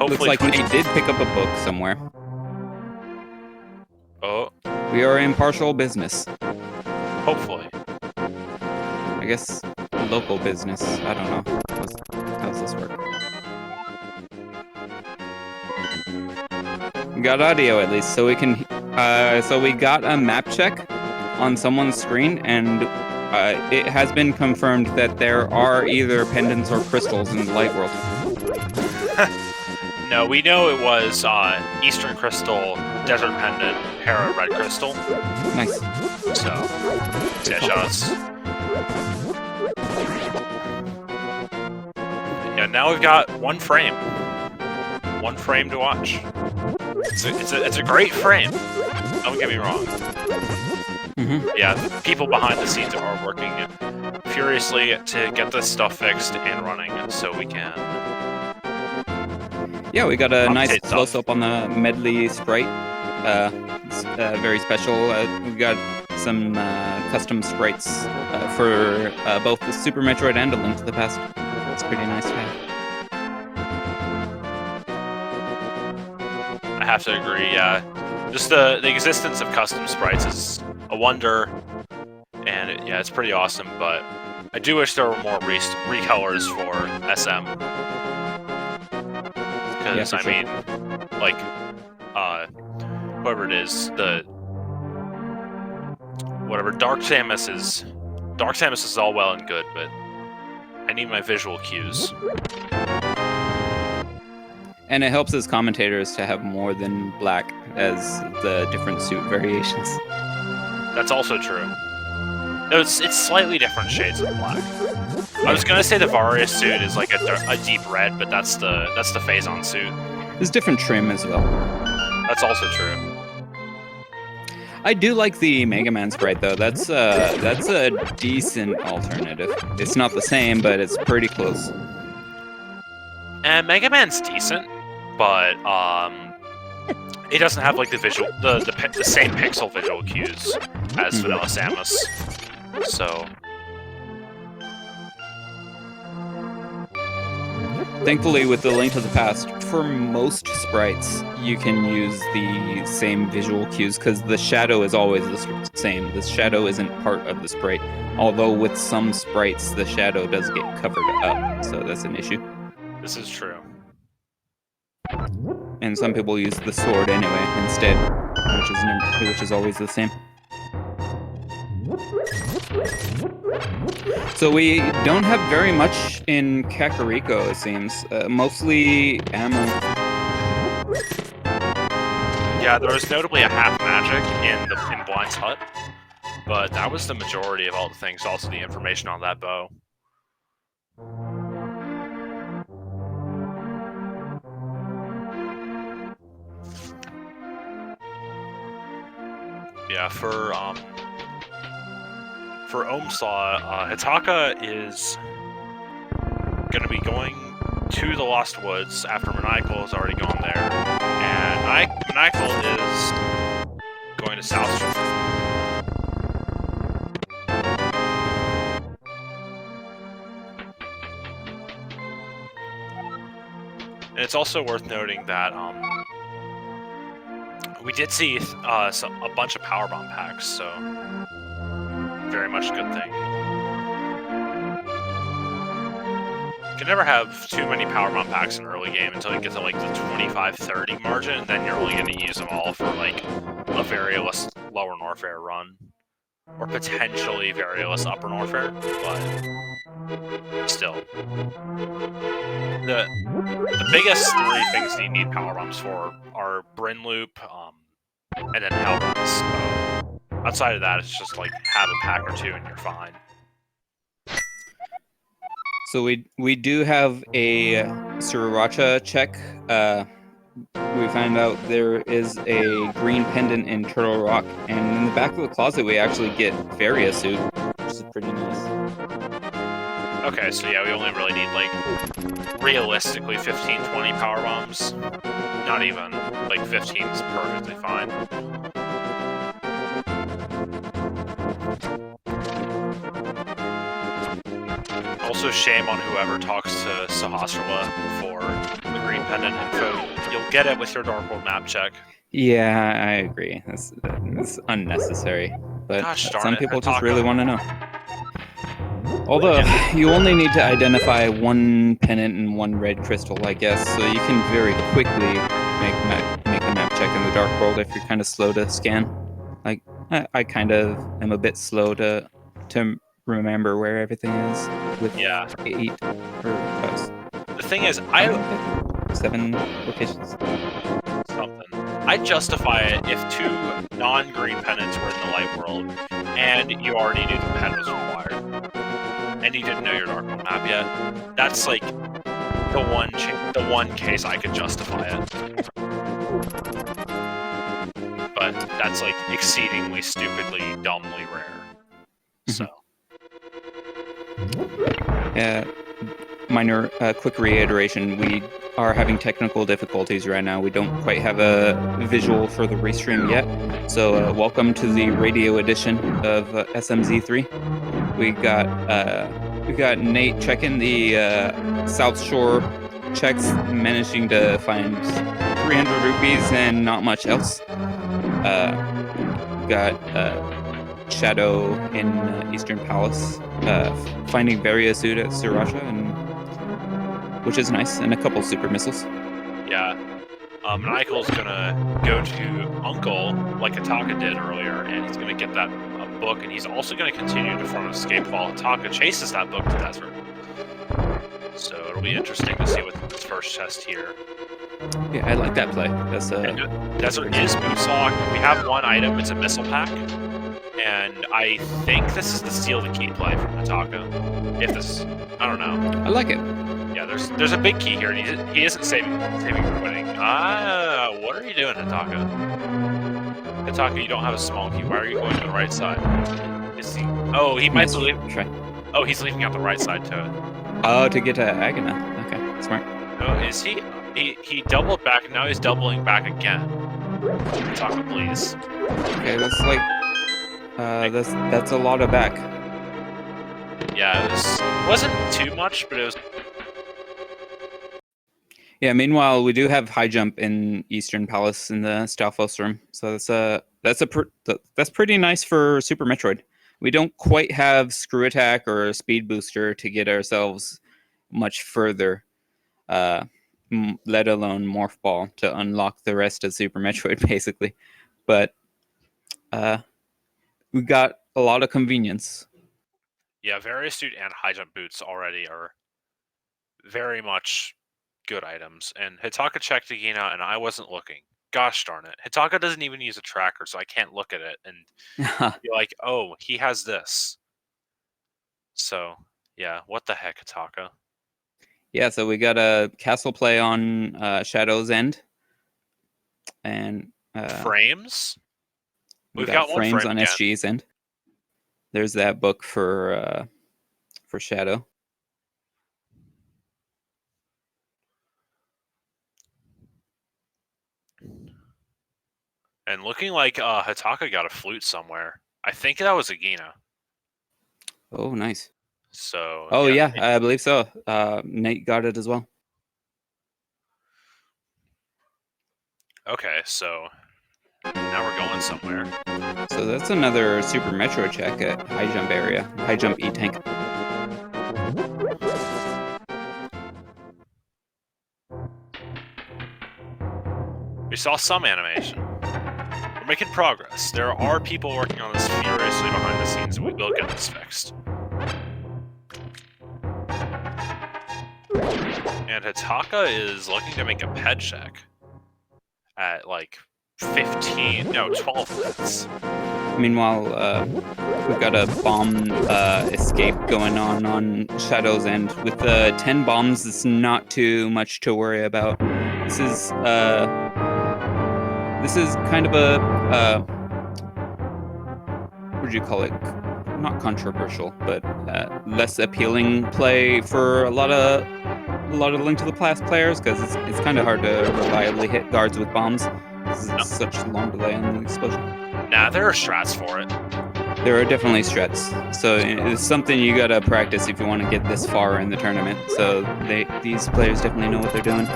Looks like Nate did pick up a book somewhere. Oh. We are in partial business. Hopefully. I guess local business. I don't know. How does this work? We got audio at least, so we can. So we got a map check on someone's screen, and it has been confirmed that there are either pendants or crystals in the light world. No, we know it was Eastern Crystal, Desert Pendant, Hera Red Crystal. Nice. So, yeah, shots. Yeah, now we've got one frame. One frame to watch. It's a great frame. Don't get me wrong. Yeah, the people behind the scenes are working furiously to get this stuff fixed and running so we can... Yeah, we got a nice close-up on the medley sprite. It's very special. We got some custom sprites for both the Super Metroid and A Link to the Past. It's pretty nice to have. I have to agree, yeah. Just the existence of custom sprites is a wonder, and it's pretty awesome, but I do wish there were more recolors for SM. Because, I mean, like, whoever it is, Dark Samus is all well and good, but I need my visual cues. And it helps as commentators to have more than black as the different suit variations. That's also true. No, it's slightly different shades of black. I was gonna say the Varia suit is like a deep red, but that's the Phazon suit. There's different trim as well. That's also true. I do like the Mega Man sprite though. That's a decent alternative. It's not the same, but it's pretty close. And Mega Man's decent, but it doesn't have like the same pixel visual cues as Vanilla Samus. So. Thankfully, with the Link to the Past, for most sprites, you can use the same visual cues because the shadow is always the same. The shadow isn't part of the sprite, although with some sprites, the shadow does get covered up, so that's an issue. This is true. And some people use the sword anyway instead, which is always the same. So we don't have very much in Kakariko, it seems. Mostly ammo. Yeah, there was notably a half magic in Blind's hut, but that was the majority of all the things. Also, the information on that bow. Yeah, for Oumslaw, Hitaka is going to be going to the Lost Woods after Maniacal has already gone there, and Maniacal is going to South Street. And it's also worth noting that we did see a bunch of Powerbomb packs, so very much a good thing. You can never have too many Powerbomb packs in early game until you get to like the 25-30 margin, and then you're only going to use them all for like a variolous lower Norfair run. Or potentially variolous upper Norfair, but still. The biggest three things that you need Powerbombs for are Bryn Loop, and then Hell Runs. Outside of that, it's just like have a pack or two and you're fine. So we do have a Sriracha check. We find out there is a green pendant in Turtle Rock, and in the back of the closet we actually get Varia suit, which is pretty nice. Okay, so yeah, we only really need like realistically 15-20 power bombs. Not even, like 15 is perfectly fine. Also, shame on whoever talks to Sahasrara for the green Pendant info. You'll get it with your Dark World map check. Yeah, I agree. That's unnecessary. But Gosh darn some it, people just Hataka. really want to know. Although, you only need to identify one pendant and one red crystal, I guess, so you can very quickly make a map check in the Dark World if you're kind of slow to scan. Like, I kind of am a bit slow to remember where everything is with 8 or The thing is, 7 locations. Something. I'd justify it if 2 non-green pendants were in the light world, and you already knew the pen was required, and you didn't know your Dark World map yet. That's like the one case I could justify it. But that's like exceedingly, stupidly, dumbly rare. So. Minor quick reiteration, we are having technical difficulties right now. We don't quite have a visual for the restream yet, so welcome to the radio edition of SMZ3. We got Nate checking the South Shore checks, managing to find 300 rupees and not much else. Got Shadow in Eastern Palace, finding Variasuit at Sriracha, which is nice, and a couple super missiles. Yeah. Nikel's gonna go to Uncle, like Hataka did earlier, and he's gonna get that book, and he's also gonna continue to form escape while Hataka chases that book to Desert. So it'll be interesting to see what this first chest here. Yeah, I like that play. Desert is Oumslaw. We have one item, it's a missile pack. And I think this is the steal the key play from Hataka. If this, I don't know. I like it. Yeah, there's a big key here, and he isn't saving for winning. What are you doing, Hataka? Hataka, you don't have a small key. Why are you going to the right side? Is he? Oh, he might be leaving. Oh, he's leaving out the right side to it. Oh, to get to Agana. Okay, smart. Oh, is he? He doubled back, and now he's doubling back again. Hataka, please. Okay, that's like. That's a lot of back. Yeah, it wasn't too much, but it was. Yeah. Meanwhile, we do have high jump in Eastern Palace in the Stalfos room, so that's pretty nice for Super Metroid. We don't quite have Screw Attack or Speed Booster to get ourselves much further, let alone Morph Ball to unlock the rest of Super Metroid, basically. But we got a lot of convenience. Yeah, Variasuit and high jump boots already are very much good items. And Hataka checked Agina, and I wasn't looking. Gosh darn it. Hataka doesn't even use a tracker, so I can't look at it and be like, oh, he has this. So, yeah, what the heck, Hataka? Yeah, so we got a castle play on Shadow's End. And frames? We've got frames on again. SG's end. There's that book for Shadow. And looking like Hataka got a flute somewhere. I think that was Agina. Oh, nice. So. Oh yeah, I believe so. Nate got it as well. Okay, so. Now we're going somewhere. So that's another Super Metroid check at high jump area. High jump E-Tank. We saw some animation. We're making progress. There are people working on this furiously behind the scenes, and we will get this fixed. And Hataka is looking to make a ped check at like 12 minutes. Meanwhile, we've got a bomb escape going on Shadow's End. With 10 bombs, it's not too much to worry about. This is kind of a what do you call it? Not controversial, but less appealing play for a lot of Link to the Past players, because it's kind of hard to reliably hit guards with bombs. This is such a long delay on the explosion. Nah, there are strats for it. There are definitely strats. So it's something you gotta practice if you want to get this far in the tournament. So these players definitely know what they're doing.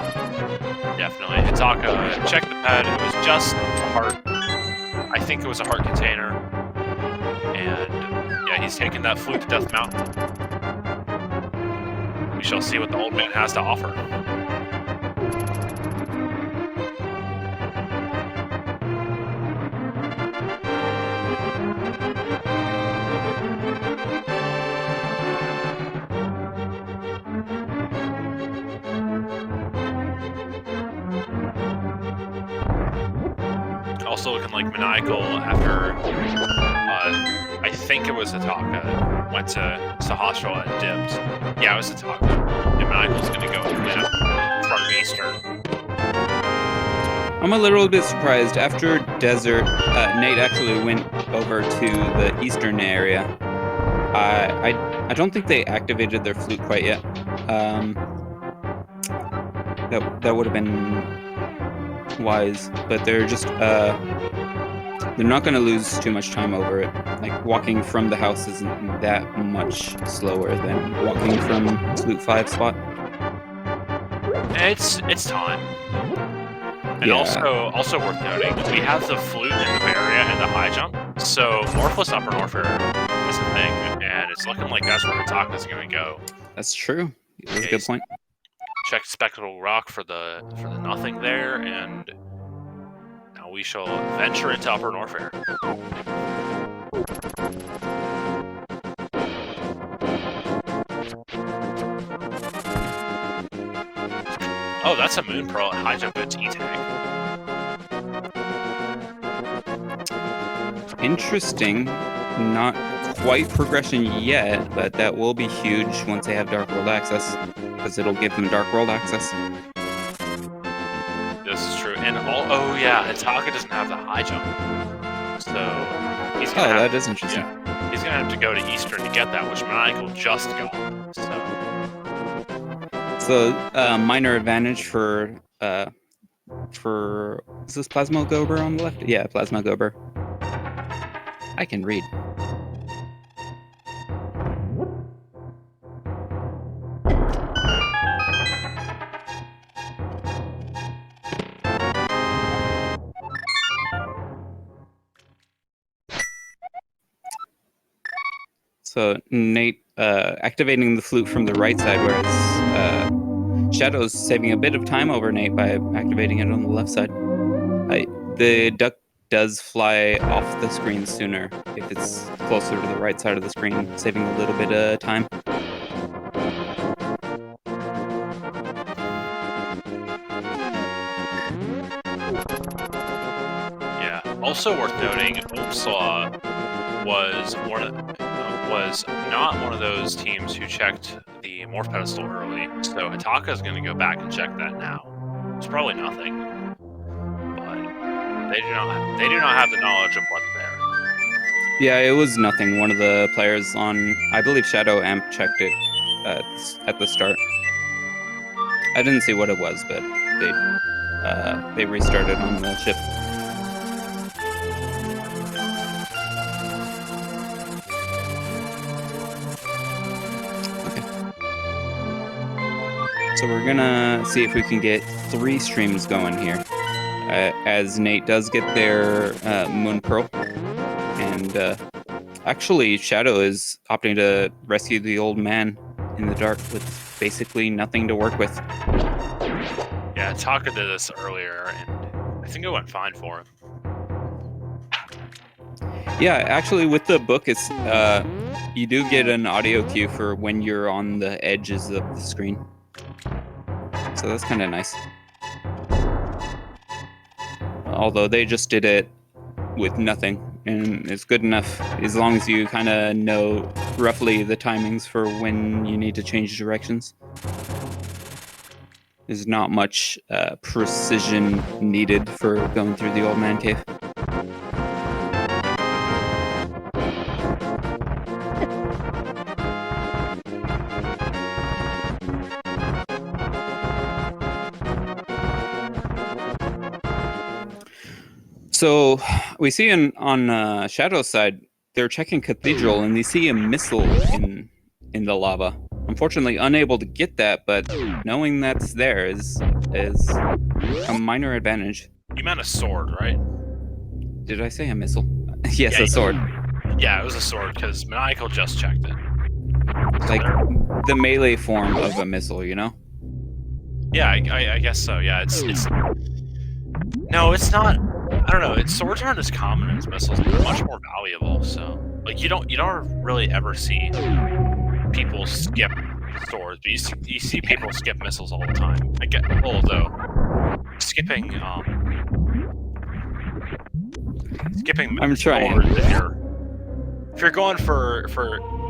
definitely. Hitaka checked the pad. It was just a heart. I think it was a heart container. And yeah, he's taking that flute to Death Mountain. We shall see what the old man has to offer. Also looking like Maniacal after, I think it was Hitaka, went to Sahasra and dipped. Yeah, it was Hitaka. And Maniacal's going to go from Eastern. I'm a little bit surprised. After Desert, Nate actually went over to the Eastern area. I don't think they activated their flute quite yet. That would have been wise, but they're just they're not going to lose too much time over it. Like walking from the house isn't that much slower than walking from Flute 5 spot. It's time. And Yeah. also worth noting, we have the flute in the area and the high jump, so Norfless Upper Norfair is a thing, and it's looking like that's where Hitaka's going to go. That's true. That's a good point. Check Spectral Rock for the nothing there, and now we shall venture into Upper Norfair. Oh, that's a Moon Pearl at high jump. It's E-Tag. Interesting. Not quite progression yet, but that will be huge once they have Dark World access, because it'll give them Dark World access. This is true. And oh yeah, Hitaka doesn't have the high jump. So he's gonna that is interesting. Yeah, he's gonna have to go to Eastern to get that, which Maniacal just got. So minor advantage for is this Plasma Gober on the left? Yeah, Plasma Gober. I can read. So Nate activating the flute from the right side, whereas Shadow's saving a bit of time over Nate by activating it on the left side. The duck does fly off the screen sooner if it's closer to the right side of the screen, saving a little bit of time. Yeah. Also worth noting, Oumslaw was not one of those teams who checked the morph pedestal early, so Hitaka's going to go back and check that now. It's probably nothing, but they do not have the knowledge of what's there. Yeah, it was nothing. One of the players on, I believe, Shadow Amp checked it at the start. I didn't see what it was, but they restarted on the ship. So we're gonna see if we can get 3 streams going here, as Nate does get their Moon Pearl, and actually Shadow is opting to rescue the old man in the dark with basically nothing to work with. Yeah, Taka did this earlier, and I think it went fine for him. Yeah, actually with the book, it's you do get an audio cue for when you're on the edges of the screen. So that's kind of nice. Although they just did it with nothing, and it's good enough as long as you kind of know roughly the timings for when you need to change directions. There's not much precision needed for going through the old man cave. So we see on Shadow's side, they're checking Cathedral, and they see a missile in the lava. unfortunately unable to get that, but knowing that's there is a minor advantage. You meant a sword, right? Did I say a missile? Yes, Yeah, a sword. Yeah, it was a sword, because Maniacal just checked it. Like the melee form of a missile, you know? Yeah, I guess so. Yeah, it's no, it's not. I don't know. Swords aren't as common as missiles. They're much more valuable. So, like, you don't really ever see people skip swords, but you see people skip missiles all the time. I get, although skipping I'm trying. swords, if you're going for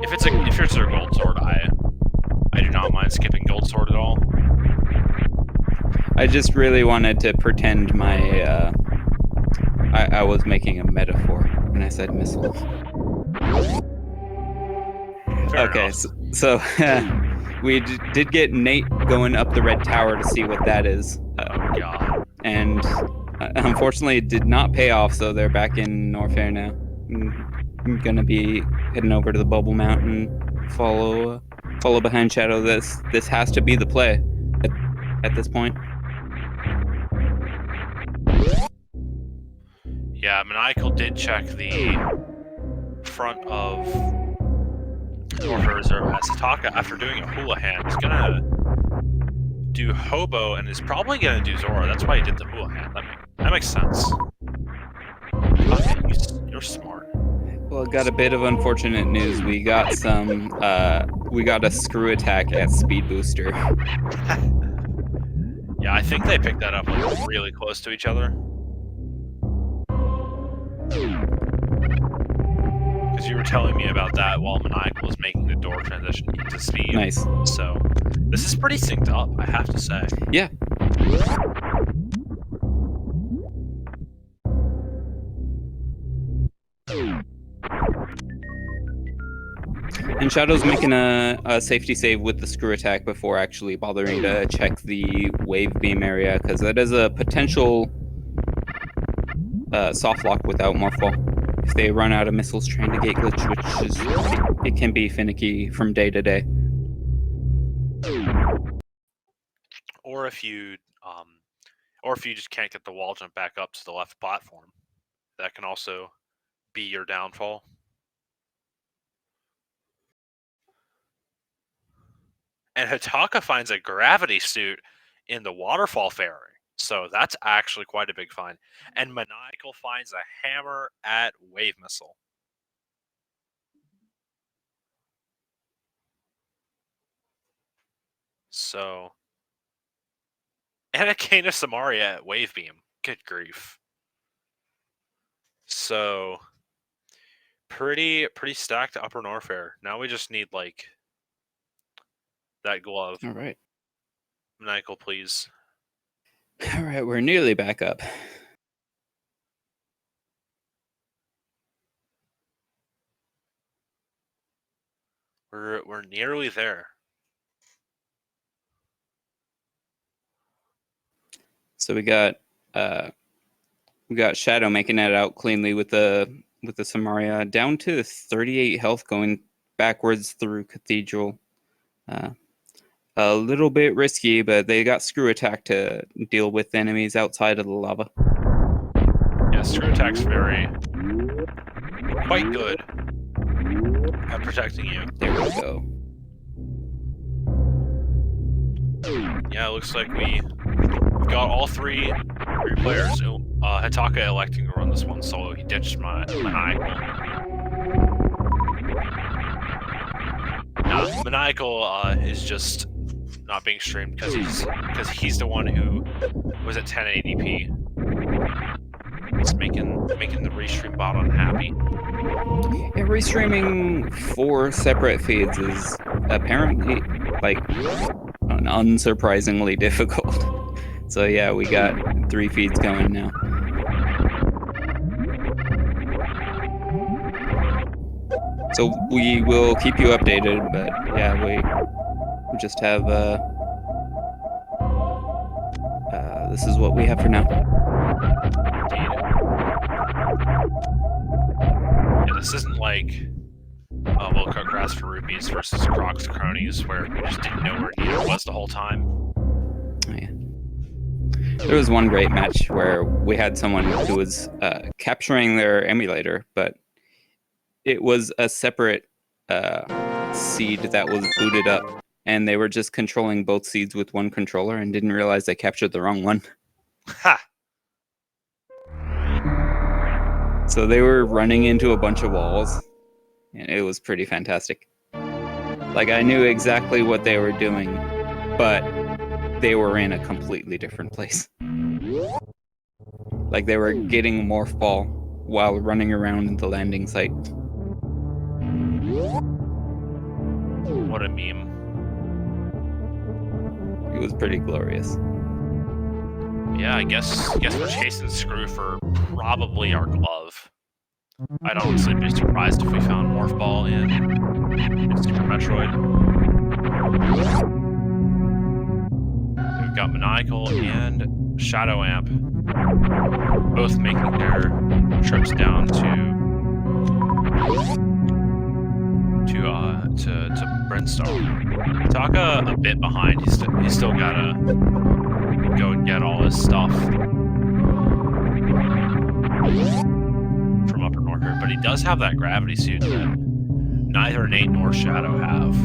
if it's a gold sword, I do not mind skipping gold sword at all. I just really wanted to pretend my I was making a metaphor when I said missile. Fair Okay, enough. so we did get Nate going up the red tower to see what that is. Oh god. And unfortunately it did not pay off, so they're back in Norfair now. I'm gonna be heading over to the Bubble Mountain, follow behind Shadow. This has to be the play at this point. Yeah, Maniacal did check the front of Norfair Reserve as Hataka, after doing a Houlihan, is gonna do Hobo and is probably gonna do Zora. That's why he did the Houlihan. That makes sense. Okay, you're smart. Well, got a bit of unfortunate news. We got a screw attack at Speed Booster. Yeah, I think they picked that up like really close to each other. Because you were telling me about that while Maniacal was making the door transition into speed. Nice. So, this is pretty synced up, I have to say. Yeah. And Shadow's making a safety save with the screw attack before actually bothering to check the wave beam area, because that is a potential soft lock without Morphball. If they run out of missiles trying to gate glitch, which is it can be finicky from day to day. Or if you just can't get the wall jump back up to the left platform, that can also be your downfall. And Hataka finds a gravity suit in the waterfall ferry. So that's actually quite a big find. And Maniacal finds a hammer at Wave Missile. So, and a Cane of Samaria at Wave Beam. Good grief. So, pretty stacked Upper Norfair. Now we just need, like, that glove. All right. Maniacal, please. All right, we're nearly back up. We're nearly there. So we got Shadow making that out cleanly with the Samaria, down to 38 health, going backwards through Cathedral. A little bit risky, but they got screw attack to deal with enemies outside of the lava. Yeah, screw attack's quite good at protecting you. There we go. Yeah, it looks like we've got all three players. Hataka electing to run this one solo. He ditched Maniacal. Maniacal is just not being streamed because he's the one who was at 1080p. It's making the restream bot unhappy. Yeah, restreaming 4 separate feeds is apparently like unsurprisingly difficult. So yeah, we got 3 feeds going now. So we will keep you updated, but yeah, we just have this is what we have for now. Yeah, this isn't like We'll cut grass for rupees versus Crocs cronies, where we just didn't know where Nita was the whole time. Oh, yeah. There was one great match where we had someone who was capturing their emulator, but it was a separate seed that was booted up, and they were just controlling both seeds with one controller and didn't realize they captured the wrong one. Ha! So they were running into a bunch of walls, and it was pretty fantastic. Like, I knew exactly what they were doing, but they were in a completely different place. Like, they were getting morph ball while running around the landing site. What a meme. It was pretty glorious. Yeah, I guess we're chasing Screw for probably our glove. I'd honestly be surprised if we found Morph Ball in Super Metroid. We've got Maniacal and Shadow Amp both making their trips down to Brimstone. Taka a bit behind. He's still gotta go and get all his stuff from Upper Norfair, but he does have that gravity suit that neither Nate nor Shadow have.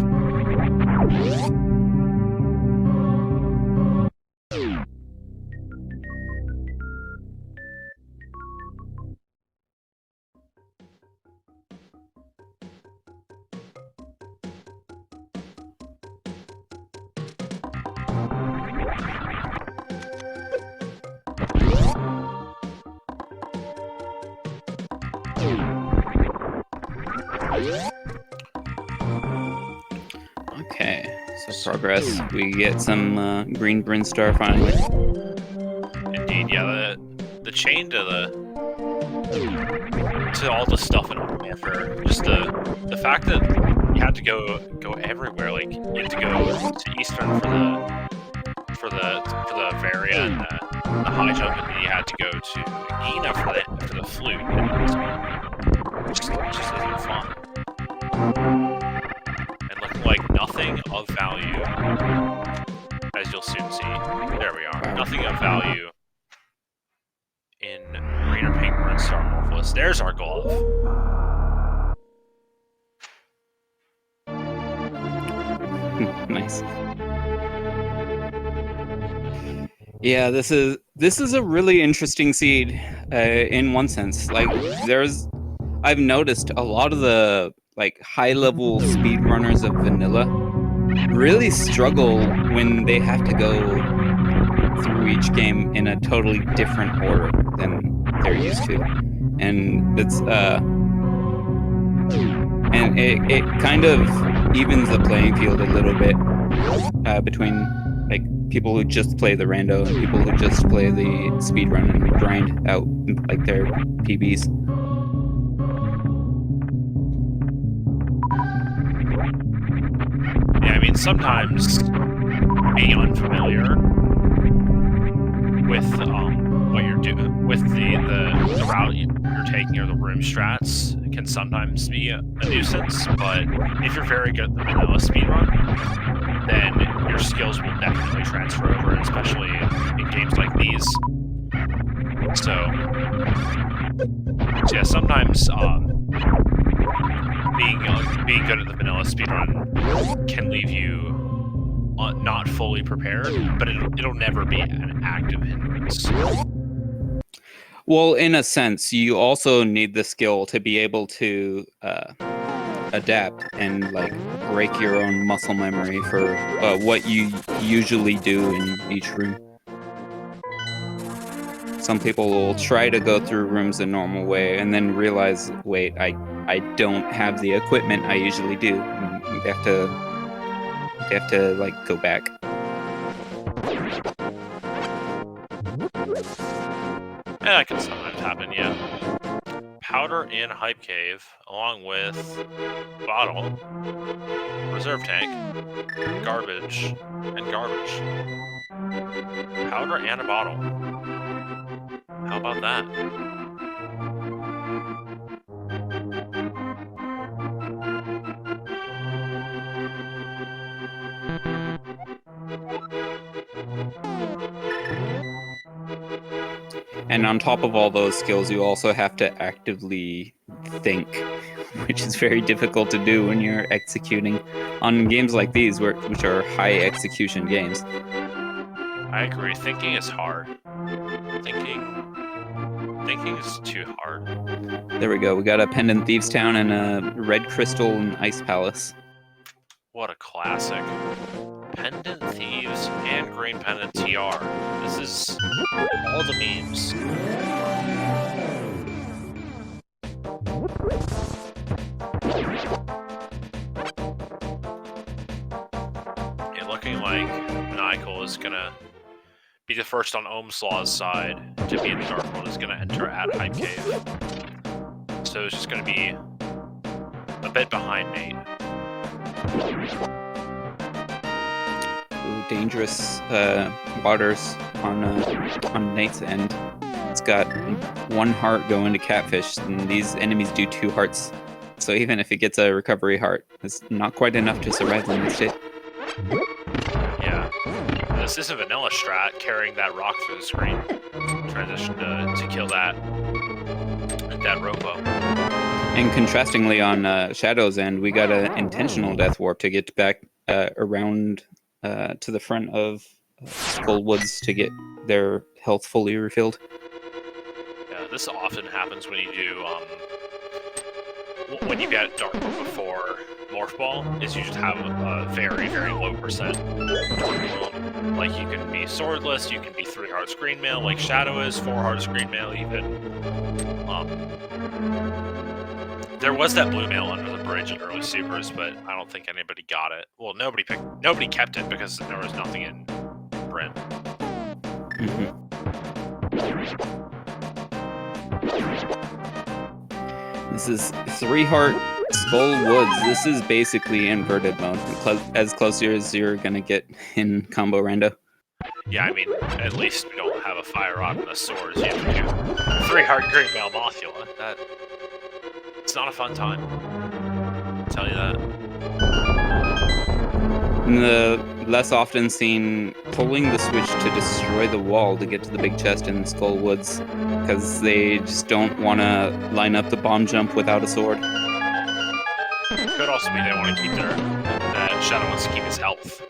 Okay, so progress. We get some green Brinstar finally. Indeed, yeah. The chain to all the stuff in Norfair, just the fact that you had to go everywhere. Like you had to go to Eastern for the Varia and the high jump, and then you had to go to Gina for the flute. And just isn't fun. And looking like nothing of value, as you'll soon see. There we are. Nothing of value in green or pink Brinstar Morphless. There's our glove. Nice. Yeah, this is a really interesting seed in one sense. Like, I've noticed a lot of the like high-level speedrunners of vanilla really struggle when they have to go through each game in a totally different order than they're used to, and it kind of evens the playing field a little bit between like people who just play the rando and people who just play the speedrun and grind out like their PBs. Yeah, I mean, sometimes being unfamiliar with what you're doing, with the route you're taking or the room strats can sometimes be a nuisance, but if you're very good at the vanilla speedrun, then your skills will definitely transfer over, especially in games like these. So yeah, sometimes being good at the vanilla speedrun can leave you not fully prepared, but it'll never be an active hindrance. Well, in a sense, you also need the skill to be able to adapt and like break your own muscle memory for what you usually do in each room. Some people will try to go through rooms a normal way and then realize, wait, I don't have the equipment I usually do. And they have to like go back. Yeah, that can sometimes happen, yeah. Powder in Hype Cave, along with Bottle, Reserve Tank, Garbage, and Garbage. Powder and a Bottle. How about that? And on top of all those skills, you also have to actively think, which is very difficult to do when you're executing on games like these, which are high execution games. I agree. Thinking is hard. Thinking is too hard. There we go. We got a Pendant Thieves Town and a Red Crystal and Ice Palace. What a classic. Pendant Thieves and Green Pendant TR. This is all the memes. It looking like Michael is gonna be the first on Oumslaw's side to be in the Dark World, is gonna enter at Hype Cave. So it's just gonna be a bit behind Nate. Ooh, dangerous waters on Nate's end. It's got 1 heart going to Catfish, and these enemies do 2 hearts. So even if it gets a recovery heart, it's not quite enough to survive the next hit. Yeah. This is a vanilla strat, carrying that rock through the screen. Transition to kill that Ropo. And contrastingly on Shadow's end, we got an intentional death warp to get back around to the front of Skull Woods to get their health fully refilled. Yeah, this often happens when you do when you get Dark World before Morph Ball, is you just have a very, very low percent Dark World. Like, you can be swordless, you can be 3 hearts green mail, like Shadow is, 4 hearts green mail even. There was that blue mail under the bridge in early supers, but I don't think anybody got it. Well, nobody kept it because there was nothing in Brent. This is 3 heart Skull Woods. This is basically inverted mode, as close as you're gonna get in combo rando. Yeah, I mean, at least we don't have a fire rod and a sword. So you have to do 3 heart green mail Mothula. It's not a fun time. I'll tell you that. And the less often seen pulling the switch to destroy the wall to get to the big chest in Skull Woods, because they just don't want to line up the bomb jump without a sword. Could also be they want to keep that Shadow wants to keep his health.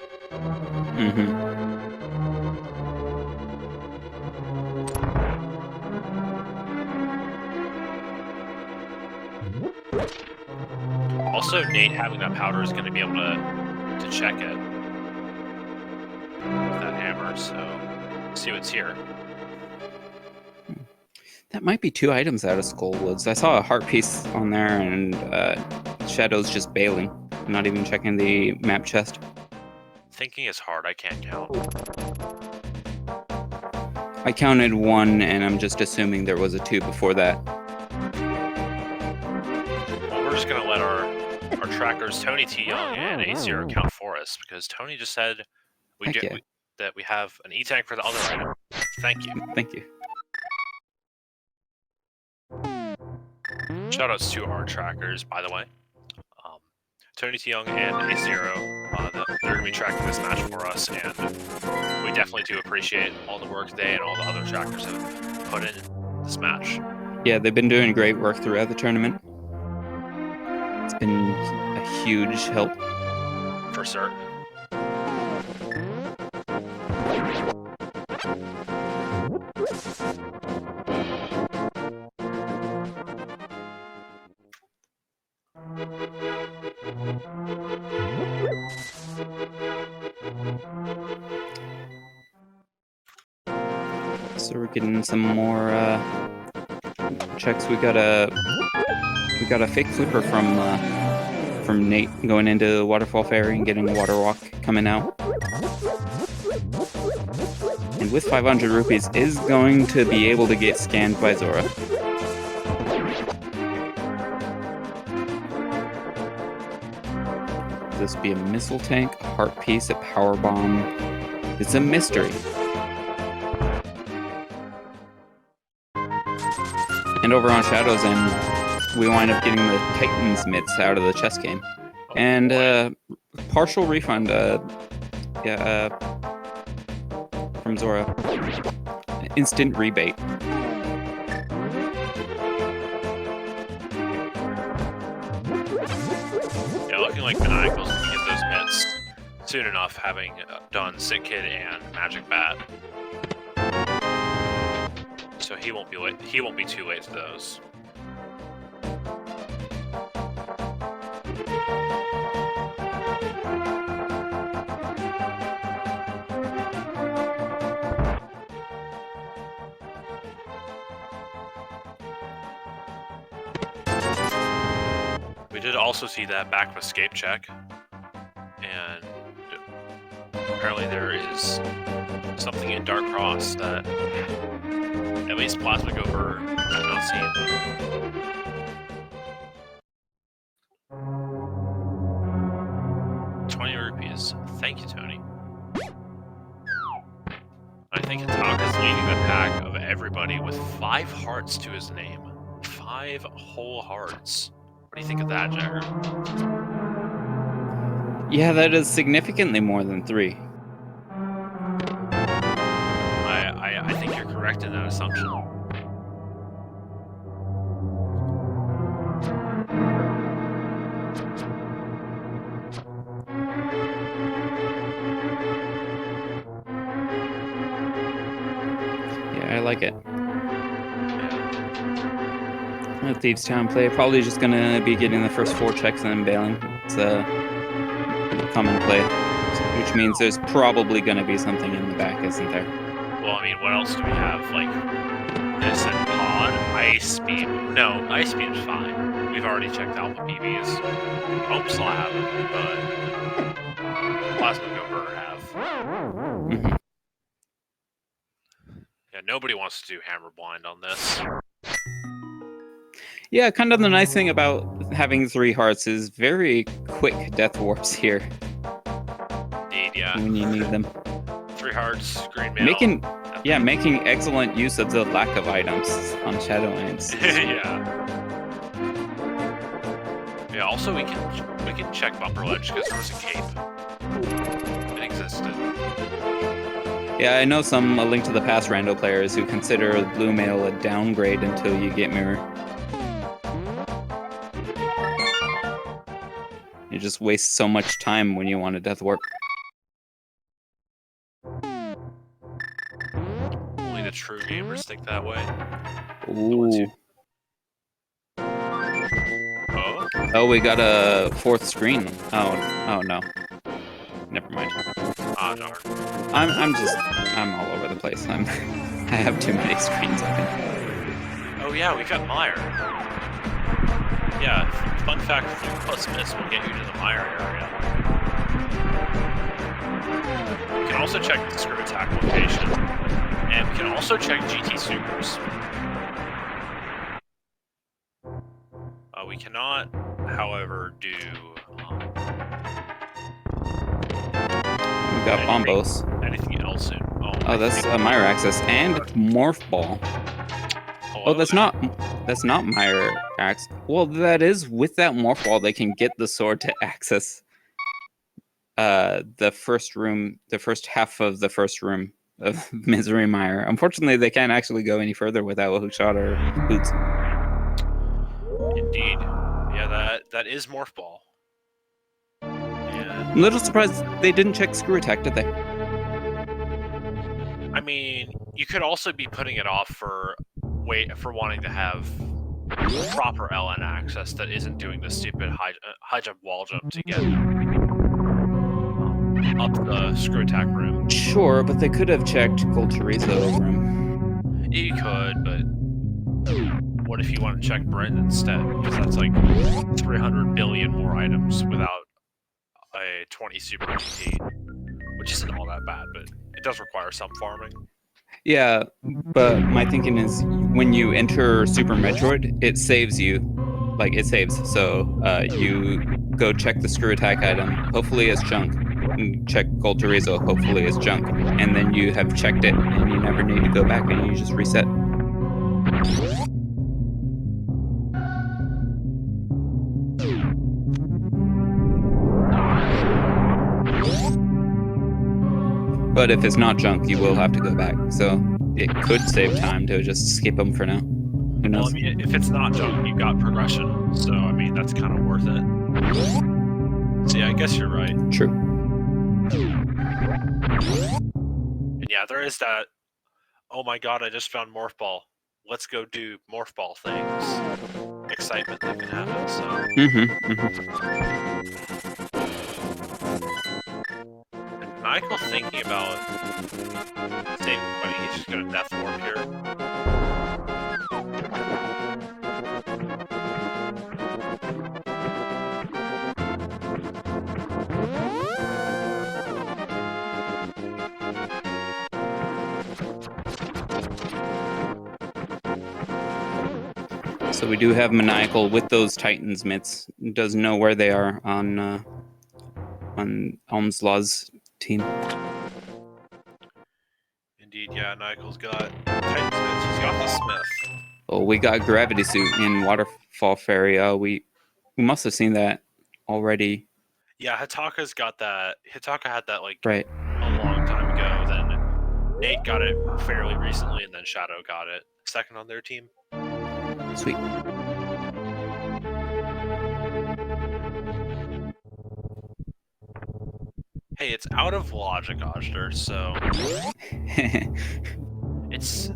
Also, Nate having that powder is going to be able to check it with that hammer, so see what's here. That might be 2 items out of Skull Woods. I saw a heart piece on there, and Shadow's just bailing, not even checking the map chest. Thinking is hard, I can't count. I counted 1, and I'm just assuming there was a 2 before that. Well, we're just going to let our trackers, Tony T. Young and A0, count for us, because Tony just said that we have an E-Tank for the other item. Thank you. Thank you. Shoutouts to our trackers, by the way. Tony T. Young and A0, they're going to be tracking this match for us, and we definitely do appreciate all the work they and all the other trackers have put in this match. Yeah, they've been doing great work throughout the tournament. It's been a huge help. For certain. So we're getting some more checks. We got a fake flipper from Nate going into Waterfall Ferry and getting a water walk coming out. And with 500 rupees is going to be able to get scanned by Zora. This be a missile tank, a heart piece, a power bomb. It's a mystery. And over on Shadow's end, we wind up getting the Titan's mitts out of the chess game. And partial refund from Zora. Instant rebate. looking like Maniacal's going to get those bits soon enough, having done Sick Kid and Magic Bat. So he won't be late. He won't be too late to those. We did also see that back of escape check, and apparently there is something in Dark Cross that at least Plasma Go Brrrr has not seen. 20 rupees. Thank you, Tony. I think Hataka is leading the pack of everybody with 5 hearts to his name. 5 whole hearts. What do you think of that, Jagger? Yeah, that is significantly more than 3. I think you're correct in that assumption. Yeah, I like it. Thieves Town play, probably just gonna be getting the first 4 checks and then bailing. It's a common play, which means there's probably gonna be something in the back, isn't there? Well, I mean, what else do we have? Like, this and Pod, Ice Beam. No, Ice Beam's fine. We've already checked Alpha PBs. Oumslaw haven't, but Plasma Go Brrrr have. Mm-hmm. Yeah, nobody wants to do Hammer Blind on this. Yeah, kind of the nice thing about having 3 hearts is very quick death warps here. Indeed, yeah. When you need them. 3 hearts, green mail. Making excellent use of the lack of items on Shadowlands. Yeah. Yeah, also we can check Bumper Ledge because there was a cape. It existed. Yeah, I know some A Link to the Past rando players who consider Blue Mail a downgrade until you get Mirror. You just waste so much time when you want a death warp. Only the true gamers think that way. Ooh. Oh? Oh, we got a 4th screen. Oh no. Never mind. Ah, darn. I'm all over the place. I have too many screens open. Oh yeah, we got Meyer. Yeah, fun fact, 3+ miss will get you to the Meyer area. We can also check the Screw Attack location. And we can also check GT Supers. We cannot, however, do... We got Bombos. Anything else soon? Oh, that's a Meyer access and Morph Ball. Oh, that's not Meyer access. Well, that is with that Morph Ball, they can get the sword to access the first room, the first half of the first room of Misery Mire. Unfortunately, they can't actually go any further without a hookshot or boots. Indeed. Yeah, that is Morph Ball. I'm a little surprised they didn't check Screw Attack, did they? I mean, you could also be putting it off for wanting to have proper LN access that isn't doing the stupid high jump wall jump to get up the Screw Attack room. Sure, but they could have checked Gold Chorizo room. You could, but what if you want to check Brent instead? Because that's like 300 billion more items without a 20 Super GT, which isn't all that bad, but it does require some farming. Yeah, but my thinking is when you enter Super Metroid, it saves you. Like, it saves. So you go check the Screw Attack item, hopefully it's junk. And check Gold Chorizo, hopefully it's junk. And then you have checked it, and you never need to go back, and you just reset. But if it's not junk, you will have to go back. So it could save time to just skip them for now. Who knows? Well, I mean, if it's not junk, you got progression. So, I mean, that's kind of worth it. See, I guess you're right. True. And yeah, there is that. Oh my god, I just found Morph Ball. Let's go do Morph Ball things. Excitement that can happen. So. And Michael thinking about saving money. He's just gonna death warp here. So we do have Maniacal with those Titans mitts. Does know where they are on Oumslaw's team. Indeed, yeah. Nigel's got Titan Smith. He's got the Smith. Oh, we got Gravity Suit in Waterfall Ferry. We must have seen that already. Yeah, Hitaka's got that. Hitaka had that like Right. a long time ago. Then Nate got it fairly recently, and then Shadow got it second on their team. Sweet. Hey, it's out of logic, Oster, so it's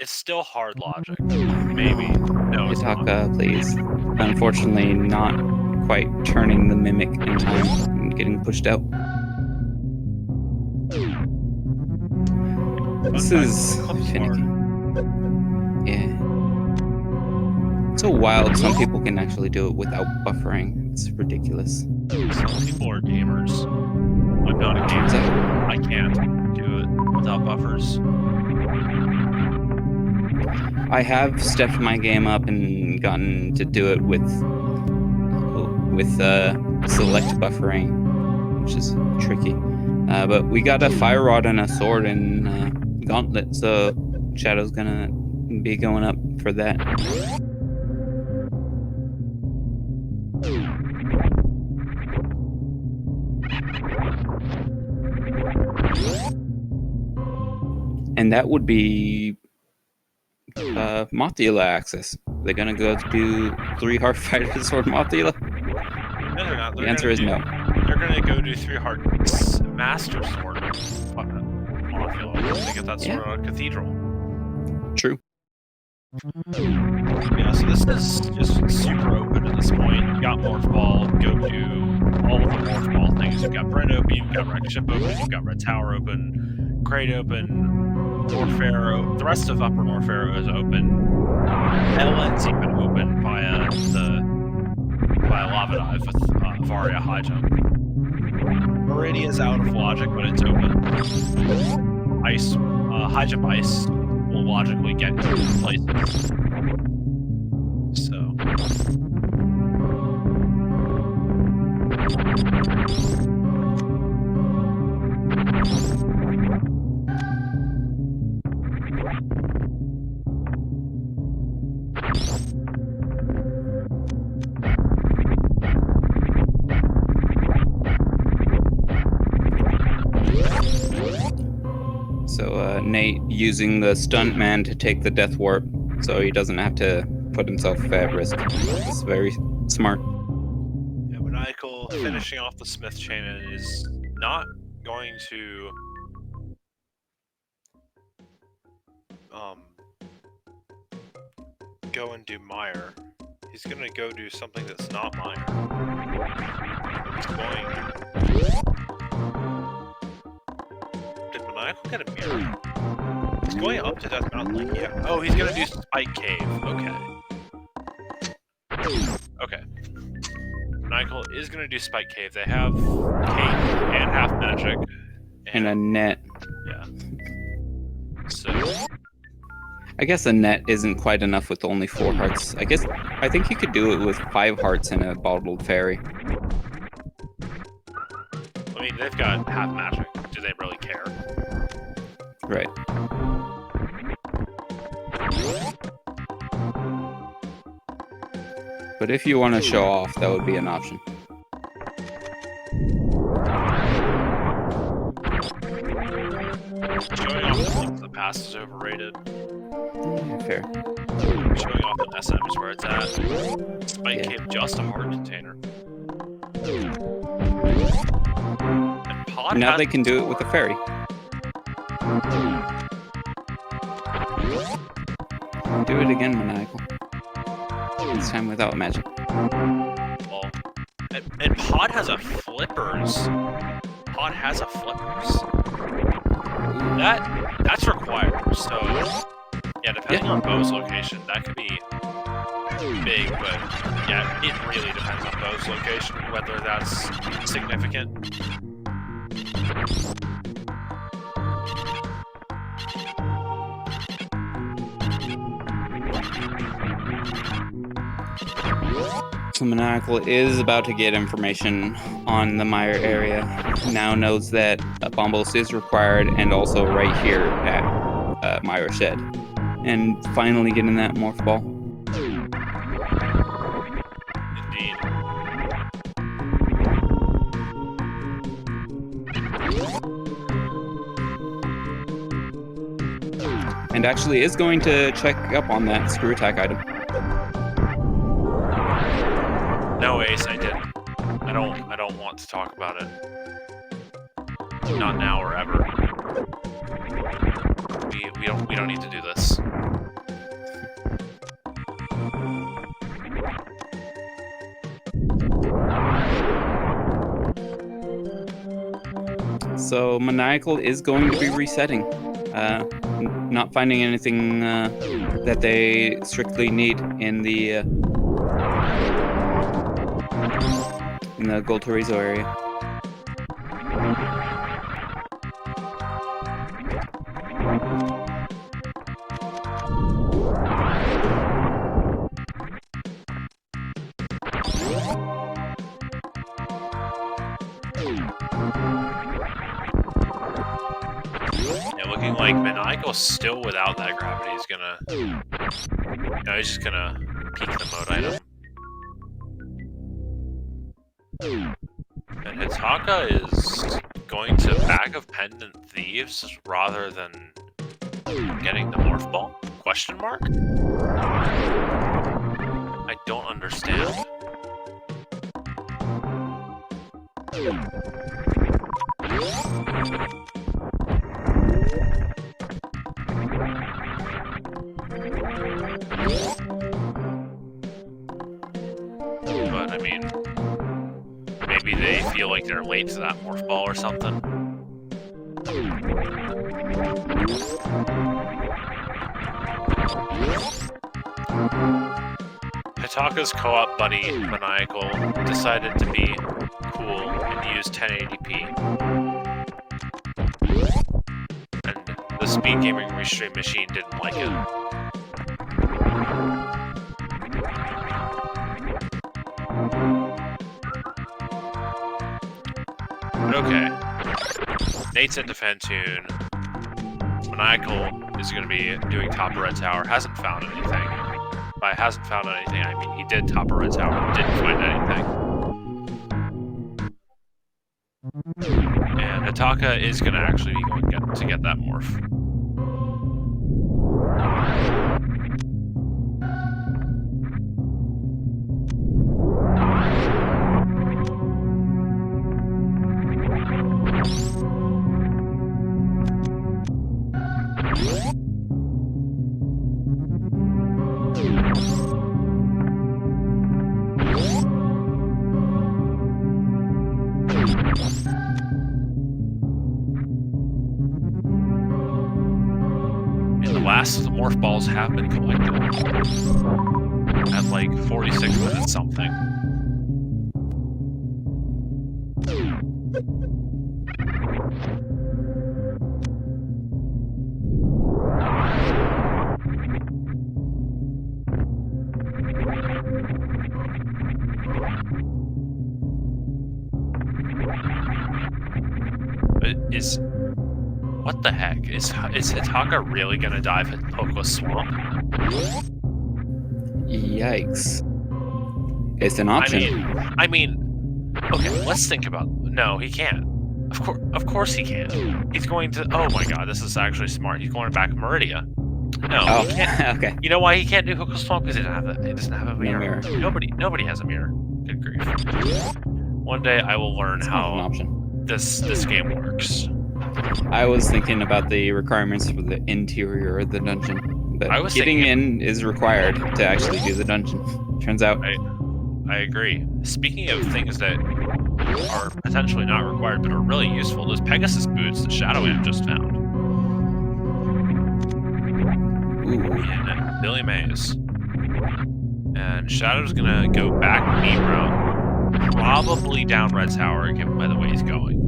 still hard logic. Maybe. No, it's not. Hitaka, please. Unfortunately, not quite turning the mimic in time and getting pushed out. This is finicky. Yeah. It's so wild. Some people can actually do it without buffering. It's ridiculous. Some people are gamers. I'm not a gamer. I can't do it without buffers. I have stepped my game up and gotten to do it with select buffering, which is tricky. But we got a fire rod and a sword and gauntlet, so Shadow's gonna be going up for that. And that would be Mothula access. They're gonna go do 3 heart fighters or Mothula? No, they're not. The answer is no. They're gonna go do 3 hearts Master Sword. Fuck that. Mothula. They get that sword out of Cathedral. True. Yeah, so this is just super open at this point. You got Morph Ball, go do all of the Morph Ball things. You've got Brent open, you've got Wreck Ship open, you've got Red Tower open, Crate open, Norfair. The rest of Upper Norfair is open. LN's even open via Lava Dive with Varia High Jump. Meridia's out of logic, but it's open. Ice, High Jump Ice will logically get you places. So. Nate using the stuntman to take the death warp so he doesn't have to put himself at risk. It's very smart. Yeah, Maniacal finishing off the Smith chain and is not going to go and do Meyer. He's gonna go do something that's not Meyer. He's going. Did Maniacal get a mirror? He's going up to Death Mountain Lake, yeah. Oh, he's gonna do Spike Cave. Okay. Okay. Maniacal is gonna do Spike Cave. They have Cave and Half Magic. And a net. Yeah. So. I guess a net isn't quite enough with only 4 hearts. I think you could do it with 5 hearts and a bottled fairy. I mean, they've got Half Magic. Do they really care? Right. But if you want to show off, that would be an option. Showing off the Link to the Past is overrated. Fair. Showing off an SM is where it's at. Spike Cave just a heart container. Now they can do it with a fairy. Do it again, Maniacal. This time without magic. Well, and Pod has a flippers. Pod has a flippers. That's required. So yeah, depending on Bo's location, that could be big, but yeah, it really depends on Bo's location whether that's significant. So Maniacal is about to get information on the Mire area. Now knows that a Bombos is required, and also right here at Mire Shed. And finally getting that Morph Ball. Indeed. And actually is going to check up on that screw attack item. No, Ace, I didn't. I don't want to talk about it. Not now or ever. We don't need to do this. So Maniacal is going to be resetting. Not finding anything that they strictly need in the Gold Torizo area. Yeah, looking like Maniacal's still without that gravity. He's gonna... No, he's just gonna peek the mode item. And Hitaka is going to Bag of Pendant Thieves rather than getting the Morph Ball? Question mark? I don't understand. But, I mean... Maybe they feel like they're late to that Morph Ball or something. Hitaka's co-op buddy, Maniacal, decided to be cool and use 1080p. And the SpeedGaming restream machine didn't like it. Okay. Nate's into Fantoon. Maniacal is going to be doing Top of Red Tower. Hasn't found anything. By hasn't found anything, I mean he did Top of Red Tower. Didn't find anything. And Hitaka is going to actually be going to get that morph. The morph balls have been collected at like 46 minutes something. What the heck? Is Hitaka really gonna dive at Pokeless Swamp? Yikes. It's an option. I mean, okay, let's think about... No, he can't. Of course he can't. He's going to... Oh my god, this is actually smart. He's going to back Meridia. No, he can't. Okay. You know why he can't do Pokeless Swamp? Because he doesn't have a mirror. Nobody has a mirror. Good grief. One day I will learn how... An option. this game works. I was thinking about the requirements for the interior of the dungeon, but getting in is required to actually do the dungeon. Turns out. I agree. Speaking of things that are potentially not required but are really useful, those Pegasus boots that Shadow Amp just found. Ooh. In Billy Mays. And Shadow's gonna go back meat route, probably down Red Tower, given by the way he's going.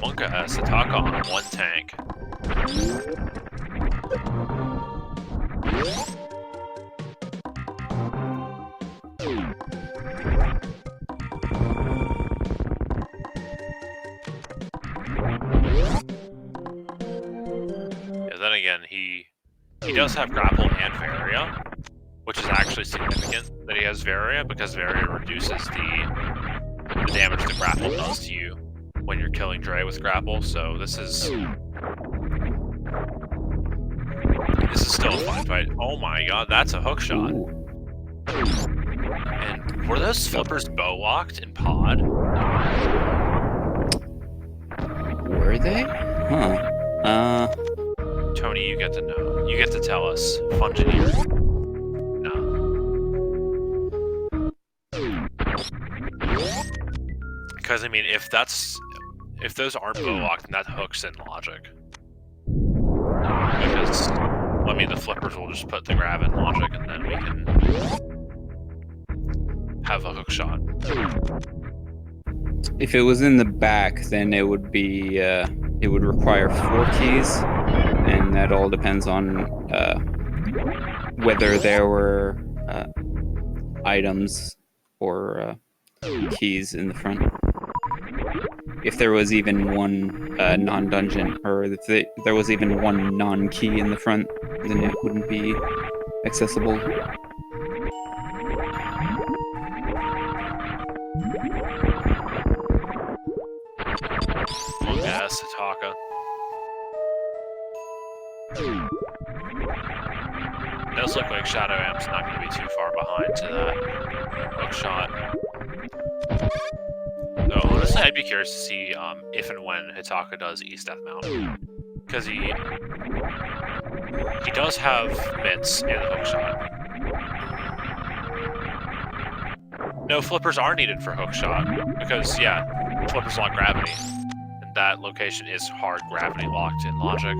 Monka has Sataka on one tank. And then again, he does have grapple and Varia, which is actually significant that he has Varia, because Varia reduces the damage the grapple does to you when you're killing Dre with grapple, so this is still a fun fight. Oh my god, that's a hook shot. And were those flippers bow locked in pod? Were they? Huh. Tony, you get to know. You get to tell us. Fungineer. No. Because I mean, if those aren't bow locked, then that hooks in logic. Because I mean, the flippers will just put the grab in logic, and then we can have a hook shot. If it was in the back, then it would be it would require 4 keys, and that all depends on whether there were items or keys in the front. If there was even one non-dungeon, or if there was even one non-key in the front, then it wouldn't be accessible. Yeah, Sataka. It does look like Shadow Amp's not going to be too far behind to that hook shot. Though, honestly, I'd be curious to see if and when Hitaka does East Death Mountain. Because he does have mitts and the hook shot. No, flippers are needed for hook shot, because, yeah, flippers lock gravity. And that location is hard gravity locked in logic.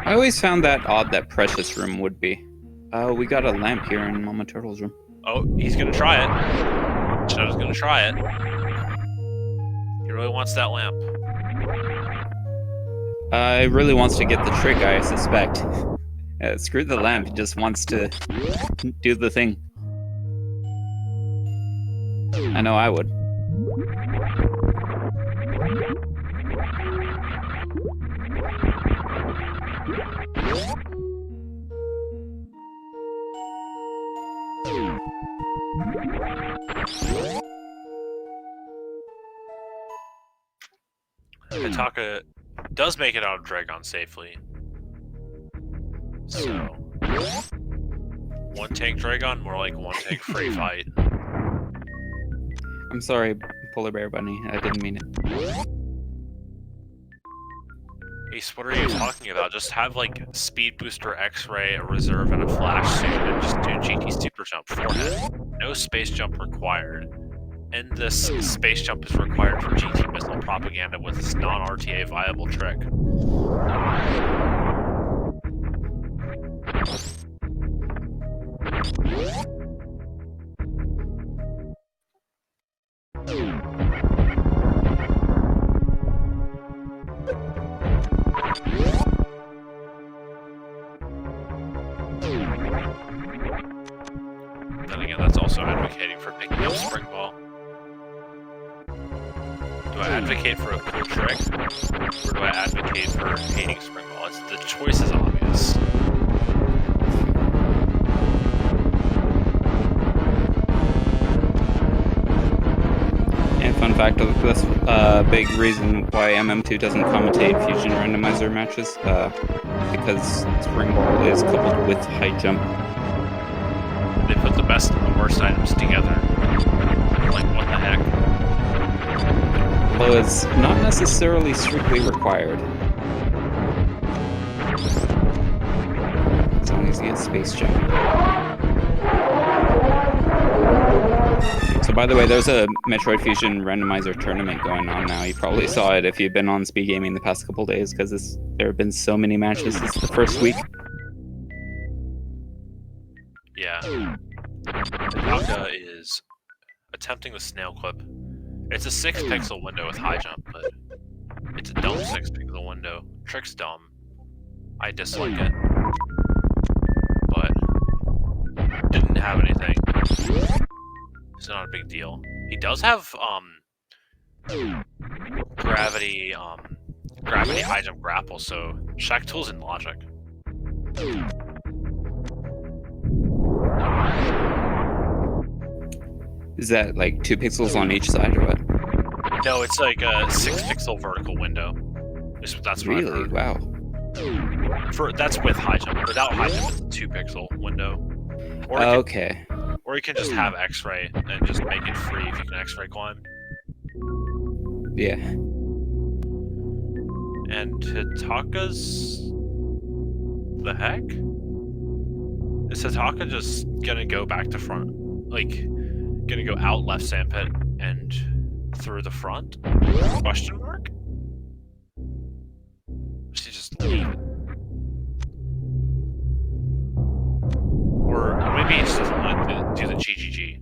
I always found that odd that Precious Room would be. We got a lamp here in Mama Turtle's room. Oh, he's gonna try it. Shadow's gonna try it. He really wants that lamp. He really wants to get the trick, I suspect. Screw the lamp, he just wants to do the thing. I know I would. Hitaka does make it out of Dragon safely. So, one tank Dragon, more like one tank free fight. I'm sorry, Polar Bear Bunny. I didn't mean it. Ace, what are you talking about? Just have, like, Speed Booster, X-Ray, a Reserve, and a Flash suit, and just do GT Super Jump forehead. No Space Jump required. And this Space Jump is required for GT Missile Propaganda with this non-RTA viable trick. Then again, that's also advocating for picking up Spring Ball. Do I advocate for a cool trick, or do I advocate for hating Spring Ball? The choice is obvious. fact, that's a big reason why MM2 doesn't commentate Fusion Randomizer matches, because Spring Ball is coupled with high jump. They put the best and the worst items together. Like, what the heck? Although it's not necessarily strictly required. As long as you get space jump. So by the way, there's a Metroid Fusion Randomizer tournament going on now. You probably saw it if you've been on SpeedGaming the past couple days, because there have been so many matches. It's the first week. Yeah. Taka is attempting the snail clip. It's a 6-pixel window with high jump, but it's a dumb 6-pixel window. Trick's dumb. I dislike it. But didn't have anything. It's not a big deal. He does have gravity high jump grapple, so Shack Tool's in logic. Is that like 2 pixels on each side or what? No, it's like a 6-pixel vertical window. That's what I've Really? heard. Wow. That's with high jump. Without high jump, it's a 2-pixel window. Or Okay. Or you can just have X-ray and just make it free if you can X-ray climb. Yeah. And Hitaka's... the heck? Is Hitaka just gonna go back to front? Like, gonna go out left sandpit and through the front? Question mark? Or does he just leave it? Or maybe he just doesn't want to do the GGG.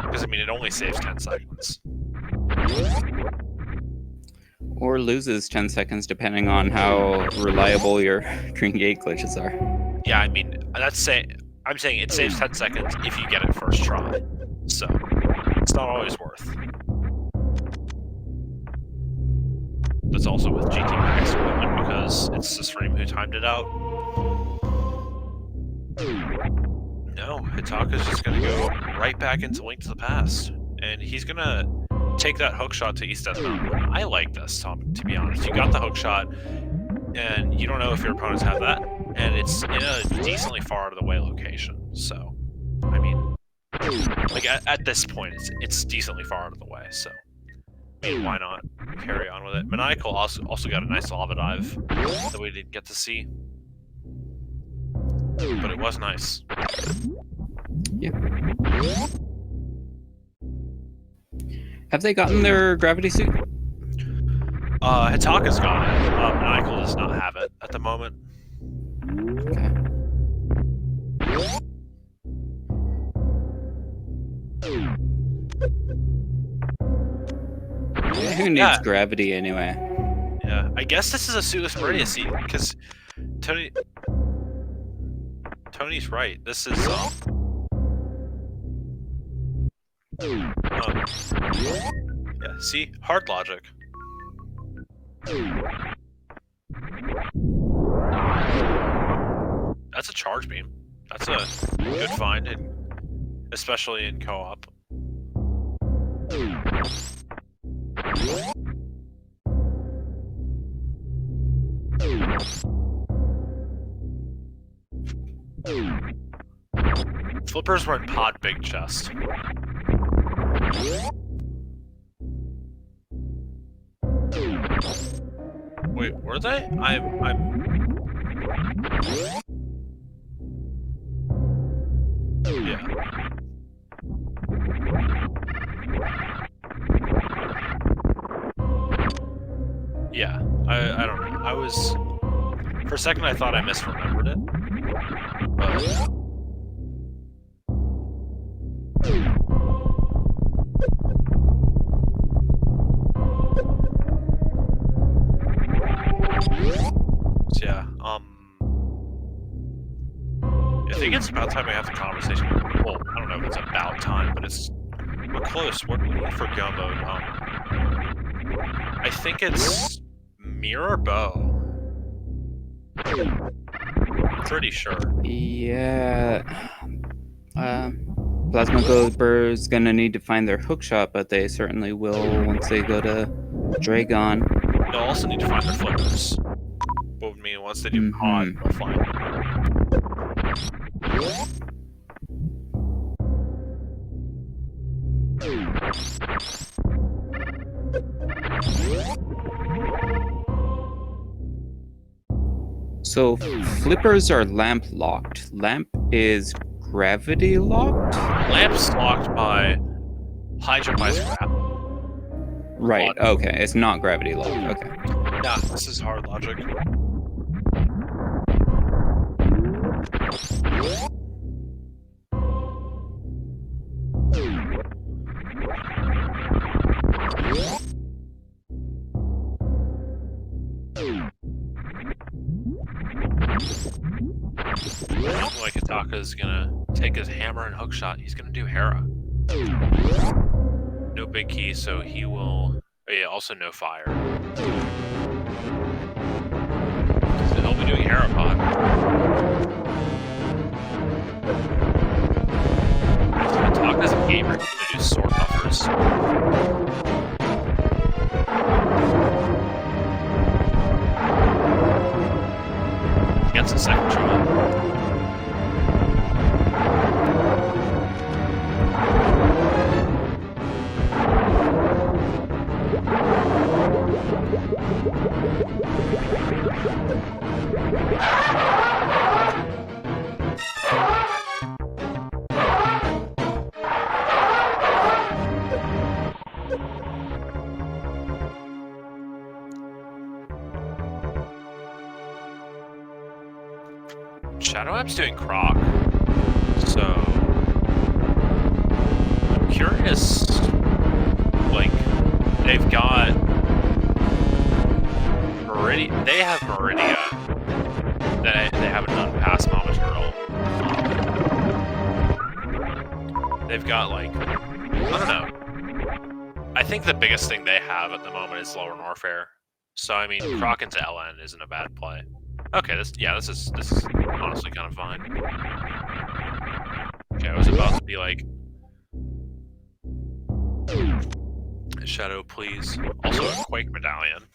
Because, I mean, it only saves 10 seconds. Or loses 10 seconds depending on how reliable your green gate glitches are. Yeah, I mean, I'm saying it saves 10 seconds if you get it first try. So, it's not always worth. That's also with GT Max equipment because it's the stream who timed it out. No, Hitaka's just gonna go right back into Link to the Past. And he's gonna take that hook shot to East Death Mountain. I like this, Tom, to be honest. You got the hook shot, and you don't know if your opponents have that, and it's in a decently far out of the way location. So, I mean, like at this point, it's decently far out of the way. So, I mean, why not carry on with it? Maniacal also got a nice lava dive that we didn't get to see, but it was nice. Yeah. Have they gotten their gravity suit? Hitaka's got it. Maniacal does not have it at the moment. Okay. Who needs gravity anyway? Yeah, I guess this is a suitless Meridian seat because Tony's right. This is yeah, see? Hard logic. That's a charge beam. That's a good find, especially in co-op. Flippers were in pod big chest. Wait, were they? Yeah. Yeah, I don't know. I was... For a second I thought I misremembered it. But... yeah, I think it's about time we have the conversation. Well, I don't know if it's about time, but we're close. What do we need for go mode? I think it's mirror bow. Pretty sure. Yeah. Plasma Goldberg is gonna need to find their hookshot, but they certainly will once they go to Dragon. They'll also need to find their flippers. What would mean once they do pod, they'll find them. So flippers are lamp locked. Lamp is gravity locked? Lamp's locked by high jump ice crap. Right, okay. It's not gravity locked. Okay. Nah, this is hard logic. Like Ataka's gonna take his hammer and hookshot. He's gonna do Hera. No big key, so he will. Oh yeah, also no fire. So he'll be doing Hera pod. So Ataka's a gamer. He's gonna do sword buffers. He gets a second try. Shadow App's doing Croc, so I'm curious. Like, they've got Meridia. They have Meridia that they haven't done past Mama Turtle. They've got like, I don't know. I think the biggest thing they have at the moment is lower Norfair. So I mean, Croc into LN isn't a bad play. Okay, this is honestly kind of fine. Okay, I was about to be like, Shadow, please. Also a Quake medallion.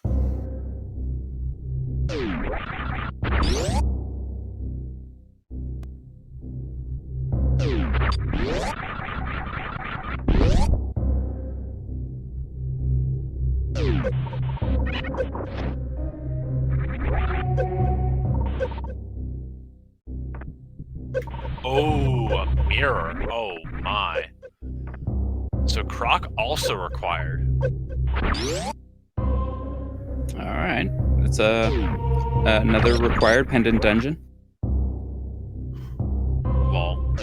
Oh, a mirror. Oh my. So Croc also required. Alright. That's another required pendant dungeon. Lol.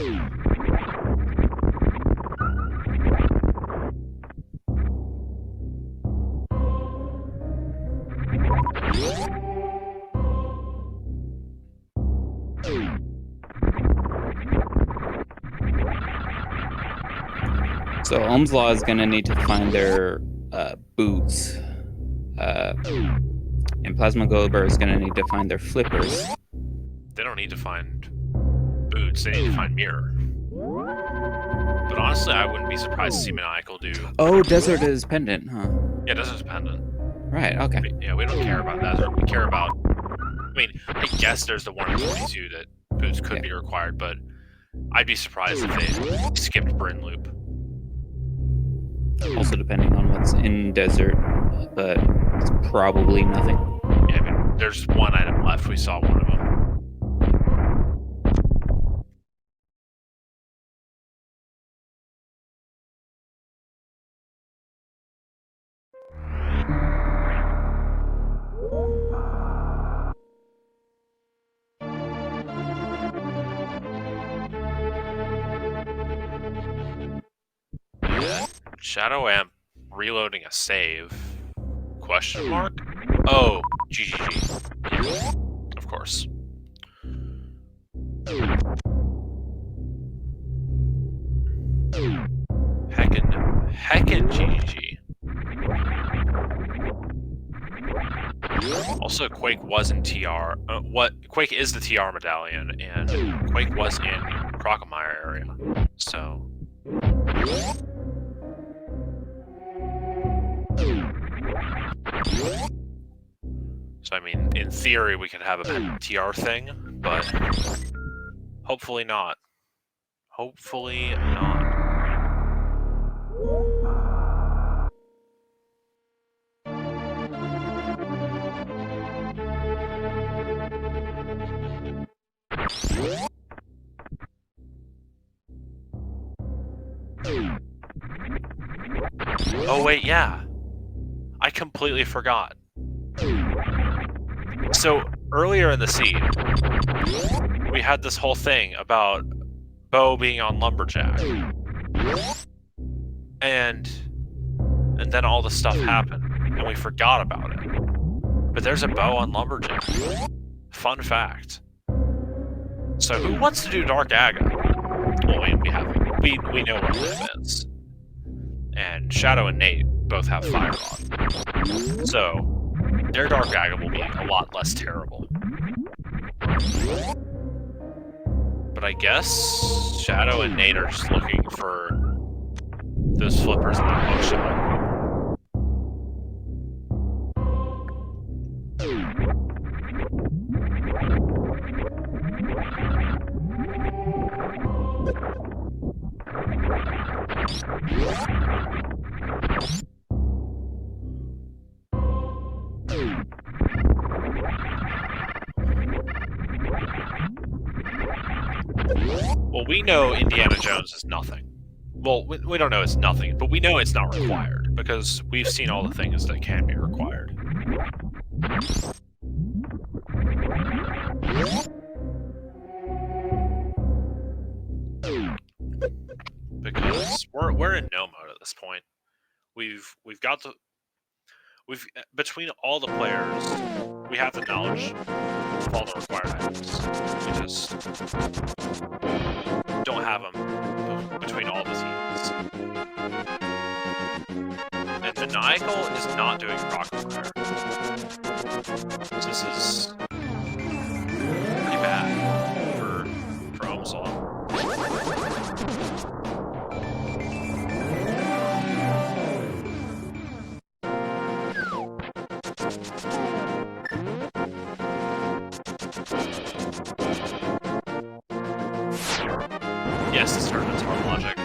So Oumslaw is going to need to find their boots. And Plasma Goldberg is going to need to find their flippers. They don't need to find boots, they need to find mirror. But honestly, I wouldn't be surprised to see Maniacal do... Oh, Desert is pendant, huh? Yeah, Desert's Pendant. Right, okay. Yeah, we don't care about Desert. We care about... I mean, I guess there's the 1 in 22 that boots could be required, but I'd be surprised if they skipped Bryn Loop. Also depending on what's in Desert, but it's probably nothing. Yeah, I mean, there's 1 item left. We saw 1 of them. Shadow Amp reloading a save? Question mark? Oh, GGG. Yeah, of course. Heckin' GGG. Also, Quake was in TR. Quake is the TR medallion, and Quake was in Crocomire area. So, So I mean, in theory, we could have a Pendant TR thing, but hopefully not. Hopefully not. Oh wait, yeah. I completely forgot. So earlier in the seed, we had this whole thing about Bo being on Lumberjack. And then all this stuff happened, and we forgot about it. But there's a Bo on Lumberjack. Fun fact. So who wants to do Dark Aga? Well, we know what Liv is. And Shadow and Nate both have Fire Rod. So their Dark Aga will be a lot less terrible. But I guess Shadow and Nate are just looking for those flippers in that hookshot. Well, we know Indiana Jones is nothing. Well, we don't know it's nothing, but we know it's not required, because we've seen all the things that can be required. Because we're in no mode at this point. We've between all the players, we have the knowledge of all the required items. We just don't have them between all the teams. And Maniacal is not doing Rockfire. This is pretty bad for Oumslaw. Yes, this tournament's hard logic.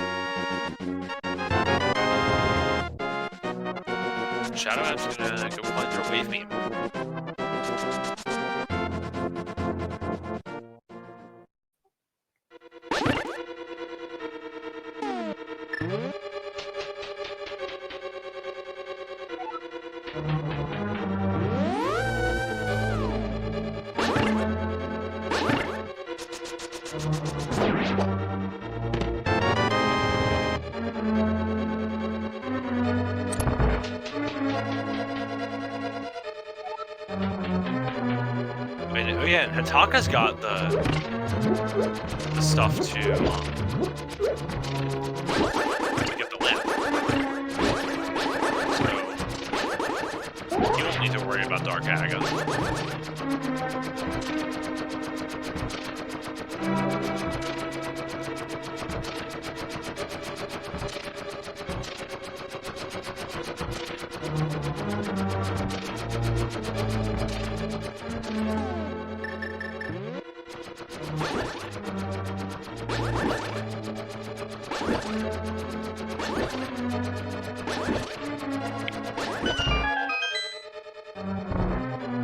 Shadow App's gonna go find their wave beam. Oh yeah, and Hataka's got the stuff to get the lamp. So you don't need to worry about Dark Aga.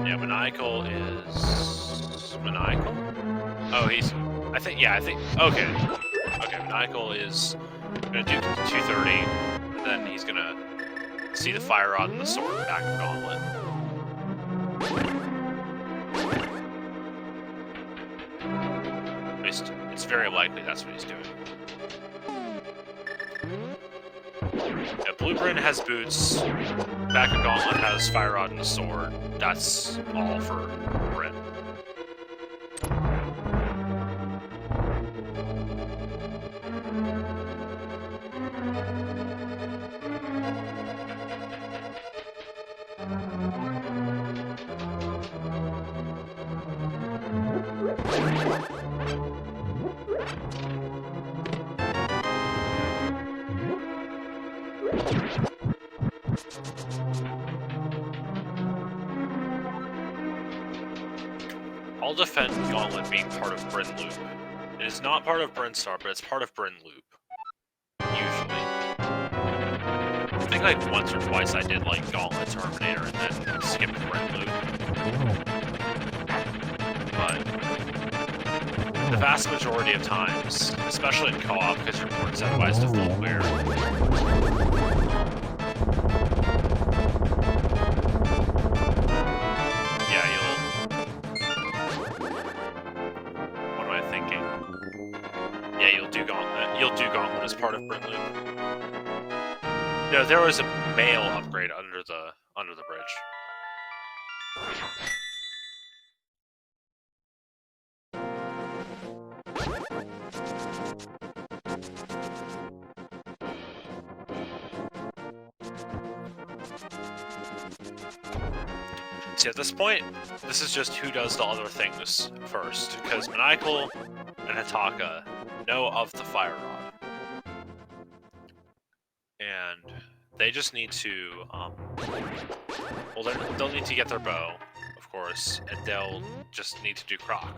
Yeah, Maniacal is... Maniacal? Oh, he's... I think, okay. Okay, Maniacal is gonna do 230, and then he's gonna see the Fire Rod and the sword back of Gauntlet. It's very likely that's what he's doing. Yeah, Blueprint has boots, back of Gauntlet has Fire Rod and the sword. That's all for Brent. I'll defend Gauntlet being part of Bryn Loop. It is not part of Bryn Star, but it's part of Bryn Loop. Usually. I think like once or twice I did like Gauntlet Terminator and then skipped Bryn Loop. But the vast majority of times, especially in co-op, because you're more incentivized to full clear. Yeah, what am I thinking? Yeah, you'll do Gauntlet. You'll do Gauntlet as part of Bryn Loop. No, there was a mail upgrade under the bridge. See, at this point, this is just who does the other things first, because Maniacal and Hataka know of the Fire Rod. And they just need to, well, they'll need to get their bow, of course, and they'll just need to do Croc.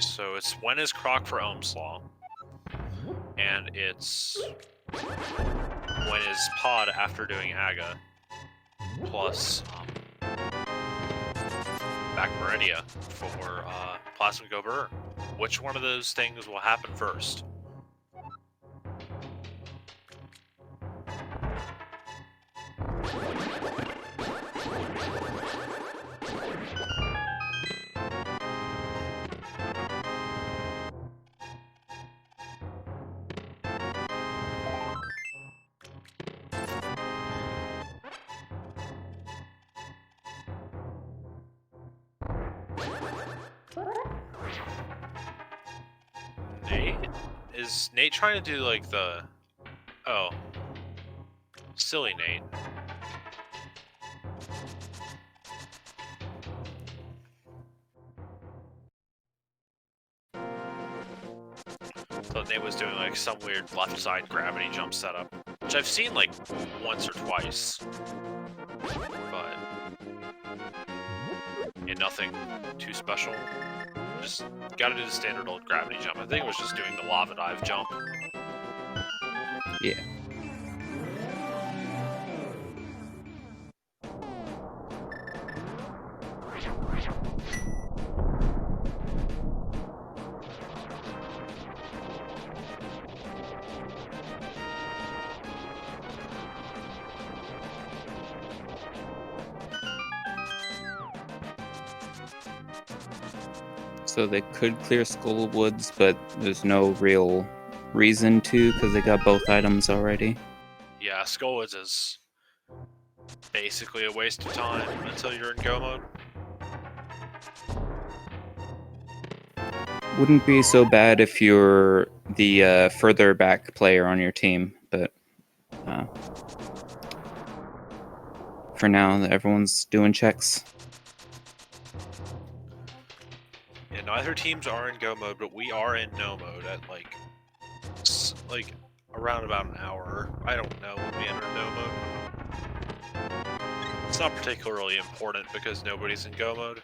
So it's when is Croc for Oumslaw, and it's when is Pod after doing Aga, plus back Meridia for Plasma Go Brrrr. Which one of those things will happen first? Is Nate trying to do like the... Oh. Silly Nate. So Nate was doing like some weird left side gravity jump setup, which I've seen like once or twice. But... yeah, nothing too special. Just gotta do the standard old gravity jump. I think it was just doing the lava dive jump. Yeah. So they could clear Skull Woods, but there's no real reason to because they got both items already. Yeah, Skull Woods is basically a waste of time until you're in go mode. Wouldn't be so bad if you're the further back player on your team, but for now, everyone's doing checks. Yeah, neither teams are in go mode, but we are in no mode at like around about an hour. I don't know when we enter no mode. It's not particularly important because nobody's in go mode.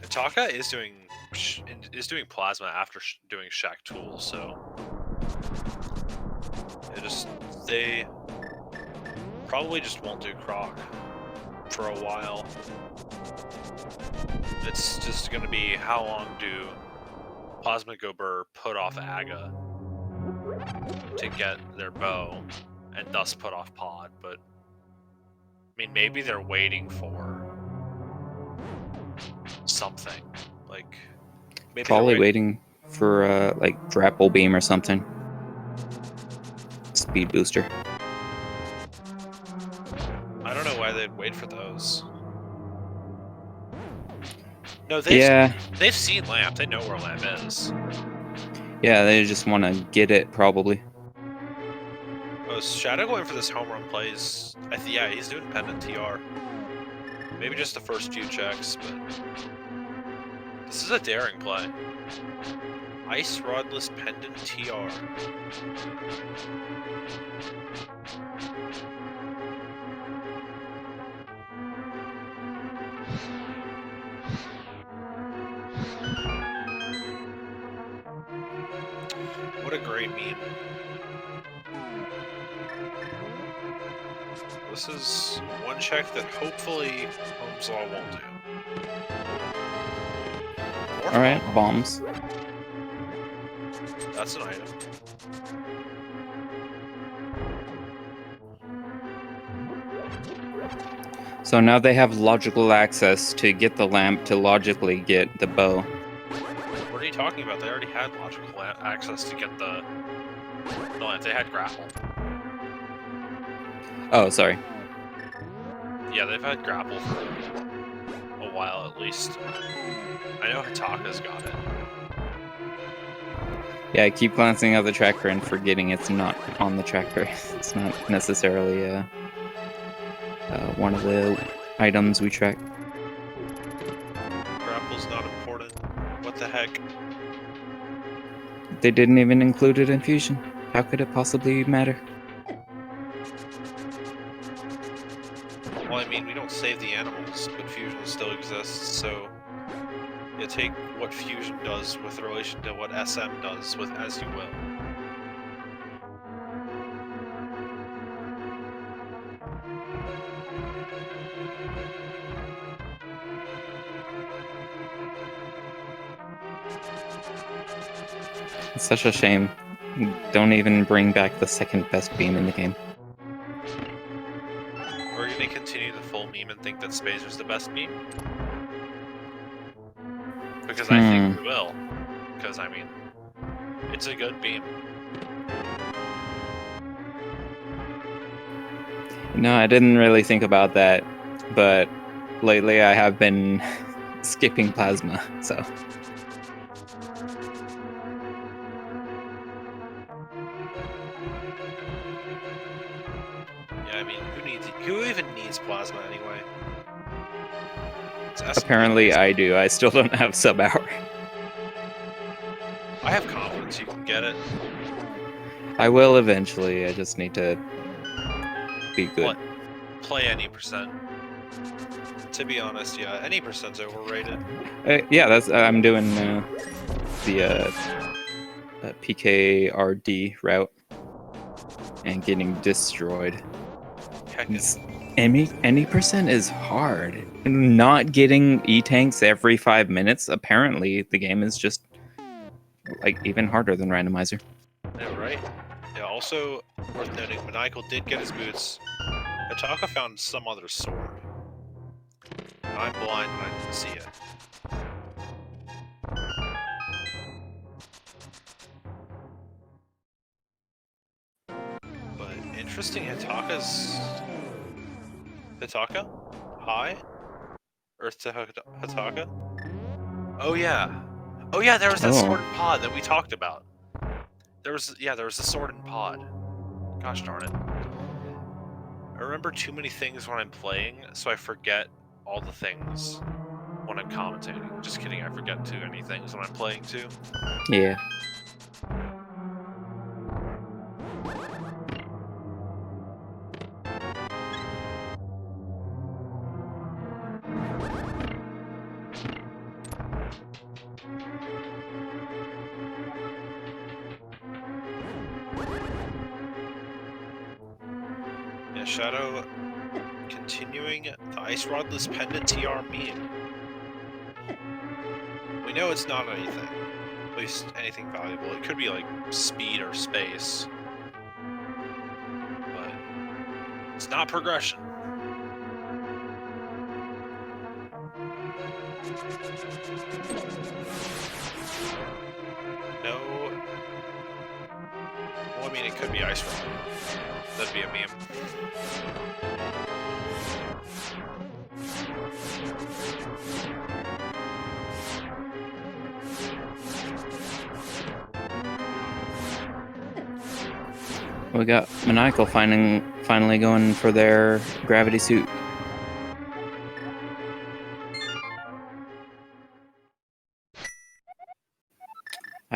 Taka is doing plasma after doing Shack Tool, so they probably just won't do Croc for a while. It's just gonna be how long do Plasma Go Brrrr put off Aga to get their bow and thus put off Pod, but I mean maybe they're waiting for something. Like maybe probably waiting for like Drapple Beam or something. Speed booster. I don't know why they'd wait for those. No, they've seen Lamp. They know where Lamp is. Yeah, they just want to get it, probably. Oh, is Shadow going for this home run plays? Yeah, he's doing Pendant TR. Maybe just the first few checks, but this is a daring play. Ice rodless pendant TR. What a great meme. This is one check that hopefully Oumslaw won't do. Alright, bombs. That's an item. So now they have logical access to get the lamp to logically get the bow. What are you talking about? They already had logical access to get the lamp. They had grapple. Oh, sorry. Yeah, they've had grapple for a while at least. I know Hataka's got it. Yeah, I keep glancing at the tracker and forgetting it's not on the tracker. It's not necessarily one of the items we track. Grapple's not important. What the heck? They didn't even include it in Fusion. How could it possibly matter? Well, I mean, we don't save the animals, but Fusion still exists, so you take what Fusion does with relation to what SM does with as you will. It's such a shame. Don't even bring back the second best beam in the game. We're gonna continue the full meme and think that Spazer's the best meme? Because I think we will. Because, I mean, it's a good beam. No, I didn't really think about that, but lately I have been skipping plasma, so. Yeah, I mean, who even needs plasma anyway? Apparently I do. I still don't have sub-hour. I have confidence you can get it. I will eventually. I just need to be good. Play any percent. To be honest, yeah, any percent's overrated. Yeah, that's I'm doing the PKRD route and getting destroyed. Heck, Any percent is hard. Not getting E-tanks every 5 minutes, apparently the game is just like even harder than Randomizer. yeah, right? Yeah, also worth noting, Maniacal did get his boots. Hataka found some other sword. I'm blind and I didn't see it. But interesting, Hataka? Hi? Earth to Hataka? Oh yeah. Oh yeah, there was that sword and pod that we talked about. There was a sword and pod. Gosh darn it. I remember too many things when I'm playing, so I forget all the things when I'm commentating. Just kidding, I forget too many things when I'm playing too. Yeah. Yeah, Shadow continuing the Ice Rodless Pendant TR meme. We know it's not anything. At least anything valuable. It could be like speed or space. But it's not progression. No. Well, I mean, it could be Ice Rod. That'd be a meme. We got Maniacal finally going for their gravity suit.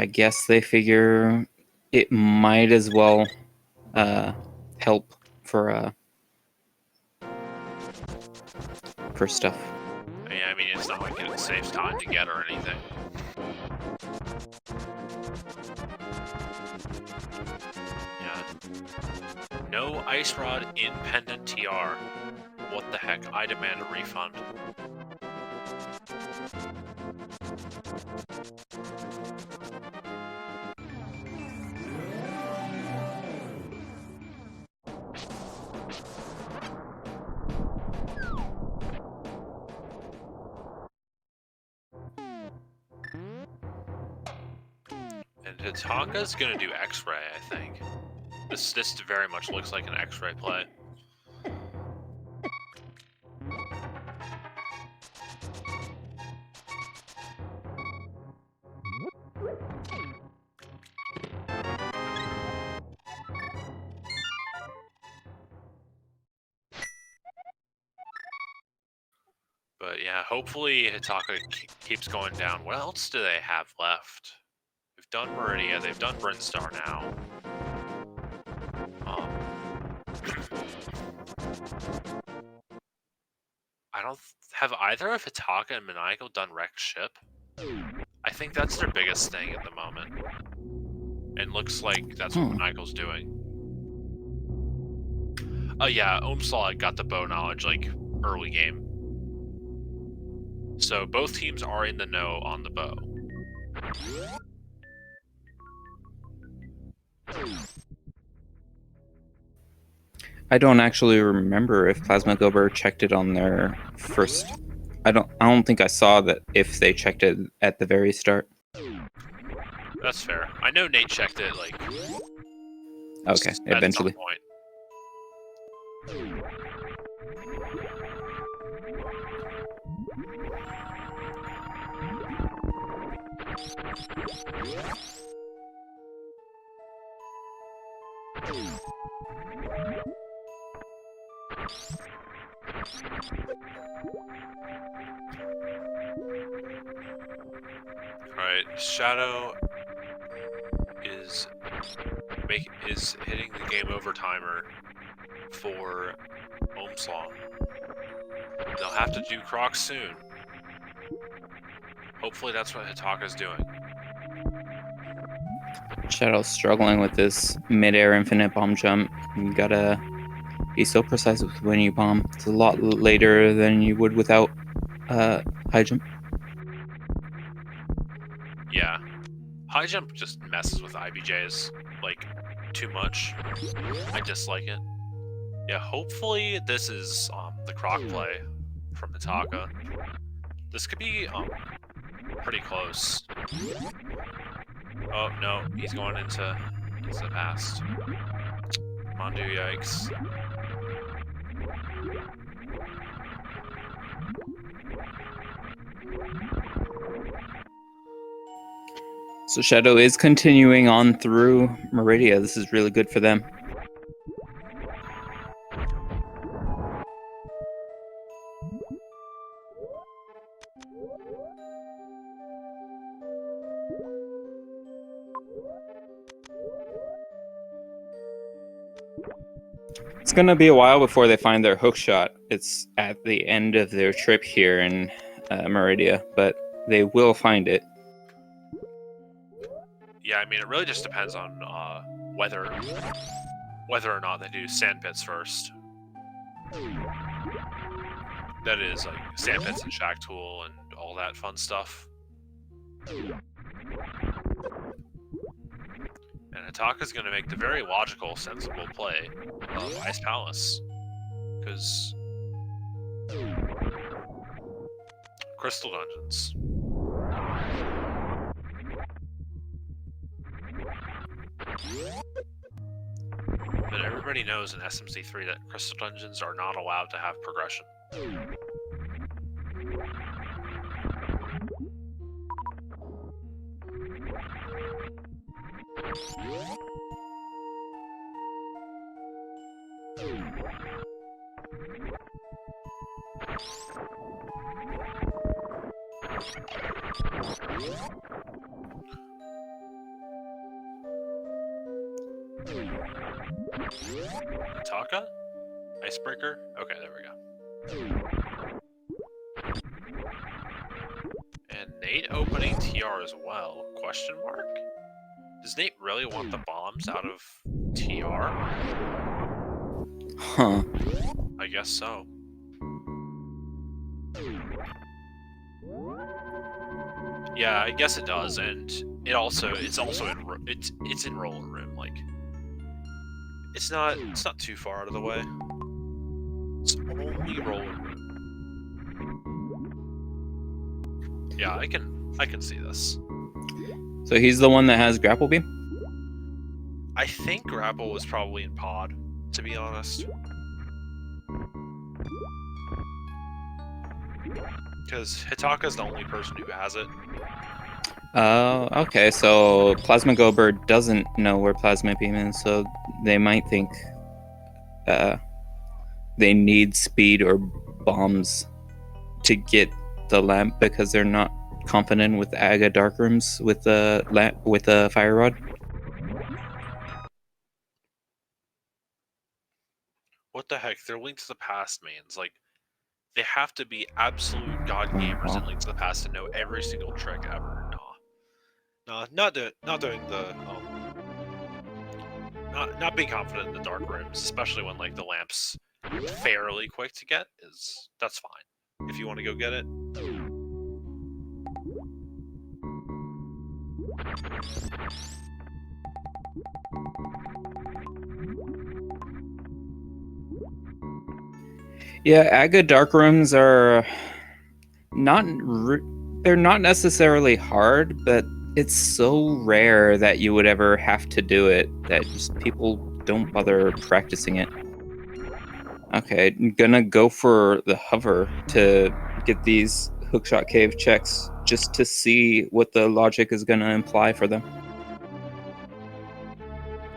I guess they figure it might as well help for stuff. Yeah, I mean, it's not like it saves time to get or anything. Yeah. No ice rod in Pendant TR. What the heck? I demand a refund. And Hitaka's gonna do X-ray, I think. This very much looks like an X-ray play. But yeah, hopefully Hitaka keeps going down. What else do they have left? They've done Meridia, they've done Brinstar now. I don't have either of Hitaka and Maniacal done Wrecked Ship. I think that's their biggest thing at the moment. And looks like that's what Maniacal's doing. Oh yeah, Oumslaw got the bow knowledge like early game. So both teams are in the know on the bow. I don't actually remember if Plasma Gober checked it on their first. I don't think I saw that if they checked it at the very start. That's fair. I know Nate checked it like. Okay, eventually. At some point. Alright, Shadow is hitting the game over timer for Oumslaw. They'll have to do Croc soon. Hopefully that's what Hitaka's doing. Shadow's struggling with this mid-air infinite bomb jump. You gotta be so precise with when you bomb. It's a lot later than you would without high jump. Yeah. High jump just messes with IBJs, like, too much. I dislike it. Yeah, hopefully this is the Croc play from Hitaka. This could be pretty close. Oh no, he's going into the past. Mandu, yikes. So Shadow is continuing on through Meridia. This is really good for them. It's gonna be a while before they find their hook shot. It's at the end of their trip here in Meridia, but they will find it. Yeah, I mean, it really just depends on whether or not they do sand pits first. That is, like, sand pits and shack tool and all that fun stuff. And Hitaka's going to make the very logical, sensible play of Ice Palace. Because Crystal Dungeons. But everybody knows in SMZ3 that Crystal Dungeons are not allowed to have progression. Taka? Icebreaker? Okay, there we go. And Nate opening TR as well? Question mark? Does Nate really want the bombs out of TR? Huh. I guess so. Yeah, I guess it does, and it's also in roller room. Like, it's not too far out of the way. It's only roller room. Yeah, I can see this. So he's the one that has grapple beam? I think grapple was probably in pod, to be honest. Because Hitaka's the only person who has it. Okay, so Plasma Gober doesn't know where Plasma Beam is, so they might think they need speed or bombs to get the lamp because they're not confident with Aga Dark Rooms with the lamp with the fire rod. What the heck? They're Link to the Past mains. Like, they have to be absolute god gamers in Link to the Past to know every single trick ever. Nah, not doing the not being confident in the dark rooms, especially when like the lamp's fairly quick to get. That's fine if you want to go get it. Yeah, Aga Dark Rooms are they're not necessarily hard, but it's so rare that you would ever have to do it that just people don't bother practicing it. Okay, I'm gonna go for the hover to get these hookshot cave checks just to see what the logic is gonna imply for them.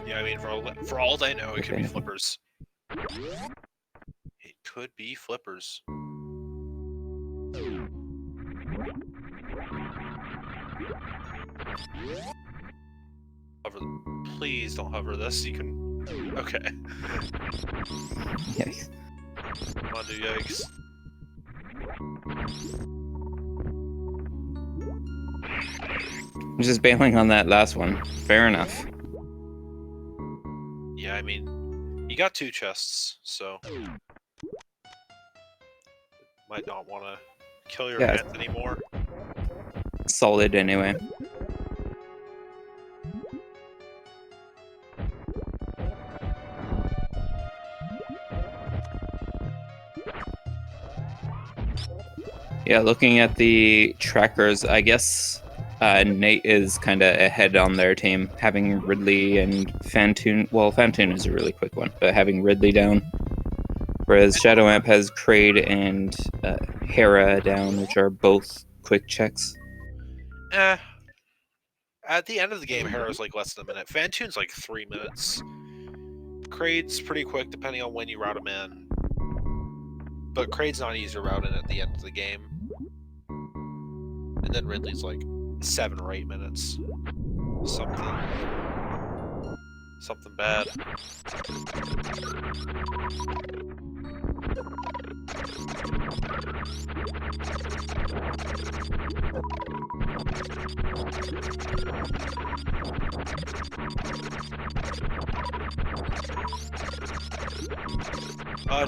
Yeah, I mean, for all they know, it could be flippers. It could be flippers. Hover. Please don't hover this. You can. Okay. Yikes. Come on, do yikes. I'm just bailing on that last one. Fair enough. Yeah, I mean, you got 2 chests, so might not want to kill your hands anymore. Solid anyway. Yeah, looking at the trackers, I guess Nate is kind of ahead on their team, having Ridley and Fantoon. Well, Fantoon is a really quick one, but having Ridley down. Whereas Shadow Amp has Kraid and Hera down, which are both quick checks. At the end of the game, Hera's like less than a minute. Fantoon's like 3 minutes. Kraid's pretty quick depending on when you route him in. But Kraid's not easy to route in at the end of the game. And then Ridley's like 7 or 8 minutes. Something bad.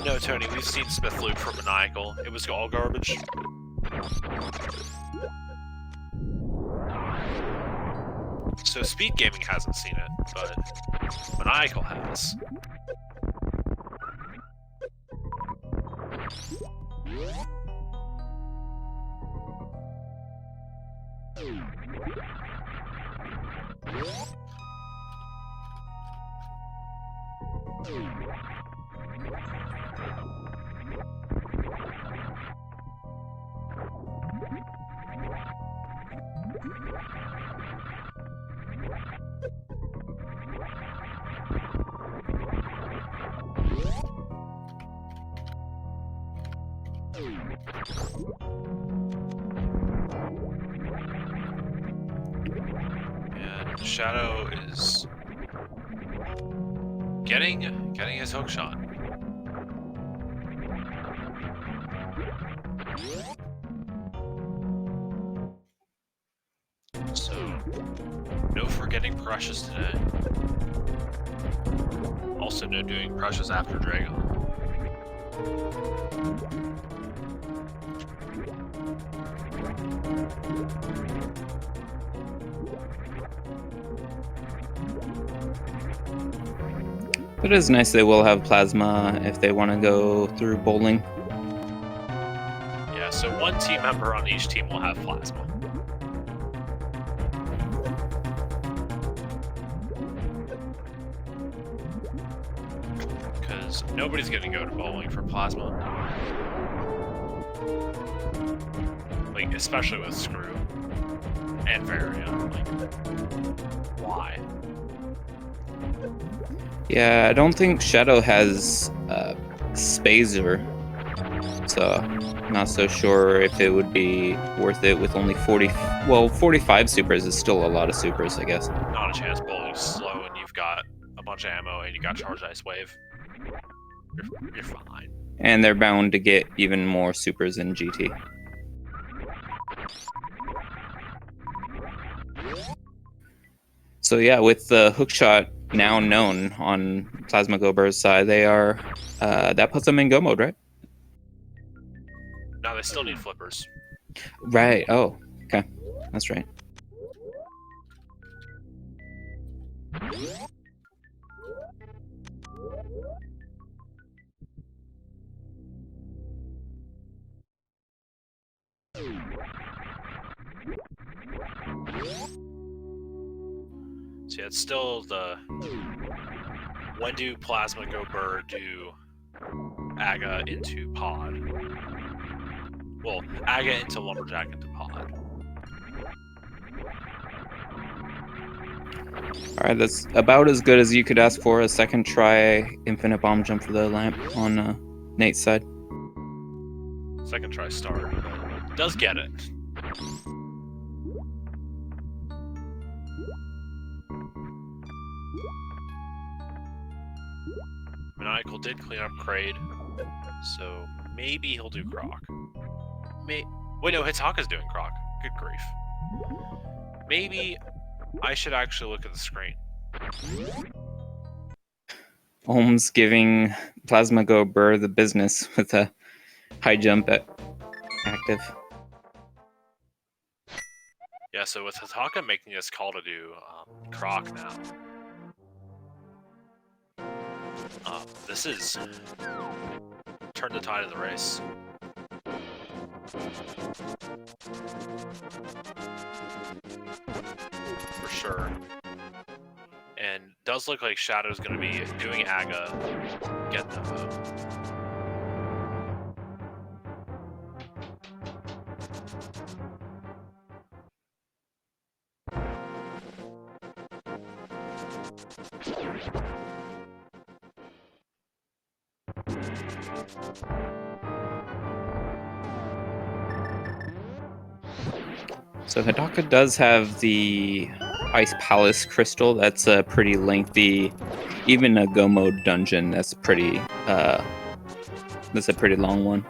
No, Tony, we've seen Smith Luke for Maniacal. It was all garbage. So SpeedGaming hasn't seen it, but Maniacal has. And Shadow is getting his hook shot. So, no forgetting Precious today. Also no doing Precious after Dragon. It is nice they will have plasma if they want to go through bowling. Yeah, so one team member on each team will have plasma. Because nobody's going to go to bowling for plasma. Like, especially with Screw and Varia. Like, why? Yeah, I don't think Shadow has Spazer, so not so sure if it would be worth it with only 45 supers is still a lot of supers, I guess. Not a chance. Bowling's slow and you've got a bunch of ammo and you got Charged Ice Wave. You're fine. And they're bound to get even more supers in GT. So yeah, with the hookshot now known on Plasma Go Brrr's side, they are that puts them in go mode, right? No, they still need flippers. Right. Oh, okay, that's right. So yeah, it's still the when do Plasma Go Brrrr do Aga into Pod? Well, Aga into Lumberjack into Pod. Alright, that's about as good as you could ask for. A second try infinite bomb jump for the lamp on Nate's side. Second try start. Does get it. Maniacal did clean up Kraid, so maybe he'll do Croc. Wait, no, Hitaka's doing Croc. Good grief. Maybe I should actually look at the screen. Ohms giving Plasma Go Brrrr the business with a high jump at active. Yeah, so with Hitaka making this call to do Croc now, this is turn the tide of the race. For sure. And does look like Shadow's going to be doing Aga, getting the vote. So Hidaka does have the Ice Palace Crystal. That's a pretty lengthy, even a go mode dungeon. That's a pretty long one.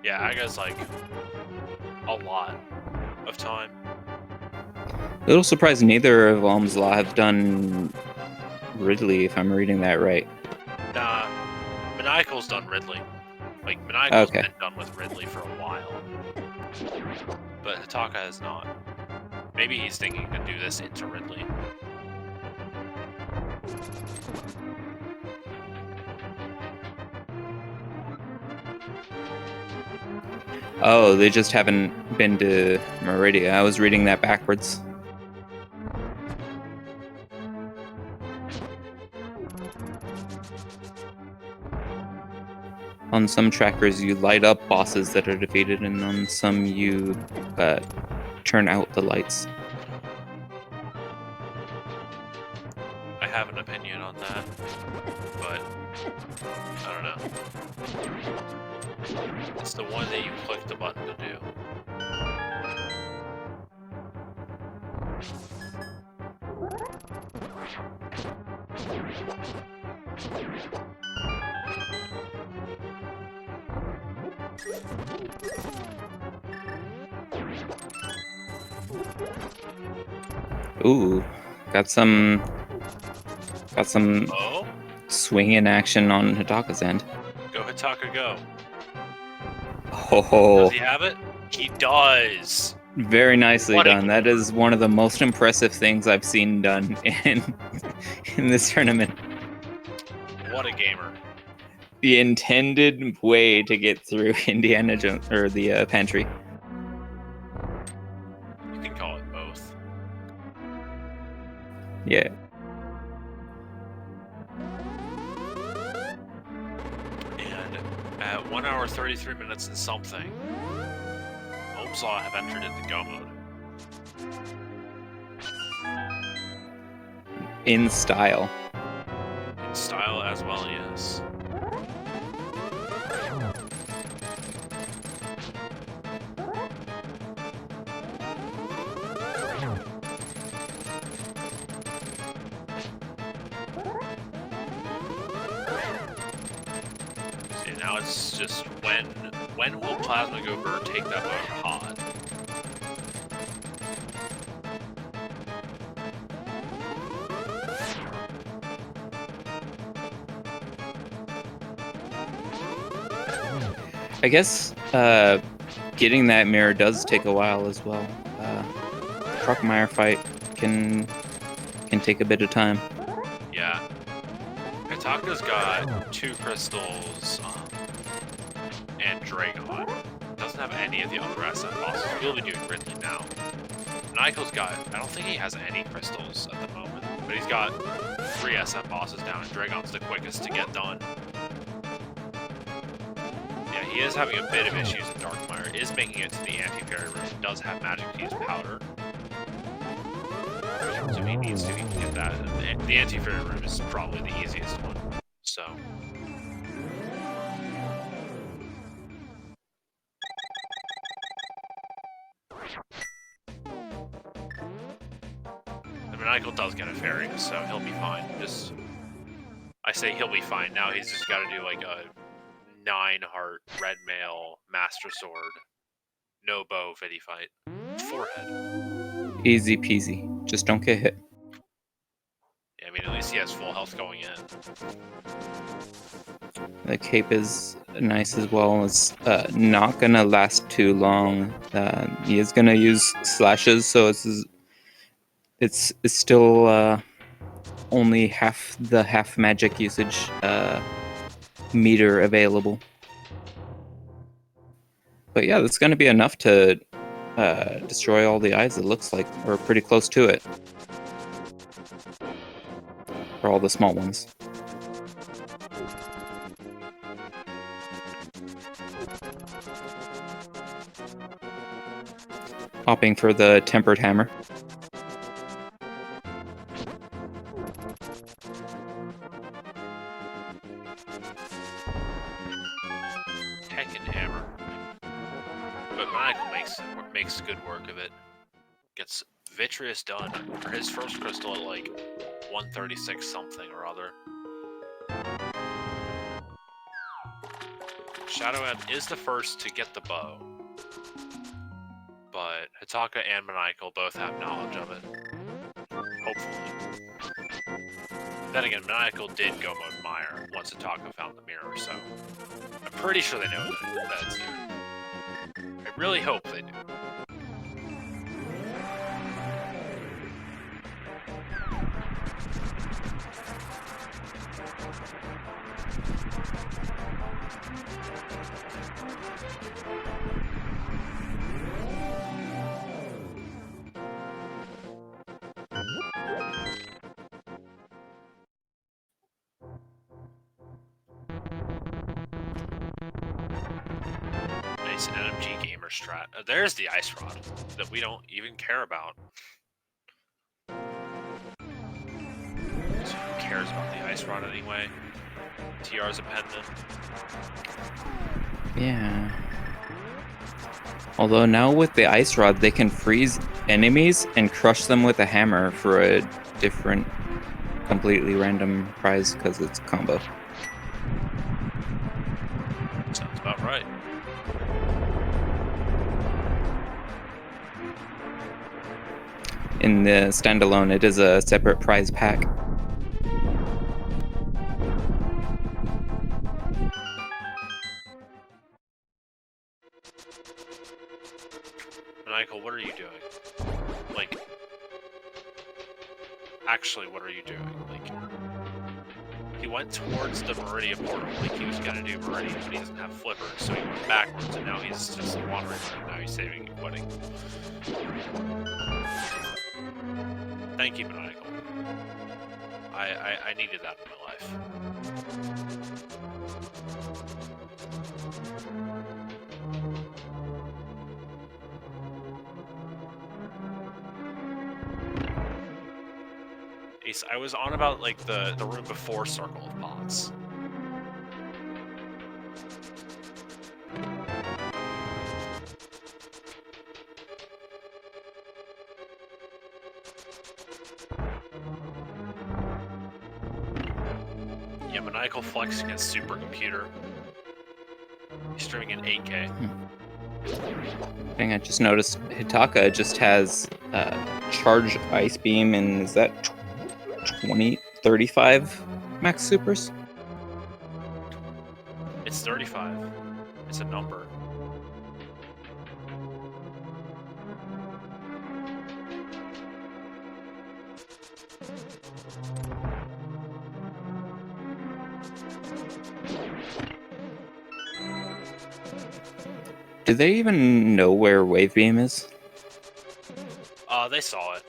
Yeah, Aga's like a lot of time. A little surprised neither of Oumslaw have done Ridley, if I'm reading that right. Nah, Maniacal's done Ridley. Like, Maniacal's Okay. been done with Ridley for a while. But Hitaka has not. Maybe he's thinking to do this into Ridley. Oh, they just haven't been to Meridia. I was reading that backwards. On some trackers, you light up bosses that are defeated, and on some, you turn out the lights. I have an opinion on that, but I don't know. It's the one that you click the button to do. Ooh, got some Oh, swinging action on Hitaka's end. go Hitaka, go. Oh, Does he have it? He does. very nicely What a done. That is one of the most impressive things I've seen done in this tournament. What a gamer. The intended way to get through Indiana Jones or the pantry. You can call it both. Yeah. And at 1 hour 33 minutes and something, Oumslaw have entered into go mode. In style. In style as well, yes. See, now it's just when will Plasma Go Brrrr take that motor pod? I guess getting that mirror does take a while as well. Truckmeyer fight can take a bit of time. Yeah. Hitaka's got 2 crystals and Dragon. Doesn't have any of the other SM bosses. He'll be doing Ridley now. Nikel's got, I don't think he has any crystals at the moment, but he's got 3 SM bosses down, and Dragon's the quickest to get done. Yeah, he is having a bit of issues in Darkmire. Is making it to the anti-fairy room. Does have magic to use powder. So he needs to get that. The anti-fairy room is probably the easiest one. So. The Maniacal does get a fairy, so he'll be fine. Just, I say he'll be fine. Now he's just got to do like a 9-heart red mail master sword, no bow fitty fight, forehead. Easy peasy. Just don't get hit. Yeah, I mean, at least he has full health going in. The cape is nice as well. It's not gonna last too long. He is gonna use slashes, so it's still only half magic usage meter available. But yeah, that's gonna be enough to destroy all the eyes. It looks like we're pretty close to it. For all the small ones. Hopping for the tempered hammer. Tekken hammer. But Maniacal makes good work of it. Gets Vitreous done for his first crystal at like 136 something or other. Shadowhead is the first to get the bow, but Hitaka and Maniacal both have knowledge of it. Hopefully. Then again, Maniacal did go mode Meyer once Hitaka found the mirror, so I'm pretty sure they know that it's there. I really hope they do. Nice NMG gamer strat. There's the ice rod that we don't even care about. So who cares about the ice rod anyway? TR's a pendant. Yeah. Although now with the ice rod, they can freeze enemies and crush them with a hammer for a different, completely random prize because it's combo. Sounds about right. In the standalone, it is a separate prize pack. Michael, what are you doing? Like, actually, what are you doing? Like, he went towards the Meridian portal like he was gonna do Meridian, but he doesn't have flippers, so he went backwards, and now he's just wandering around. Now he's saving and quitting. Thank you, Michael. I needed that in my life. Ace, I was on about like the room before Circle of Pots. Yeah, maniacal flex against supercomputer. He's streaming in 8K. Thing I just noticed, Hitaka just has charge ice beam, and is that 35 max supers? It's 35. It's a number. Do they even know where wave beam is? They saw it.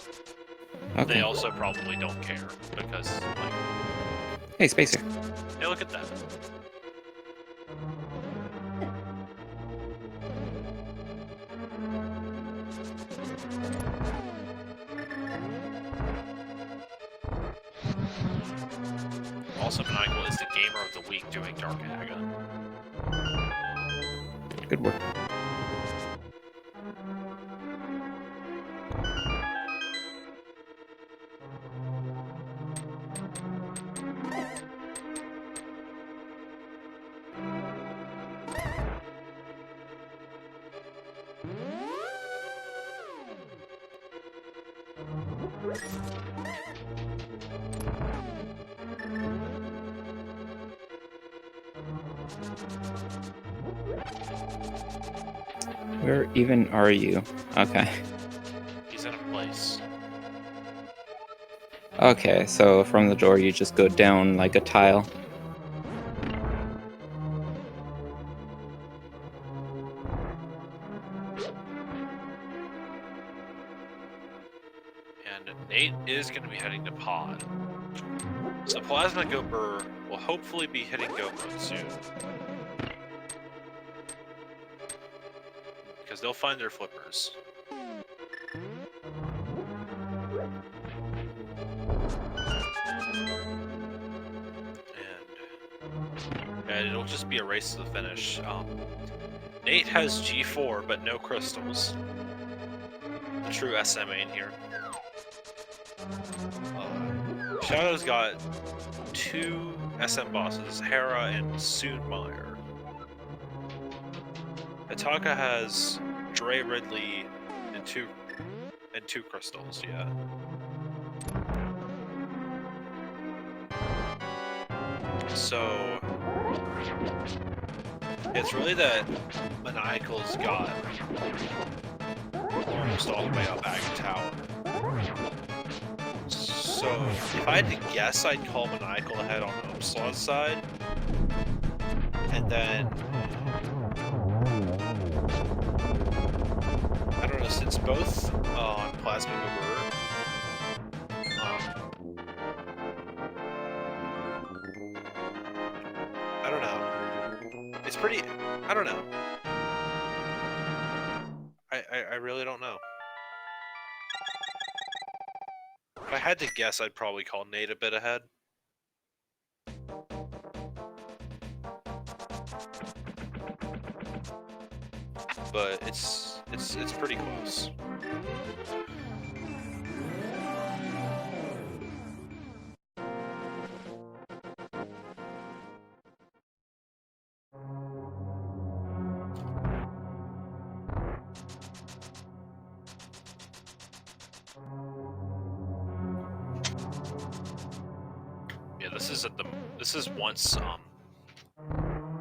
Okay. They also probably don't care because, like, Hey, Spacer. hey, look at that. Also, Maniacal is the gamer of the week doing Dark Aga. Good work. Where even are you? Okay. He's in a place. Okay, so from the door you just go down like a tile. And Nate is going to be heading to Pod. So Plasma Gober will hopefully be hitting Go mode soon. Because they'll find their flippers. And it'll just be a race to the finish. Nate has G4, but no crystals. The true SMA in here. Shadow's got 2 SM bosses, Hera and Soonmeyer. Ataka has Dre Ridley and two crystals, yeah. So it's really that Maniacal's got almost all the way up Agate Tower. So if I had to guess, I'd call Maniacal ahead on Oumslaw's side. And then I don't know, since both on Plasma Gober, I don't know. It's pretty, I don't know. I really don't know. If I had to guess, I'd probably call Nate a bit ahead. But it's pretty close. this is once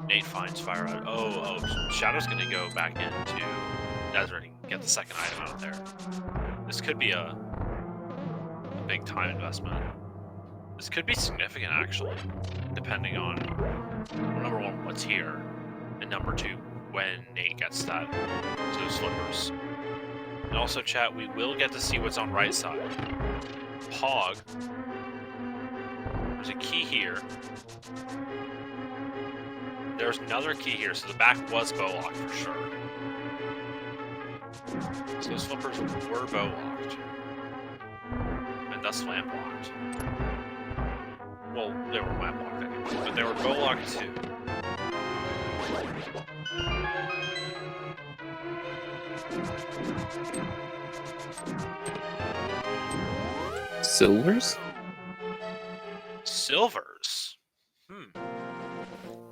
Nate finds fire out. Oh, Shadow's gonna go back into desert and get the second item out there. This could be a big time investment. This could be significant, actually, depending on, number one, what's here, and number two, when Nate gets those flippers. And also, chat, we will get to see what's on right side. Pog. There's a key here. There's another key here, so the back was bow locked for sure. So those flippers were bow locked. And thus lamp locked. Well, they were lamp locked anyway, but they were bow locked too. Silvers? Silvers?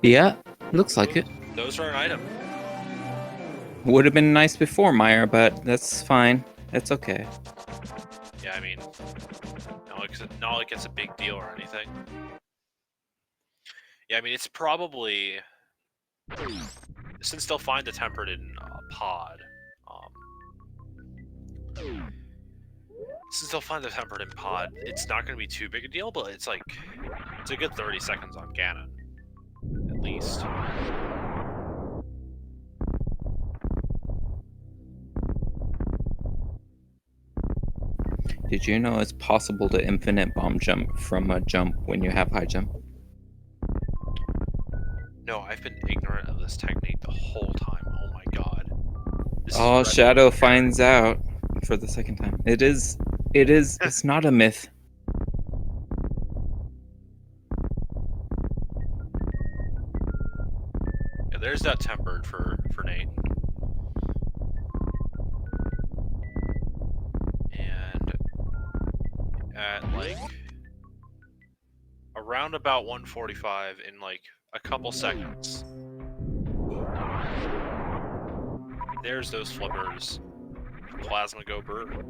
Yeah, looks like it. Those are an item. Would have been nice before, Meyer, but that's fine. It's okay. Yeah, I mean, not like it's a big deal or anything. Yeah, I mean, it's probably... Since they'll find the tempered in pod, it's not going to be too big a deal, but it's like, it's a good 30 seconds on Ganon, at least. Did you know it's possible to infinite bomb jump from a jump when you have high jump? No, I've been ignorant of this technique the whole time. Oh my god. Oh, Shadow finds out for the second time. It's not a myth. Yeah, there's that tempered for Nate. And at like around about 1:45 in like a couple seconds. There's those flippers. Plasma go Brrrr.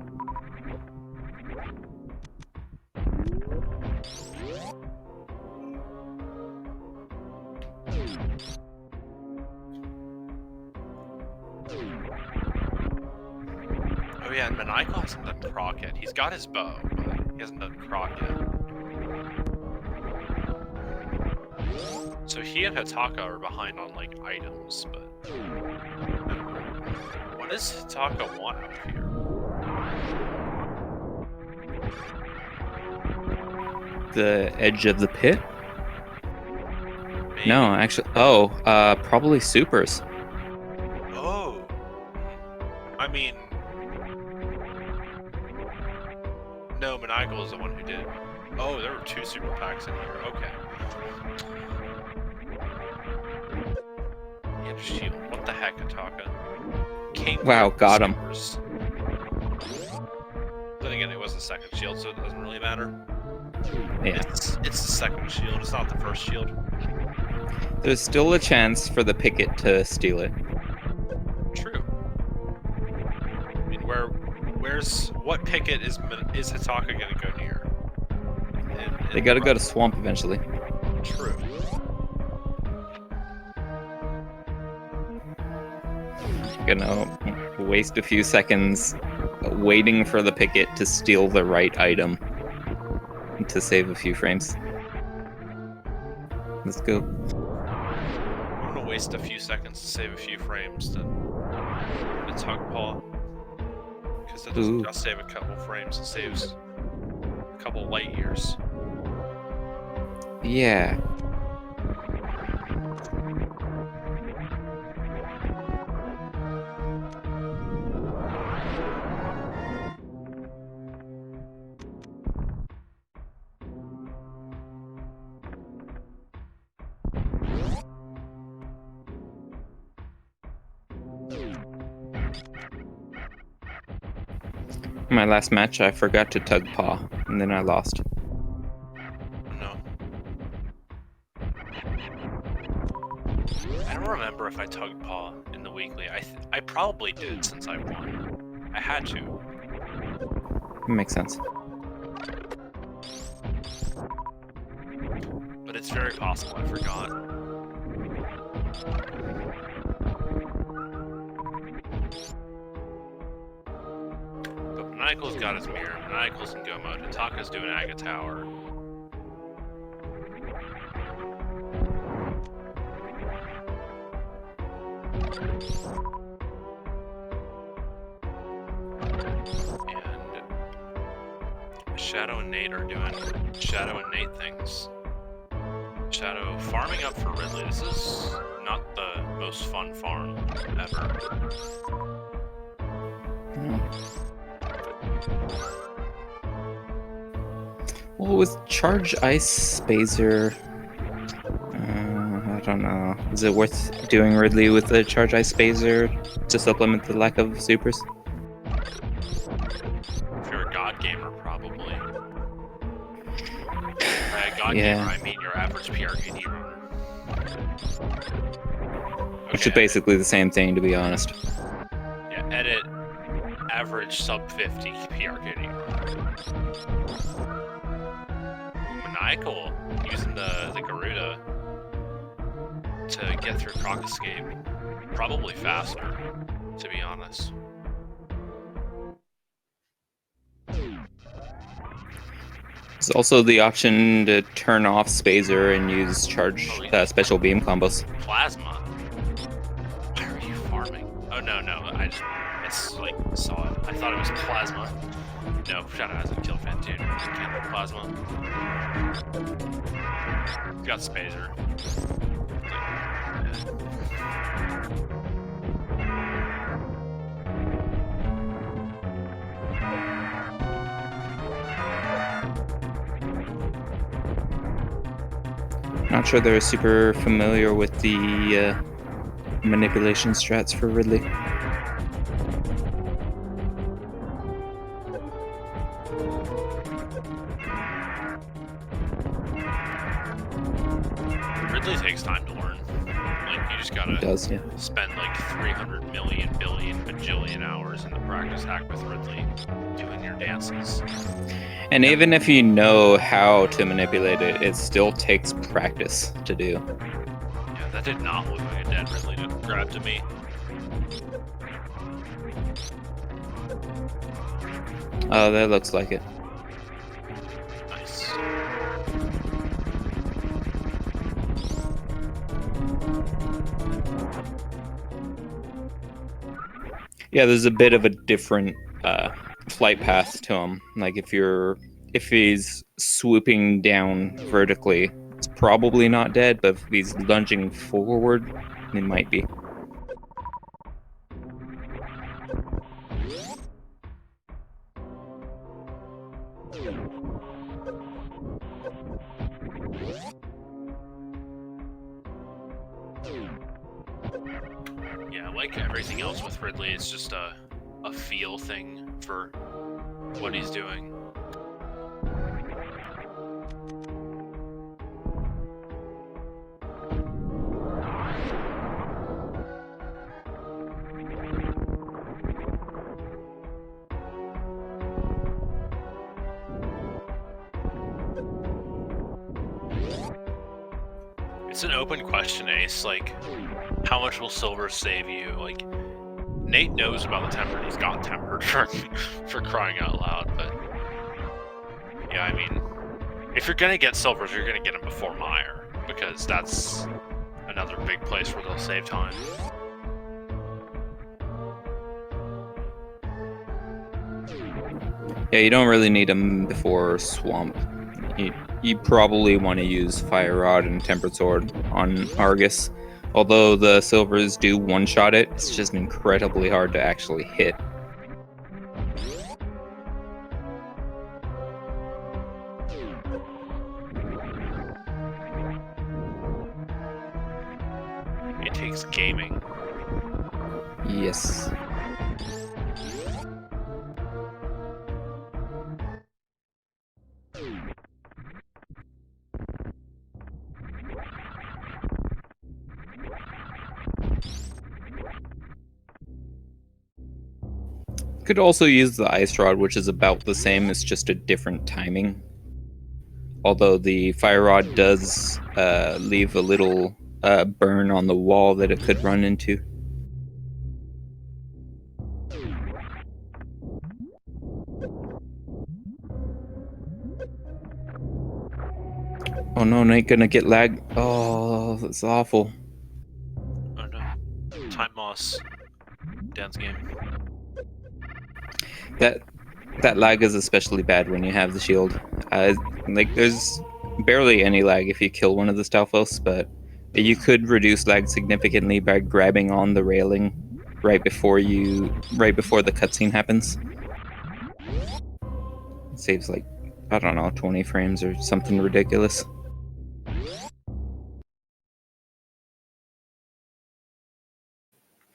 Oh yeah, and Maniacal hasn't done proc yet. He's got his bow, but he hasn't done proc yet. So he and Hataka are behind on like items, but what does Hataka want out of here? The edge of the pit? Maybe. No, actually. Oh, probably supers. Oh. I mean, no, Maniacal is the one who did. Oh, there were 2 super packs in here. Okay. Shield. What the heck, Ataka? Wow, got him. Then again, it was the second shield, so it doesn't really matter. Yeah. It's the second shield, it's not the first shield. There's still a chance for the picket to steal it. True. I mean, what picket is Hataka gonna go near? They gotta go to swamp eventually. True. Gonna waste a few seconds waiting for the picket to steal the right item to save a few frames. Let's go. I'm gonna waste a few seconds to save a few frames to tug paw. Because it doesn't just save a couple frames, it saves a couple light years. Yeah. My last match, I forgot to tug paw, and then I lost. No. I don't remember if I tugged paw in the weekly. I probably did since I won. I had to. Makes sense. It's very possible. I forgot. But Maniacal's got his mirror. Maniacal's in go mode. Hataka's doing Aga Tower. And Shadow and Nate are doing Shadow and Nate things. Shadow farming up for Ridley. This is not the most fun farm ever. Well, with Charge Ice Spazer, I don't know. Is it worth doing Ridley with the Charge Ice Spazer to supplement the lack of supers? If you're a God gamer, probably. By a God Yeah. gamer, I mean your average PRKD runner. Which is basically the same thing, to be honest. Yeah, edit average sub 50 PRKD. Maniacal using the Garuda to get through Croc Escape. Probably faster, to be honest. There's also the option to turn off Spazer and use charge special beam combos. Plasma? Why are you farming? Oh, no, it's like, saw it. I thought it was plasma. No, Shadow hasn't killed Fantoon. Can't have plasma. He's got Spazer. Not sure they're super familiar with the manipulation strats for Ridley. Ridley takes time to learn. Like, you just gotta spend like 300 million billion bajillion hours in the practice hack with Ridley doing your dances. And even if you know how to manipulate it, it still takes practice to do. Yeah, that did not look like a dead Ridley to grab to me. Oh, that looks like it. Nice. Yeah, there's a bit of a different flight path to him. Like if he's swooping down vertically, it's probably not dead, but if he's lunging forward, it might be. Yeah, like everything else with Ridley, it's just a feel thing for what he's doing. It's an open question, Ace. Like, how much will silver save you? Like, Nate knows about the tempered. He's got tempered for crying out loud. But yeah, I mean, if you're gonna get silvers, you're gonna get them before Meyer, because that's another big place where they'll save time. Yeah, you don't really need them before Swamp. You probably want to use Fire Rod and Tempered Sword on Argus. Although the silvers do one-shot it, it's just incredibly hard to actually hit. It takes gaming. Yes. Could also use the Ice Rod, which is about the same, it's just a different timing. Although the fire rod does leave a little burn on the wall that it could run into. Oh no, Nate gonna get lag. Oh, that's awful. Oh no. Time loss. Dance game. That lag is especially bad when you have the shield. Like there's barely any lag if you kill one of the Stalfos, but you could reduce lag significantly by grabbing on the railing right before the cutscene happens. It saves like, I don't know, 20 frames or something ridiculous.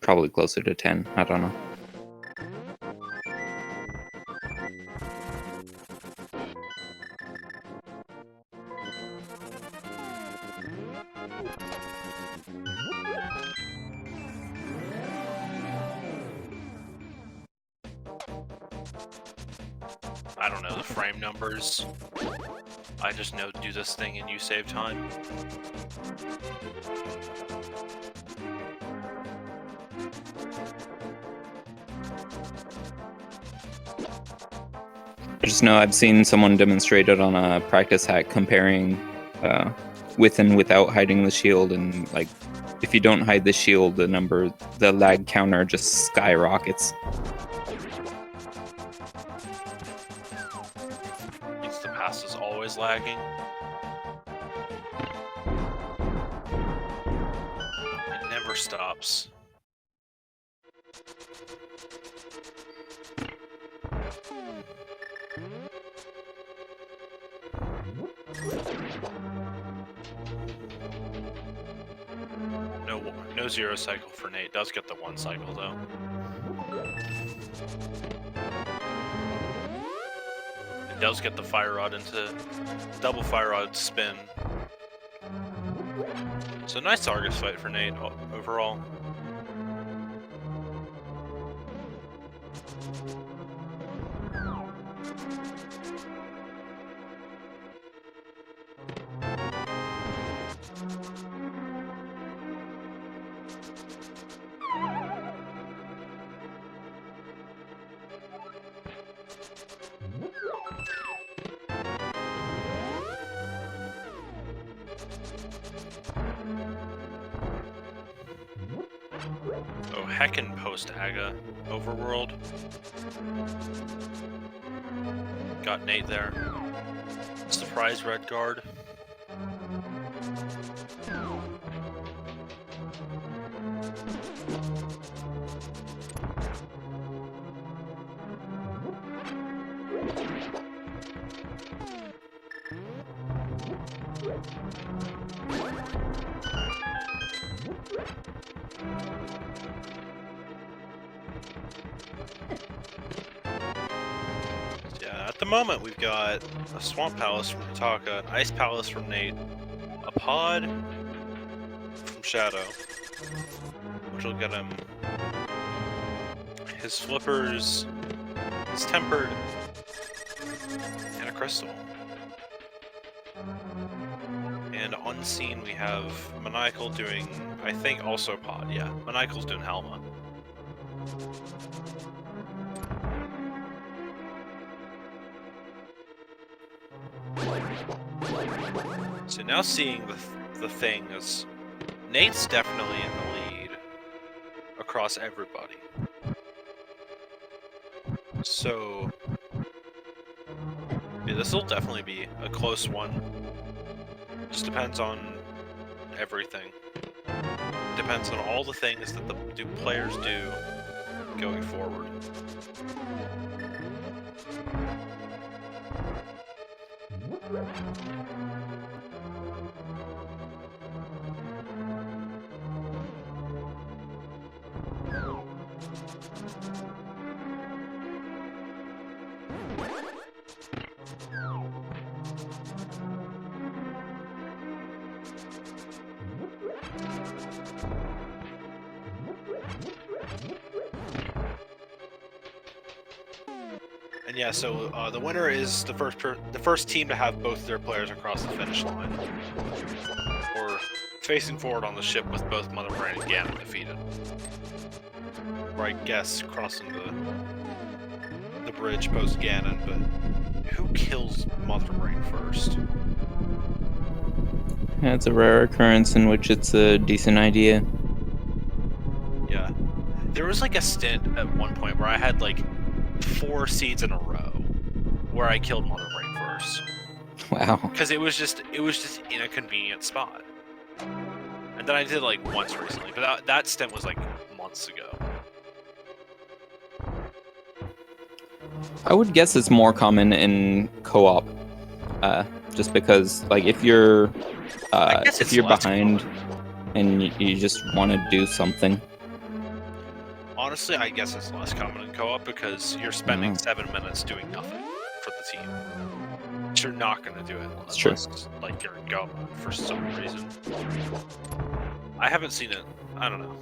Probably closer to 10, I don't know. I don't know the frame numbers. I just know do this thing and you save time. I just know I've seen someone demonstrate it on a practice hack comparing with and without hiding the shield, and like if you don't hide the shield, the lag counter just skyrockets. Means the pass is always lagging. It never stops. No zero cycle for Nate. Does get the one cycle though. It does get the fire rod into double fire rod spin. So nice Argus fight for Nate overall. Oh, heckin' post-Aga overworld. Got Nate there. Surprise red guard. Yeah, at the moment we've got a Swamp Palace from Taka, an Ice Palace from Nate, a Pod from Shadow, which will get him his flippers, his tempered, and a crystal. And unseen we have Maniacal doing, I think also Pod, yeah. Maniacal's doing Helma. So now seeing the thing is, Nate's definitely in the lead across everybody. So yeah, this will definitely be a close one. Just depends on everything. Depends on all the things that the players do going forward. And yeah, so the winner is the first team to have both their players across the finish line, or facing forward on the ship with both Mother Brain and Ganon defeated. Or I guess crossing the bridge post Ganon, but who kills Mother Brain first? Yeah, it's a rare occurrence in which it's a decent idea. Yeah. There was like a stint at one point where I had like 4 seeds in a row where I killed Mother Brain first. Wow. Because it was just in a convenient spot. And then I did like once recently, but that stint was like months ago. I would guess it's more common in co-op, just because like if you're behind and you just want to do something. Honestly, I guess it's less common in co-op because you're spending 7 minutes doing nothing for the team. But you're not going to do it unless like you're going for some reason. I haven't seen it. I don't know.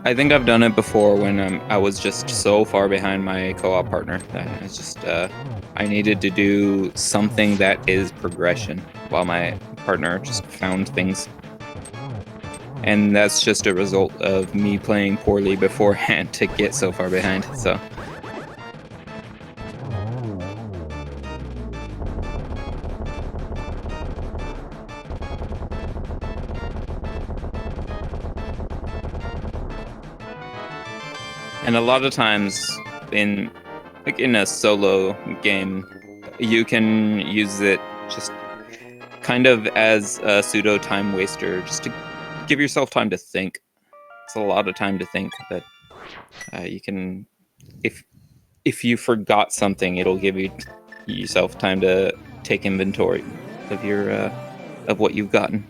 I think I've done it before when I was just so far behind my co-op partner that it's just I needed to do something that is progression while my partner just found things. And that's just a result of me playing poorly beforehand to get so far behind, so. And a lot of times in a solo game, you can use it just kind of as a pseudo time waster, just to give yourself time to think. It's a lot of time to think that you can, if you forgot something, it'll give yourself time to take inventory of your of what you've gotten.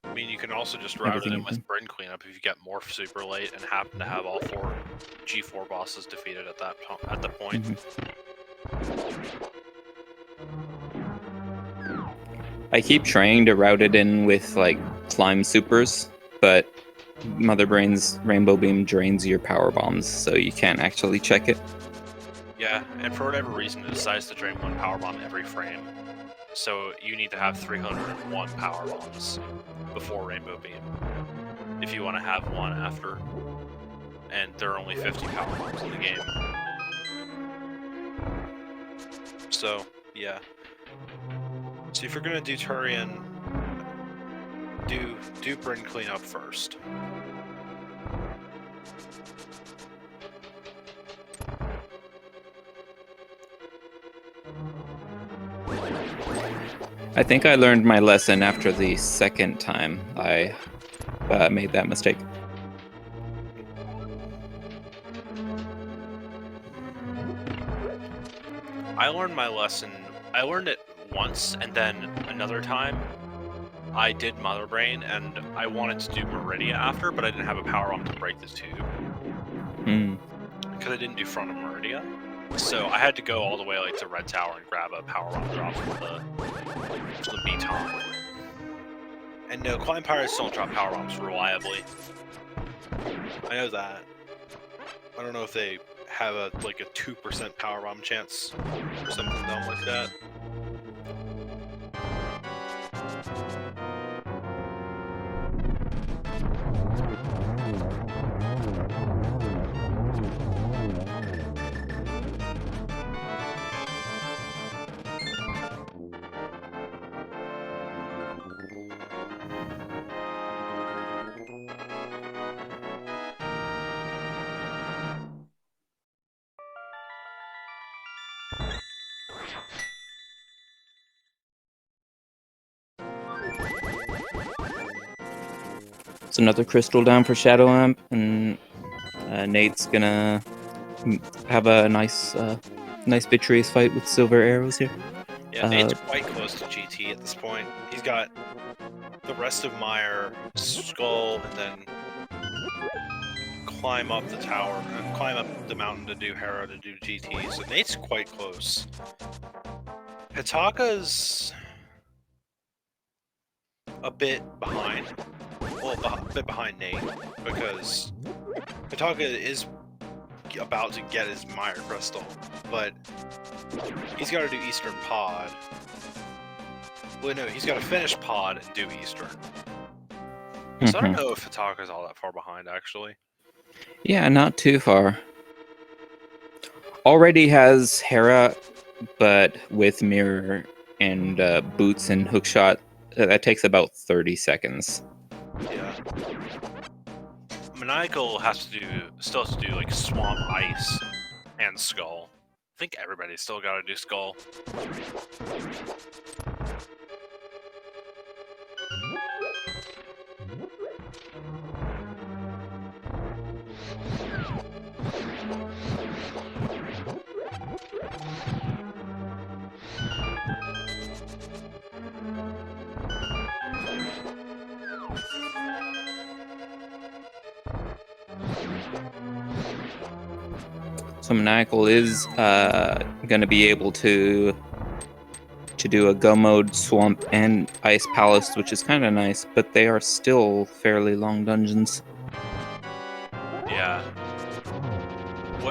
I mean, you can also just route it in with Brrrr cleanup if you get morph super late and happen to have all 4 G4 bosses defeated at the point. I keep trying to route it in with like climb supers, but Mother Brain's Rainbow Beam drains your power bombs, so you can't actually check it. Yeah, and for whatever reason, it decides to drain 1 power bomb every frame. So you need to have 301 power bombs before Rainbow Beam if you want to have one after. And there are only 50 power bombs in the game. So, yeah. So if you're gonna do Turian, do Brrrr cleanup first. I think I learned my lesson after the second time I made that mistake. I learned my lesson. I learned it once, and then another time I did Mother Brain, and I wanted to do Meridia after, but I didn't have a power bomb to break the tube. Because I didn't do Front of Meridia. So I had to go all the way like to Red Tower and grab a power bomb drop from the B-Tom. And no, Climb Pirates don't drop power bombs reliably. I know that. I don't know if they have a 2% power bomb chance or something dumb like that. It's another crystal down for Shadow Amp, and Nate's gonna have a nice victorious fight with silver arrows here. Yeah, Nate's quite close to GT at this point. He's got the rest of Meyer, Skull, and then climb up the tower, climb up the mountain to do Hera to do GT. So Nate's quite close. Hitaka's a bit behind. Well, a bit behind Nate, because Hitaka is about to get his Mire Crystal, but he's got to do Eastern Pod. Well, no, he's got to finish Pod and do Eastern. So I don't know if Hataka's all that far behind, actually. Yeah, not too far. Already has Hera, but with Mirror and Boots and Hookshot, that takes about 30 seconds. Yeah. Maniacal still has to do like Swamp, Ice, and Skull. I think everybody's still got to do Skull. So Maniacal is going to be able to do a Go Mode, Swamp, and Ice Palace, which is kind of nice, but they are still fairly long dungeons. Yeah.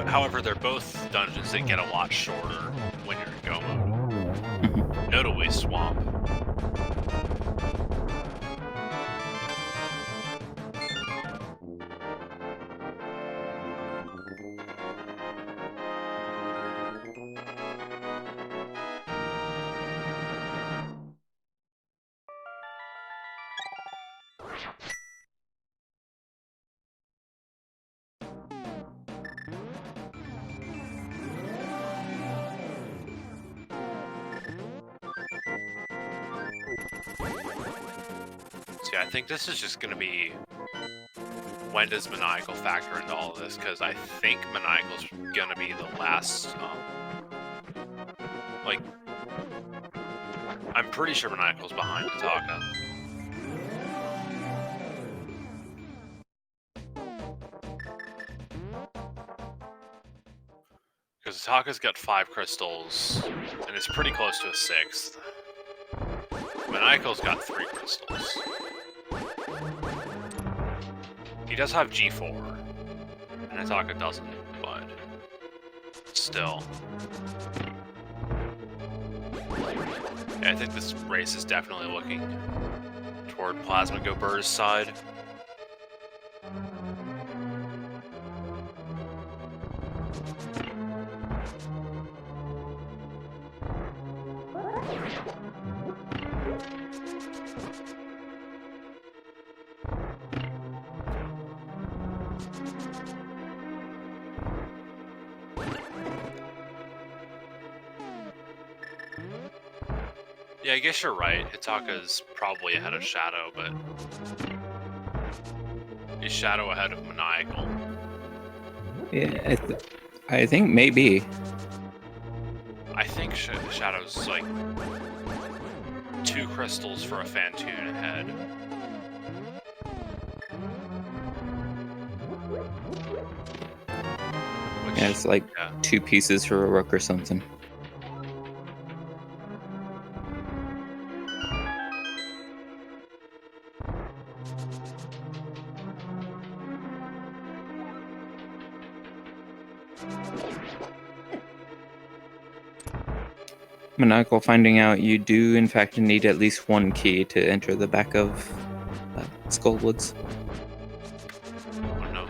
However, they're both dungeons that get a lot shorter when you're in Go Mode. Notably Swamp. See, I think this is just going to be, when does Maniacal factor into all of this? Because I think Maniacal's going to be the last, like, I'm pretty sure Maniacal's behind Hataka. Because Hataka's got 5 crystals, and it's pretty close to a 6th. Maniacal's got 3 crystals. He does have G4, and Hataka doesn't, but still. Yeah, I think this race is definitely looking toward Plasma Go Brrr's side. Yeah, I guess you're right. Hataka's probably ahead of Shadow, but is Shadow ahead of Maniacal? Yeah, I think maybe. I think Shadow's like 2 crystals for a Phantoon ahead. Which, Yeah, it's like 2 pieces for a Rook or something. Maniacal finding out you do in fact need at least 1 key to enter the back of Skullwoods. Oh no.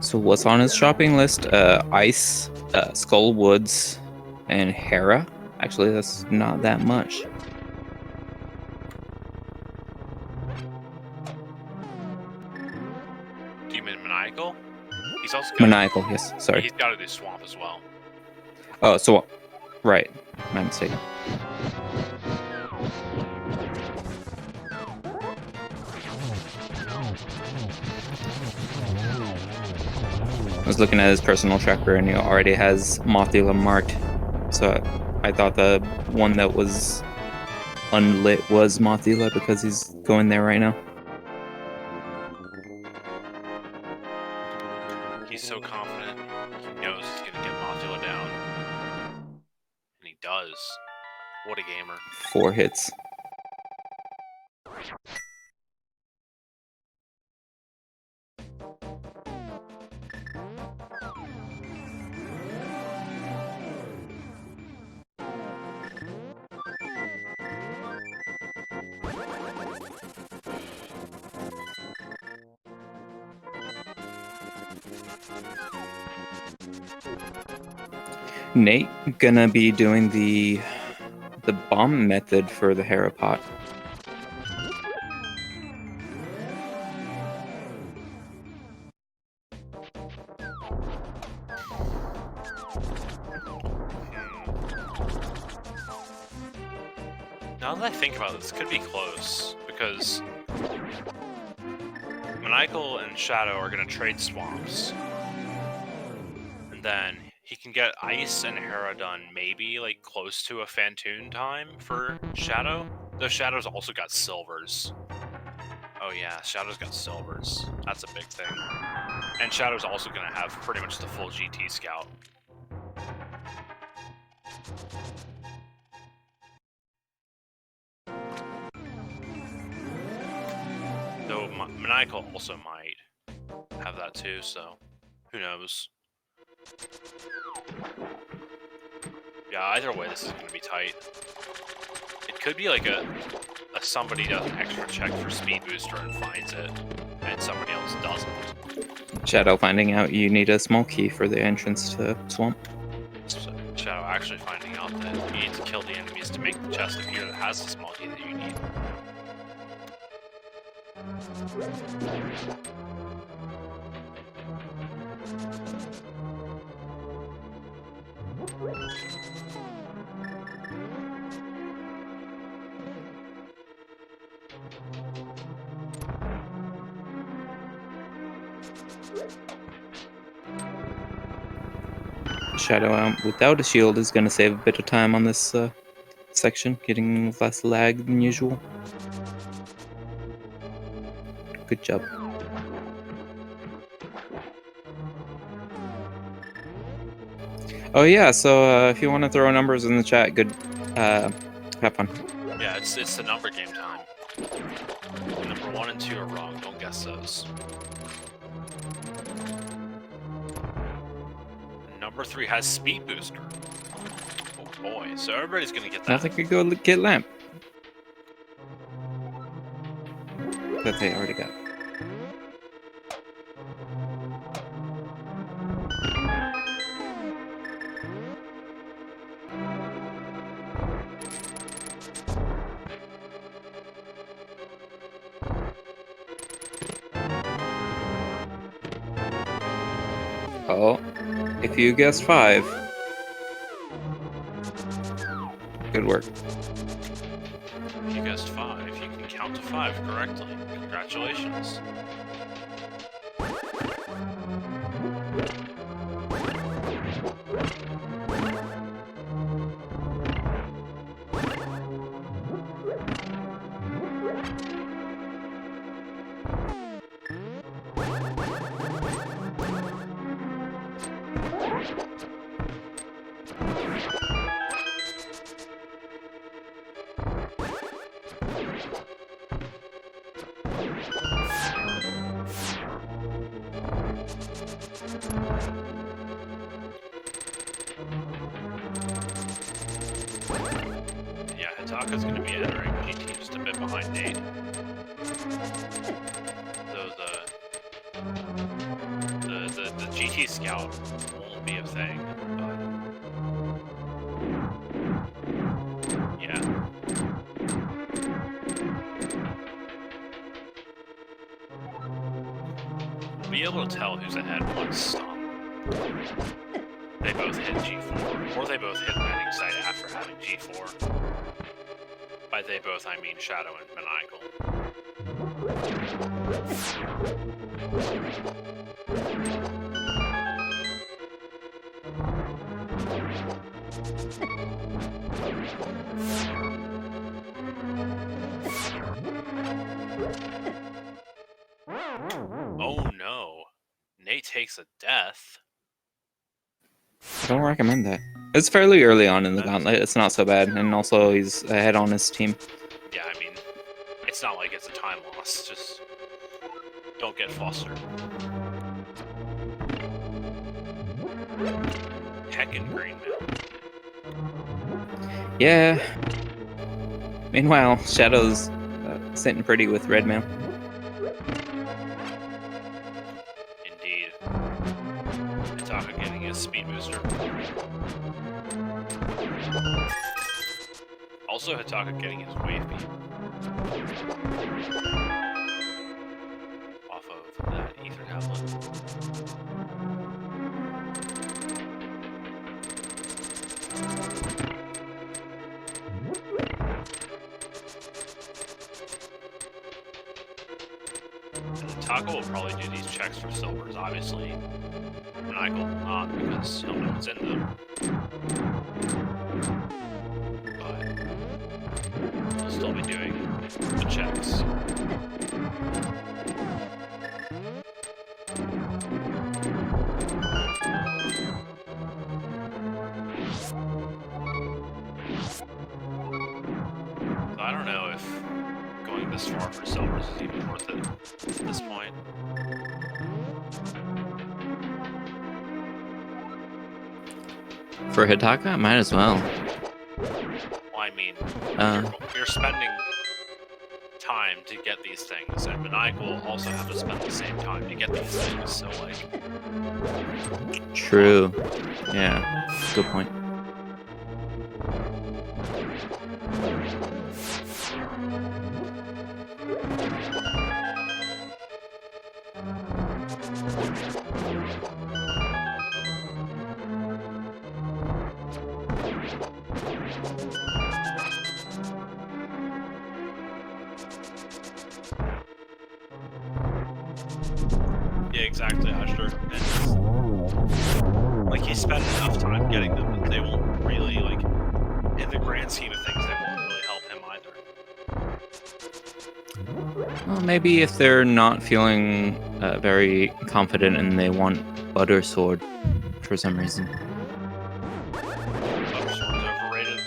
So what's on his shopping list? Ice, Skullwoods, and Hera. Actually, that's not that much. Do you mean Maniacal? He's also got Maniacal, yes. Sorry. He's got to do Swamp as well. Oh, so right. My mistake. I was looking at his personal tracker and he already has Mothula marked. So I thought the one that was unlit was Mothula because he's going there right now. He's so confident. What a gamer. 4 hits. Nate gonna be doing the bomb method for the Harapot. Now that I think about this, could be close, because Maniacal and Shadow are going to trade swamps. And then he can get Ice and Hera done maybe, like, close to a Phantoon time for Shadow. Though Shadow's also got Silvers. Oh yeah, Shadow's got Silvers. That's a big thing. And Shadow's also going to have pretty much the full GT Scout. Though Maniacal also might have that too, so who knows. Yeah, either way, this is going to be tight. It could be like a somebody does an extra check for Speed Booster and finds it, and somebody else doesn't. Shadow finding out you need a small key for the entrance to Swamp. So Shadow actually finding out that you need to kill the enemies to make the chest appear that has the small key that you need. Shadow without a shield is going to save a bit of time on this section, getting less lag than usual. Good job. Oh yeah, so if you want to throw numbers in the chat, good. Have fun. Yeah, it's the number game time. Number 1 and 2 are wrong. Don't guess those. Number 3 has Speed Booster. Oh boy, so everybody's gonna get that. Nothing could go get Lamp. That they already got. Oh, if you guessed 5, good work. If you guessed 5, you can count to 5 correctly. Congratulations. Yeah, Hitaka's going to be entering GT just a bit behind Nate. Though the GT Scout won't be a thing, but yeah. We'll be able to tell who's ahead once they both hit G4, or they both hit landing site after having G4. By they both, I mean Shadow and Maniacal. Oh no. Nate takes a death. I don't recommend that. It's fairly early on in the gauntlet. It's not so bad, and also he's ahead on his team. Yeah, I mean, it's not like it's a time loss. Just don't get flustered. Heckin' green man. Yeah. Meanwhile, Shadow's sitting pretty with red mail. Indeed. Hitaka getting his speed booster. Also, Hitaka getting his wave beam. Off of that ether tablet. Taco will probably do these checks for silvers, obviously. Maniacal will not, because he'll know what's in them. But he'll still be doing the checks. So I don't know if going this far for silvers is even worth it at this point. For Hitaka, might as well. Well, I mean, you're spending time to get these things, and Maniacal will also have to spend the same time to get these things, so like... True. Yeah, good point. Yeah, exactly, Asher. And, like, he spent enough time getting them that they won't really, like, in the grand scheme of things, they won't really help him either. Well, maybe if they're not feeling very confident and they want Butter Sword for some reason. Butter Sword is overrated.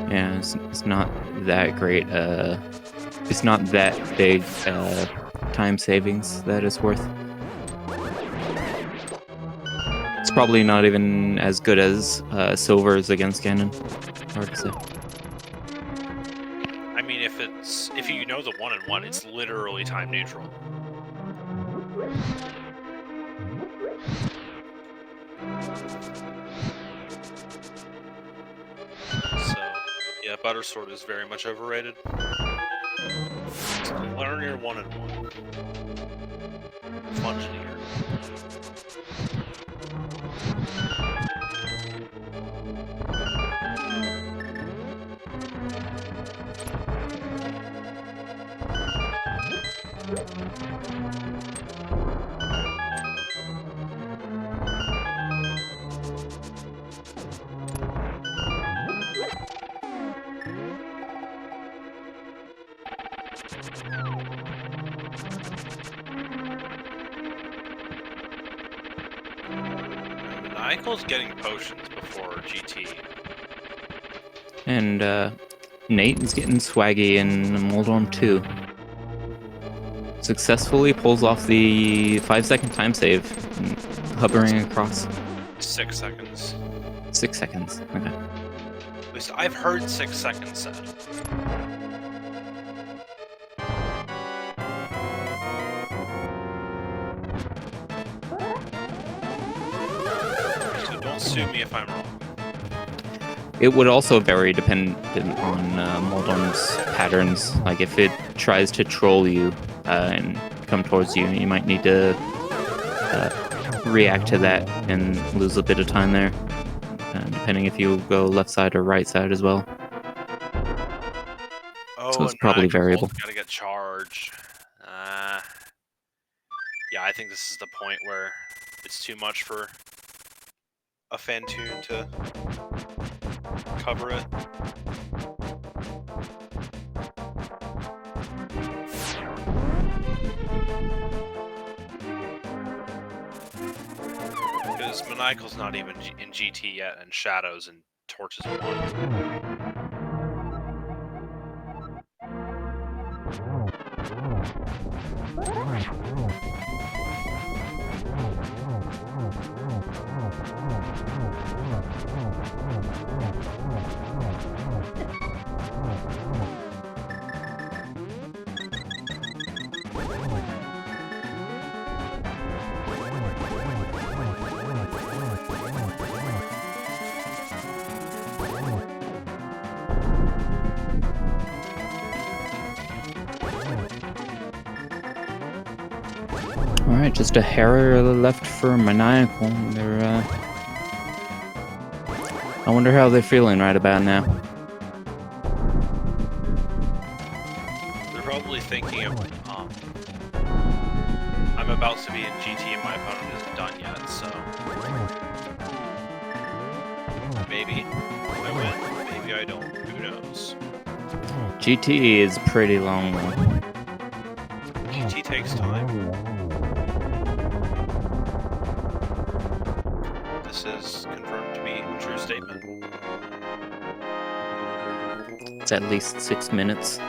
Yeah, it's not that great. It's not that big time savings that it's worth. It's probably not even as good as Silver's against Ganon. Hard to say. I mean, if you know the 1-in-1, it's literally time neutral. So, yeah, Butter Sword is very much overrated. Learn your 1-in-1. Fungineer. Maniacal's getting potions before GT. And Nate is getting swaggy in Moldon 2. Successfully pulls off the 5-second time save, hovering across. 6 seconds. 6 seconds. Okay. At least I've heard 6 seconds said. So don't sue me if I'm wrong. It would also vary dependent on Moldon's patterns. Like if it tries to troll you and come towards you, you might need to react to that and lose a bit of time there. Depending if you go left side or right side as well. Oh, So it's probably variable. Gotta get charged. Yeah, I think this is the point where it's too much for a Fantoon to cover it. Because Maniacal's not even in GT yet, and Shadows and Torches are one. Alright, just a hair left for Maniacal. They're, I wonder how they're feeling right about now. They're probably thinking of, I'm about to be in GT and my opponent isn't done yet, so... Maybe I win, maybe I don't, who knows? GT is pretty long though. GT takes time. This is confirmed to be a true statement. It's at least 6 minutes.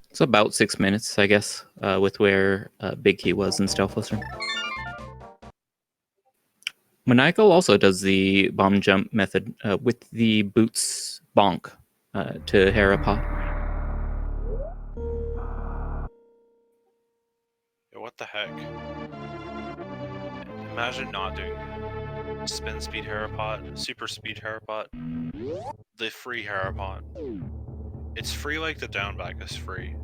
It's about 6 minutes, I guess, with where Big Key was in Stealth Lister. Maniacal also does the bomb jump method with the boots bonk to Harapot. Yeah, what the heck? Imagine not doing spin speed Harapot, super speed Harapot, the free Harapot. It's free like the down back is free,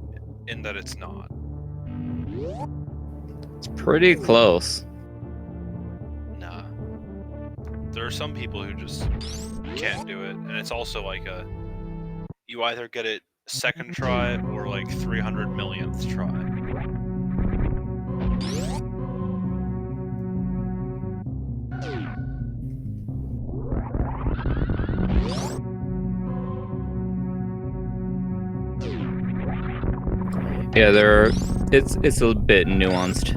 in that it's not. It's pretty close. Nah. There are some people who just can't do it, and it's also like you either get it second try or like 300 millionth try. Yeah, it's a bit nuanced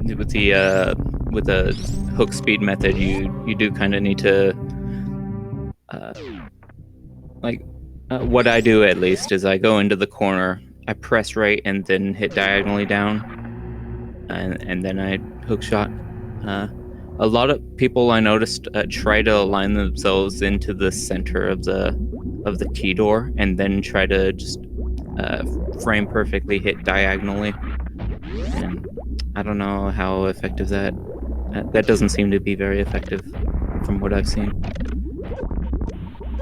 with the hook speed method. You do kind of need to what I do at least is I go into the corner, I press right and then hit diagonally down, and then I hook shot. A lot of people I noticed try to align themselves into the center of the key door and then try to just frame perfectly hit diagonally. And I don't know how effective that doesn't seem to be very effective from what I've seen.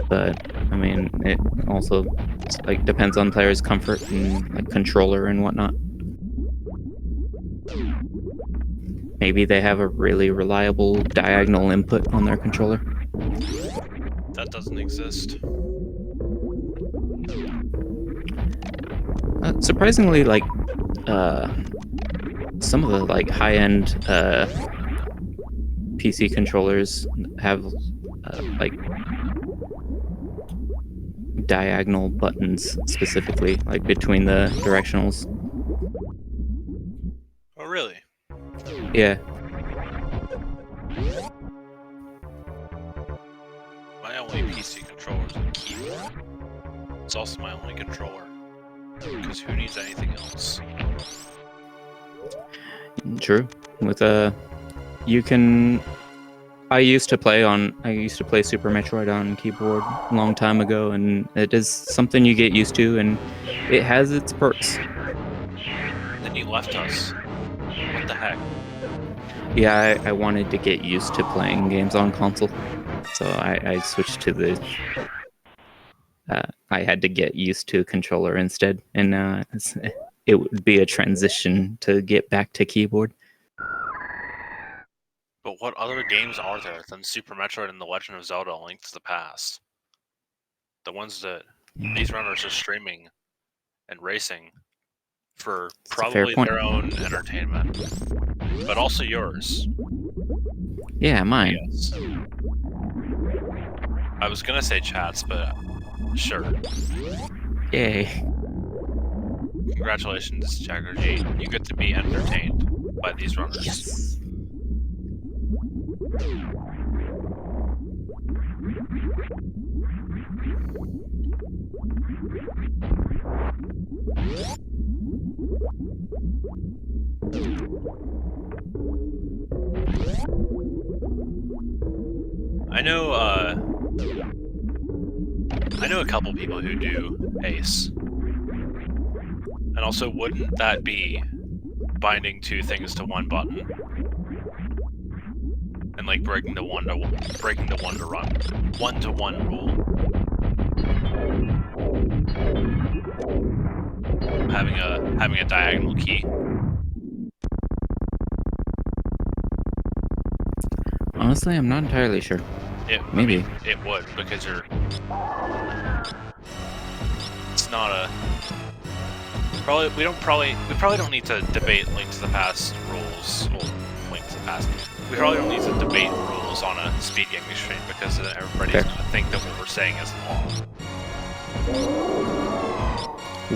But I mean, it also like depends on players' comfort and like controller and whatnot. Maybe they have a really reliable diagonal input on their controller. That doesn't exist. Surprisingly, like some of the like high-end PC controllers have like diagonal buttons specifically, like between the directionals. Oh, really? Yeah. My only PC controller is a keyboard. It's also my only controller. Because who needs anything else? True. With you can. I used to play Super Metroid on keyboard a long time ago, and it is something you get used to, and it has its perks. Then you left us. What the heck? Yeah, I wanted to get used to playing games on console, so I switched to the. I had to get used to controller instead, and it would be a transition to get back to keyboard. But what other games are there than Super Metroid and The Legend of Zelda: A Link to the Past? The ones that these runners are streaming and racing for probably their own entertainment, but also yours. Yeah, mine. Yes. I was gonna say chats, but sure. Yay. Congratulations, Jagger G. You get to be entertained. by these runners. Yes. I know a couple people who do Ace. And also, wouldn't that be binding two things to one button? And like breaking the one to one rule. Having a diagonal key. Honestly, I'm not entirely sure. Maybe. It would, because you're... It's not a... We probably don't need to debate Link to the Past rules. Well, Link to the Past. We probably don't need to debate rules on a SpeedGaming stream, because then everybody's going to think that what we're saying is law.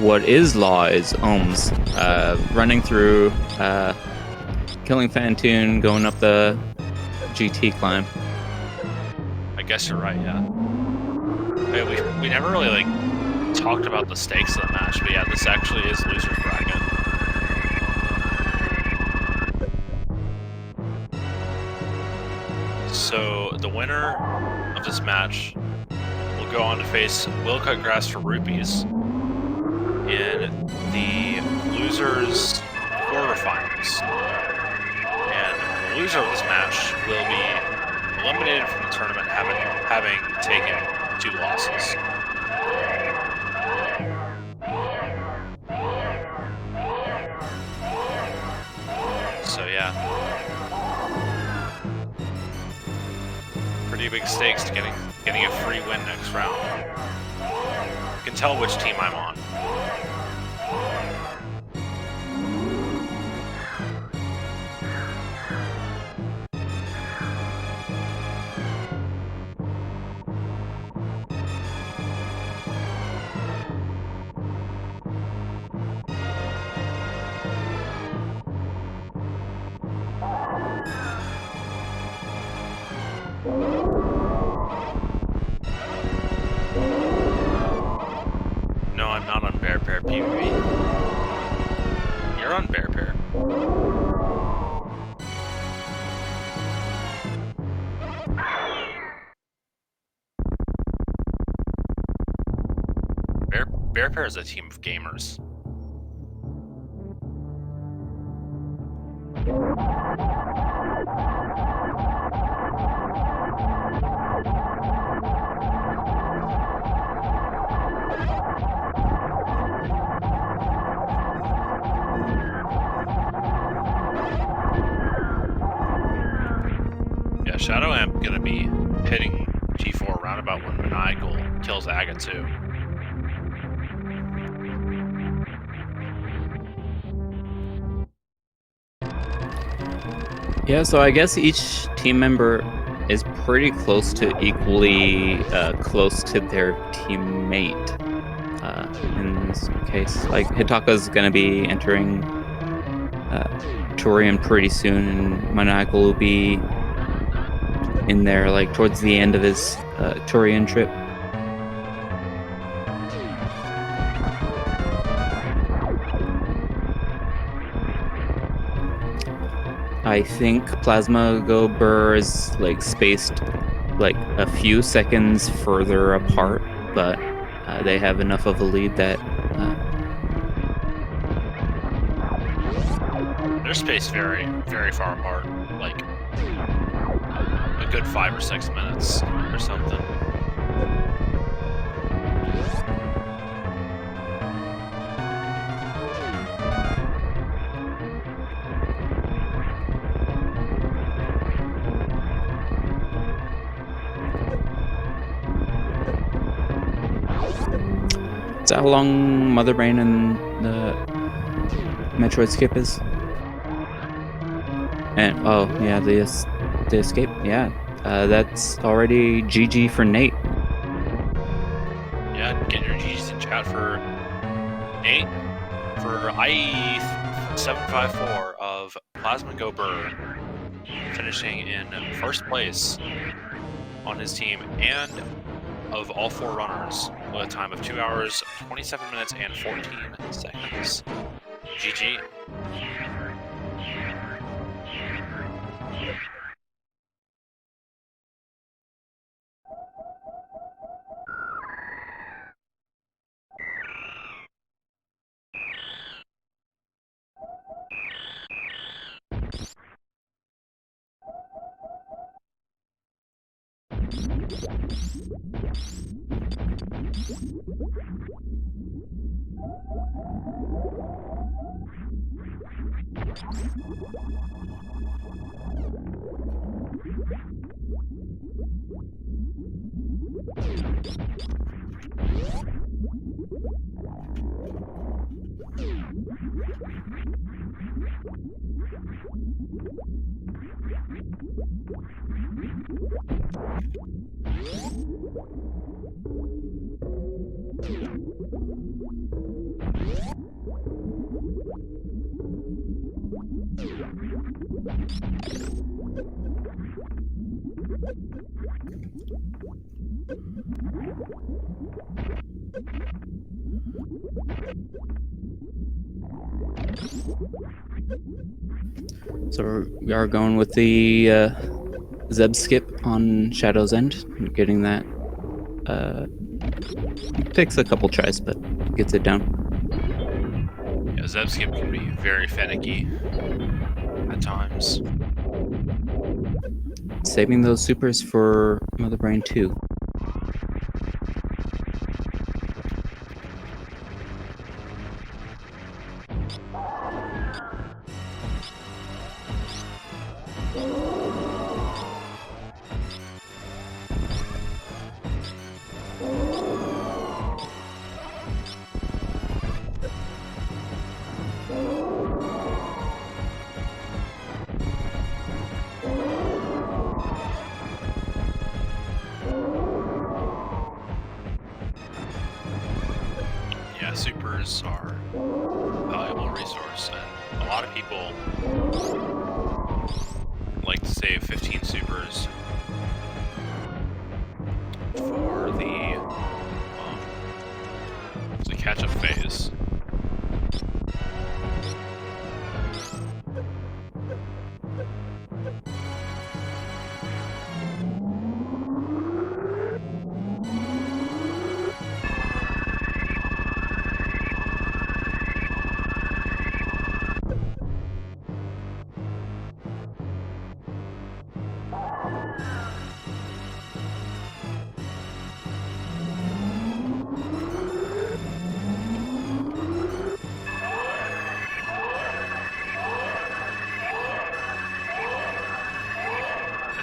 What is law is ohms. Running through, killing Fantoon, going up the GT climb. I guess you're right, yeah. We never really, like, talked about the stakes of the match, but yeah, this actually is loser's bracket. So, the winner of this match will go on to face Will Cut Grass for Rupees in the losers quarterfinals. And the loser of this match will be eliminated from the tournament having taken 2 losses. So yeah, pretty big stakes to getting a free win next round. You can tell which team I'm on. No, I'm not on Brrrr PvP. You're on Brrrr. Brrrr is a team of gamers. Yeah, Shadow Amp gonna be hitting G4 roundabout when Maniacal kills Aga too. Yeah, so I guess each team member is pretty close to equally close to their teammate. In this case, like Hitaka's gonna be entering Torian pretty soon, and Maniacal will be in there like towards the end of his Torian trip. I think Plasma Go Brrrr is like spaced like a few seconds further apart, but they have enough of a lead that they're spaced very, very far apart, like a good 5 or 6 minutes or something. is that how long Mother Brain and the Metroid skip is? And oh yeah, the escape, yeah, that's already GG for Nate. Yeah, get your GGs in chat for Nate. For 754 of Plasma Go Brrrr, finishing in first place on his team, and of all 4 runners, with a time of 2 hours, 27 minutes, and 14 seconds. GG. So we are going with the Zeb skip on Shadow's End. Getting that takes a couple tries, but gets it down. Yeah, Zeb skip can be very finicky at times. Saving those supers for Mother Brain 2. Yeah, supers are a valuable resource, and a lot of people like to save 15 supers for the catch-up phase.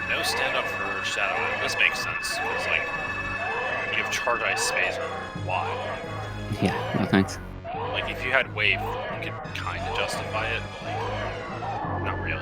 No stand up for Shadow. This makes sense, because, like, you have Charge Ice Spacer. Why? Yeah, no thanks. Like, if you had Wave, you could kind of justify it, but, like, not really.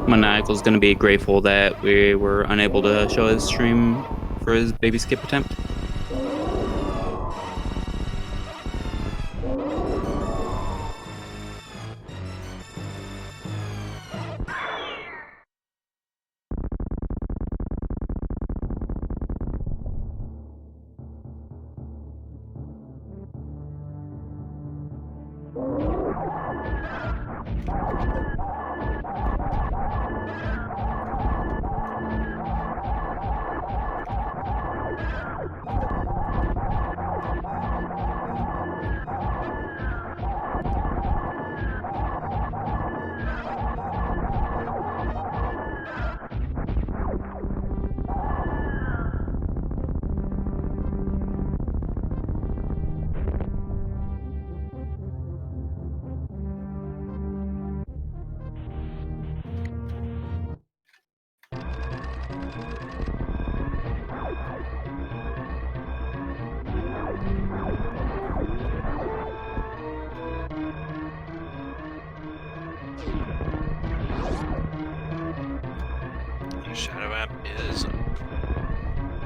Maniacal's going to be grateful that we were unable to show his stream for his baby skip attempt.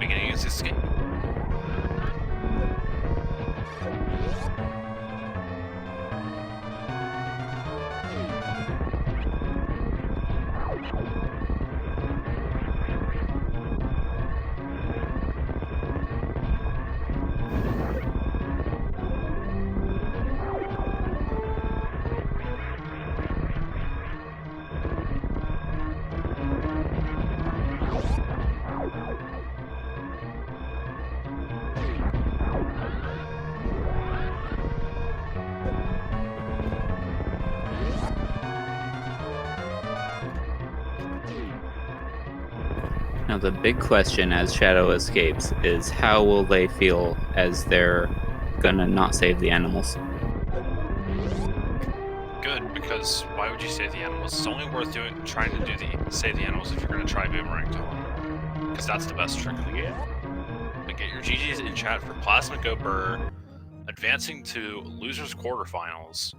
beginning his escape. Now the big question as Shadow escapes is how will they feel as they're gonna not save the animals? Good, because why would you save the animals? It's only worth trying to save the animals if you're going to try boomerang to them. Because that's the best trick of the game. But get your GGs in chat for Plasma Go Brrrr, advancing to losers quarterfinals,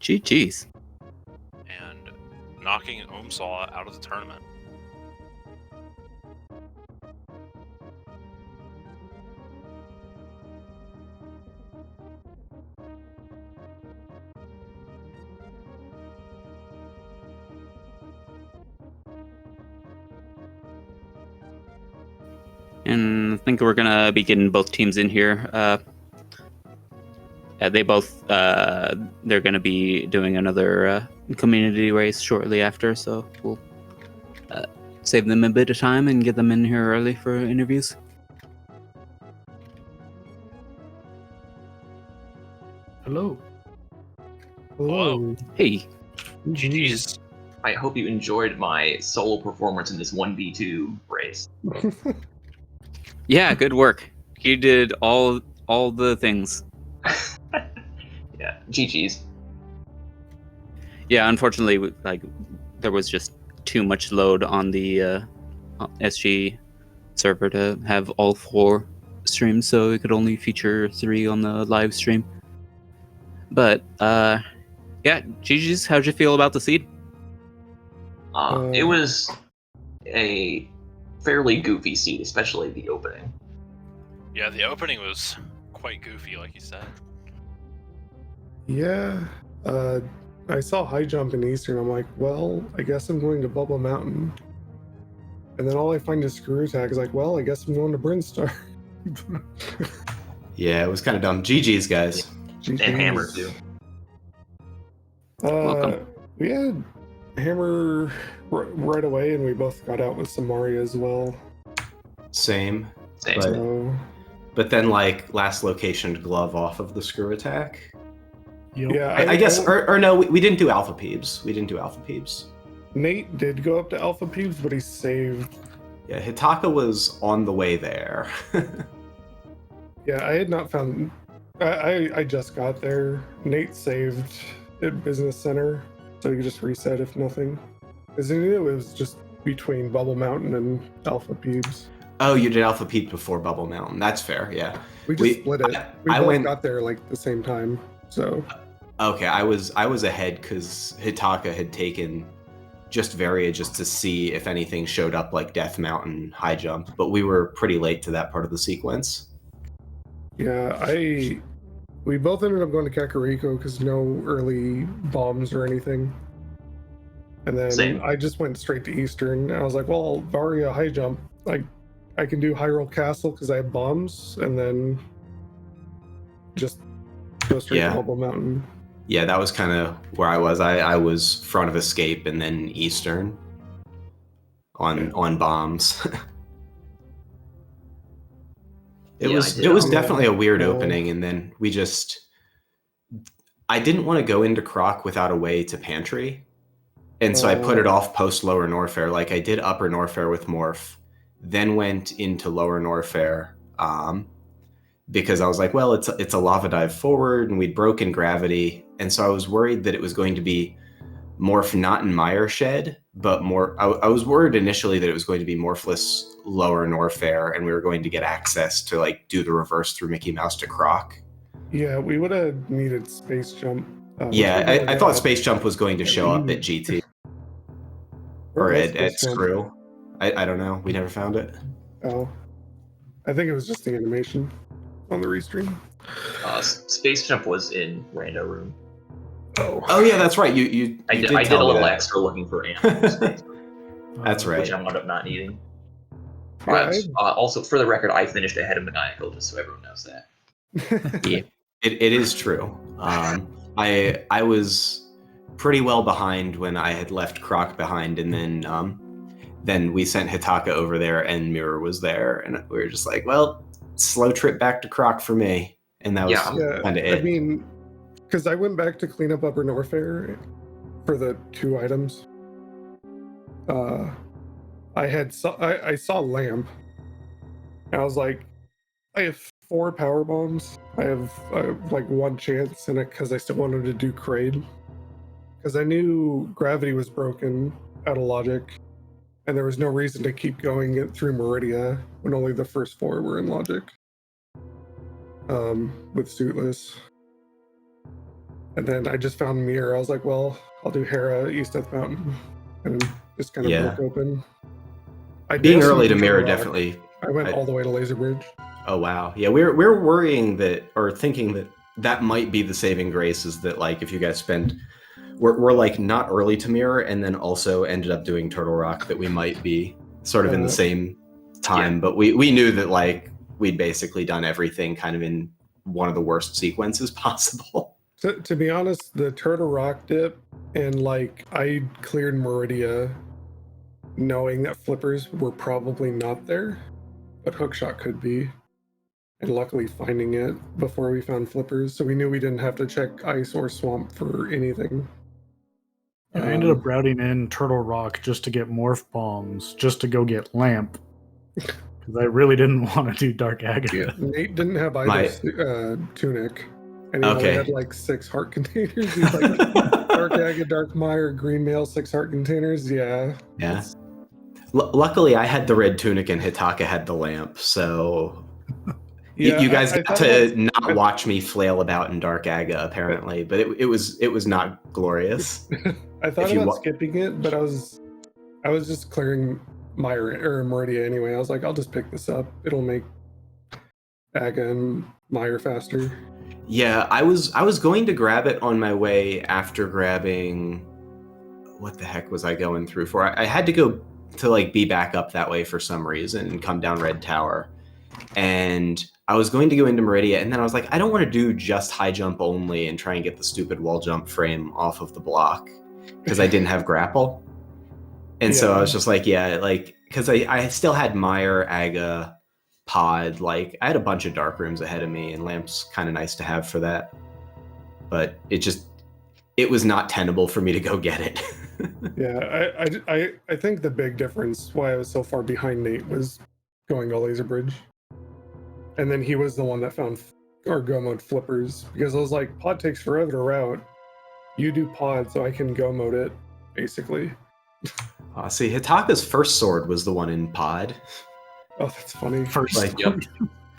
GG's. and knocking Oumslaw out of the tournament. And I think we're gonna be getting both teams in here. They both they're gonna be doing another community race shortly after, so we'll save them a bit of time and get them in here early for interviews. Hello. Hello. Hey, GGs. I hope you enjoyed my solo performance in this 1v2 race. yeah, good work. You did all the things. Yeah, GG's. Yeah, unfortunately, like there was just too much load on the SG server to have all 4 streams, so it could only feature 3 on the live stream. But yeah, GG's. How'd you feel about the seed? It was a fairly goofy seed, especially the opening. Yeah, the opening was quite goofy, like you said. Yeah. I saw high jump in Eastern. I'm like, well, I guess I'm going to Bubble Mountain. And then all I find is screw attack. Is like, well, I guess I'm going to Brinstar. Yeah, it was kind of dumb. GG's, guys. And Hammer, too. Welcome. We had Hammer right away, and we both got out with Samaria as well. Same. Same. But, So, but then, like, last location glove off of the screw attack. yeah, I guess, or no, we didn't do Alpha Peebs. We didn't do Alpha Peebs. Nate did go up to Alpha Peebs, but he saved. Yeah, Hitaka was on the way there. Yeah, I had not found. I just got there. Nate saved at Business Center, so you could just reset if nothing. Because he knew it was just between Bubble Mountain and Alpha Peebs. Oh, you did Alpha Peep before Bubble Mountain. That's fair, yeah. We just split it. We I both went- got there like the same time. So Okay, I was ahead because Hitaka had taken just Varia just to see if anything showed up like Death Mountain high jump, but we were pretty late to that part of the sequence. yeah, we both ended up going to Kakariko because no early bombs or anything. And then Same. I just went straight to Eastern. I was like, well, Varia high jump, like I can do Hyrule Castle because I have bombs, and then just go straight Yeah. to Bubble Mountain. Yeah, that was kind of where I was. I was front of Escape and then Eastern on bombs. It Yeah, was I did it was all definitely a weird Yeah. opening, and then I didn't want to go into Croc without a way to pantry, and so I put it off post Lower Norfair. Like I did Upper Norfair with Morph, then went into Lower Norfair because I was like, well, it's a lava dive forward, and we'd broken gravity, and so I was worried that it was going to be Morph not in Mire Shed, but more. I was worried initially that it was going to be Morphless Lower Norfair, and we were going to get access to like do the reverse through Mickey Mouse to Croc. Yeah, we would have needed Space Jump. Which we Yeah, never I thought got. Space Jump was going to show up at GT Where or was at Space Jump? Screw. I don't know. We never found it. Oh, I think it was just the animation on the restream. Space Jump was in Rando Room. Oh yeah, that's right. You I did tell a me little that. extra looking for animals, That's right. which I wound up not needing. Yeah, Also, for the record, I finished ahead of Maniacal, just so everyone knows that. Yeah. It is true. I was pretty well behind when I had left Croc behind, and then we sent Hitaka over there, and Mirror was there, and we were just like, well, slow trip back to Croc for me, and that was kind of it. I mean, because I went back to clean up Upper Norfair for the 2 items. I saw Lamp, and I was like, I have 4 power bombs. I have like 1 chance in it because I still wanted to do Kraid. Because I knew gravity was broken out of logic, and there was no reason to keep going it through Meridia when only the first 4 were in logic. With Suitless. And then I just found Mirror. I was like, well, I'll do Hera, East Death Mountain, and just kind of broke open. Being early to Mirror definitely. I went all the way to Laser Bridge. Oh wow, yeah, we're worrying that, or thinking that might be the saving grace, is that like if you guys spend, we're like not early to Mirror, and then also ended up doing Turtle Rock, that we might be sort of in the same time, but we knew that like we'd basically done everything kind of in one of the worst sequences possible. To be honest, the Turtle Rock dip, and like I cleared Meridia knowing that flippers were probably not there, but hookshot could be. And luckily finding it before we found flippers, so we knew we didn't have to check ice or swamp for anything. Yeah, I ended up routing in Turtle Rock just to get morph bombs, just to go get Lamp. Because I really didn't want to do Dark Agate. Yeah, Nate didn't have either tunic. And he only had like 6 heart containers. He's like, Dark Agate, Dark Mire, Green Mail, 6 heart containers. Yeah. Yeah. Luckily, I had the red tunic and Hitaka had the lamp, so you guys got to not watch me flail about in Dark Aga, apparently, but it was not glorious. I thought about skipping it, but I was just clearing Meridia anyway. I was like, I'll just pick this up. It'll make Aga and Mire faster. Yeah, I was going to grab it on my way after grabbing. What the heck was I going through for? I had to go to like be back up that way for some reason and come down Red Tower, and I was going to go into Meridia, and then I was like, I don't want to do just high jump only and try and get the stupid wall jump frame off of the block because I didn't have grapple, and so I was just like, because I still had Mire, Aga, Pod, like I had a bunch of dark rooms ahead of me, and Lamp's kind of nice to have for that, but it was not tenable for me to go get it. Yeah, I think the big difference why I was so far behind Nate was going to Laser Bridge, and then he was the one that found our go mode flippers, because I was like, Pod takes forever to route. You do Pod, so I can go mode it, basically. See, Hitaka's first sword was the one in Pod. Oh, that's funny. First, like,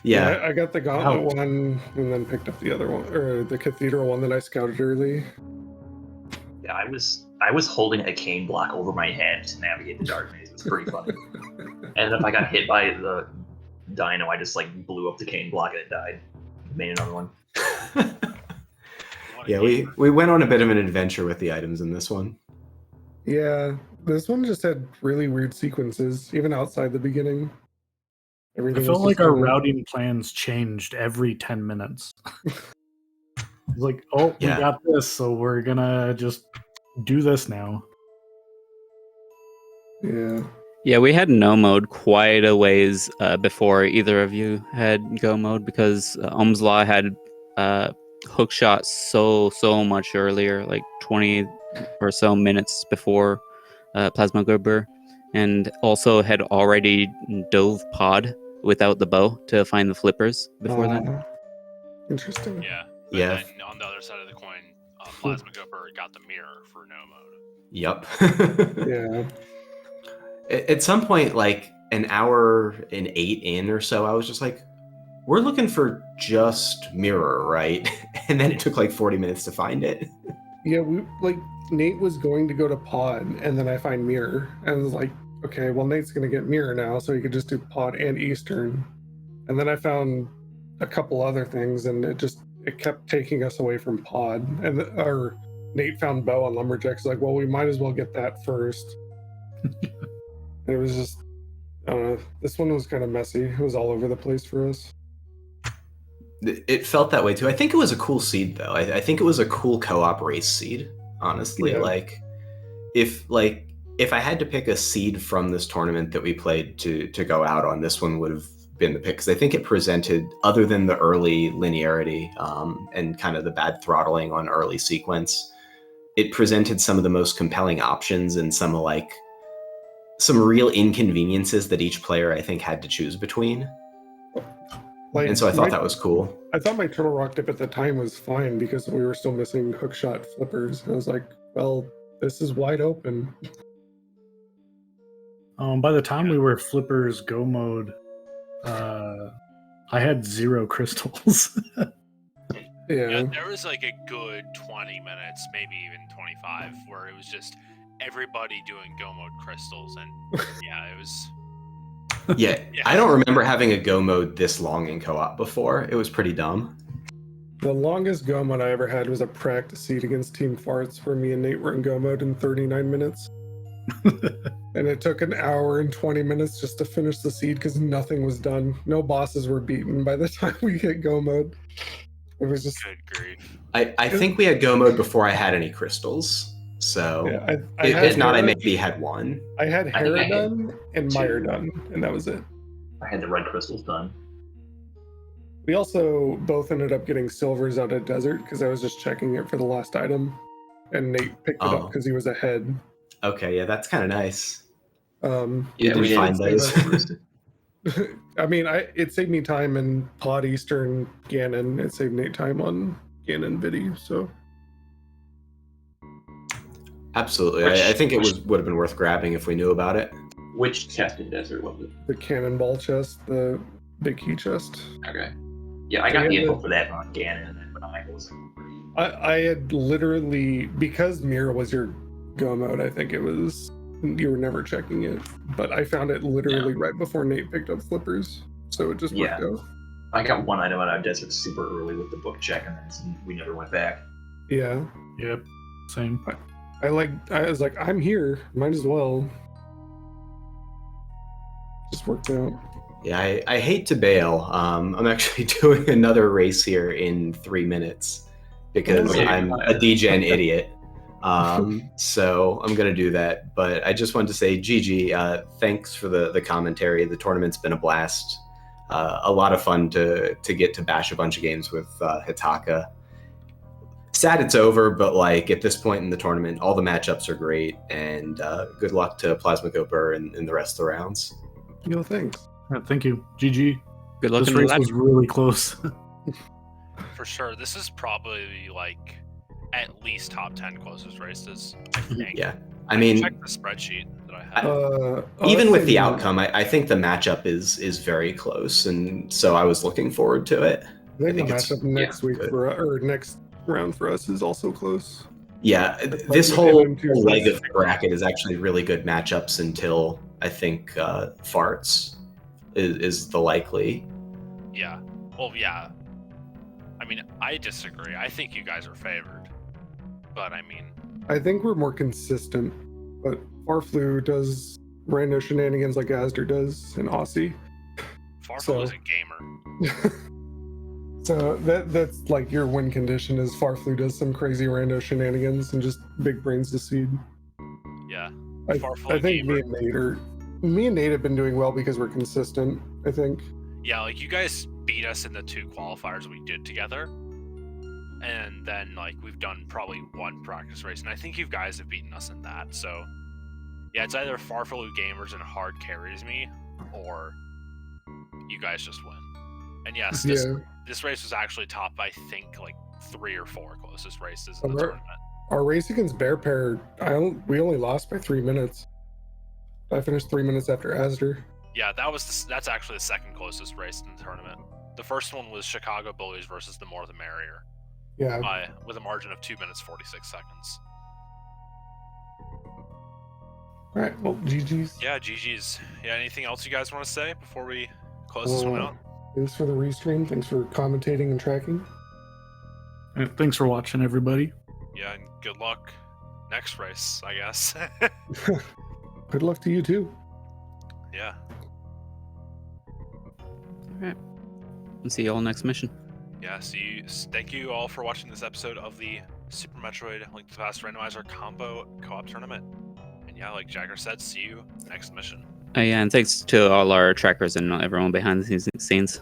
yeah, I got the Gauntlet one, and then picked up the other one, or the Cathedral one that I scouted early. Yeah, I was holding a cane block over my head to navigate the dark maze. It was pretty funny. And if I got hit by the dino, I just like blew up the cane block and it died. Made another one. Yeah, we went on a bit of an adventure with the items in this one. Yeah, this one just had really weird sequences, even outside the beginning. Everything I felt like our routing plans changed every 10 minutes. It's like, we got this, so we're gonna just do this now. Yeah, we had no mode quite a ways before either of you had go mode, because Oumslaw had hookshot so much earlier, like 20 or so minutes before Plasma Gerber, and also had already dove Pod without the bow to find the flippers before then. Interesting. Yeah. Yeah. And then on the other side of the coin, Plasma Gopher got the mirror for no mode. Yep. Yeah. At some point, like an hour and 8 in or so, I was just like, we're looking for just mirror, right? And then it took like 40 minutes to find it. Yeah, Nate was going to go to Pod, and then I find mirror, and I was like, okay, well, Nate's gonna get mirror now, so he could just do Pod and Eastern, And then I found a couple other things, and it kept taking us away from pod. And our Nate found bow on lumberjacks. Like, well, we might as well get that first. And it was just, I don't know. This one was kind of messy. It was all over the place for us. It felt that way too. I think it was a cool seed though. I think it was a cool co-op race seed. Honestly, Yeah. if I had to pick a seed from this tournament that we played to go out on, this one would have been the pick, because I think it presented, other than the early linearity and kind of the bad throttling on early sequence, it presented some of the most compelling options and some real inconveniences that each player I think had to choose between. Like, And so I thought that was cool. I thought my turtle rock dip at the time was fine because we were still missing hookshot flippers. I was like, well, this is wide open. By the time we were flippers go mode, I had 0 crystals. Yeah, Yeah. there was like a good 20 minutes, maybe even 25, where it was just everybody doing go mode crystals, and yeah, it was. Yeah, I don't remember having a go mode this long in co-op before. It was pretty dumb. The longest go mode I ever had was a practice seed against Team Farts where me and Nate were in go mode in 39 minutes. And it took an hour and 20 minutes just to finish the seed because nothing was done. No bosses were beaten by the time we hit go mode. It was just... Good grief. I think we had go mode before I had any crystals. So Yeah, if not, I maybe had one. I had I think I Hera had done and Meyer 2. done, and that was it. I had the red crystals done. We also both ended up getting silvers out of desert because I was just checking it for the last item, and Nate picked it up because he was ahead. Okay, yeah, that's kind of nice. Yeah, Did we you find did. those? I mean, it saved me time in Pod Eastern Ganon. It saved Nate time on Ganon Biddy, so... Absolutely. I think it would have been worth grabbing if we knew about it. Which chest in desert was it? The cannonball chest, the big key chest. Okay. Yeah, I got the info for that on Ganon, but I wasn't pretty. I had literally, because Mira was your go mode, I think it was, you were never checking it, but I found it literally right before Nate picked up flippers, so it just worked out. I got one item out of desert super early with the book check, and then we never went back. Yeah. Yep, same. I was like, I'm here, might as well. Just worked out. Yeah, I hate to bail. I'm actually doing another race here in 3 minutes because I'm a DGen idiot. So I'm going to do that. But I just wanted to say, GG, thanks for the commentary. The tournament's been a blast. A lot of fun to get to bash a bunch of games with Hitaka. Sad it's over, but like at this point in the tournament, all the matchups are great, and good luck to Plasma Gopher in the rest of the rounds. No, thanks. Yeah, thank you. GG. Good luck This in the race lab. was really close. For sure, this is probably like at least top 10 closest races, I think. Yeah, I mean, check the spreadsheet that I have. even with the outcome, I think the matchup is very close, and so I was looking forward to it. I think the it's- matchup next week good. or next round for us is also close. Yeah, That's this like whole the MM2 leg size. of the bracket is actually really good matchups until I think Farts is the likely. Yeah. Well, yeah. I mean, I disagree. I think you guys are favored. But I mean, I think we're more consistent, but Farflu does random shenanigans like Asder does in Aussie. Farfel is a gamer. So that's like your win condition is Farflu does some crazy rando shenanigans and just big brains to seed. Yeah. I Farfel think gamer. me and Nate have been doing well because we're consistent, I think. Yeah, like you guys beat us in the 2 qualifiers we did together. And then like we've done probably 1 practice race, and I think you guys have beaten us in that. So yeah, it's either Farfelu gamers and hard carries me, or you guys just win. And yes, this race was actually top, I think, like 3 or 4 closest races in the tournament. Our race against Bear Pair, we only lost by 3 minutes. I finished 3 minutes after Asder. Yeah, that's actually the second closest race in the tournament. The first one was Chicago Bullies versus the More the Merrier, Yeah. with a margin of 2 minutes 46 seconds. All right. Well, GG's. Yeah, GG's. Yeah, anything else you guys want to say before we close this one out? Thanks for the restream. Thanks for commentating and tracking. Thanks for watching, everybody. Yeah, and good luck next race, I guess. Good luck to you too. Yeah. Alright. We'll see you all next mission. Yeah, thank you all for watching this episode of the Super Metroid Link to the Past Randomizer Combo Co-op Tournament. And yeah, like Jagger said, see you next mission. Yeah, and thanks to all our trackers and everyone behind the scenes.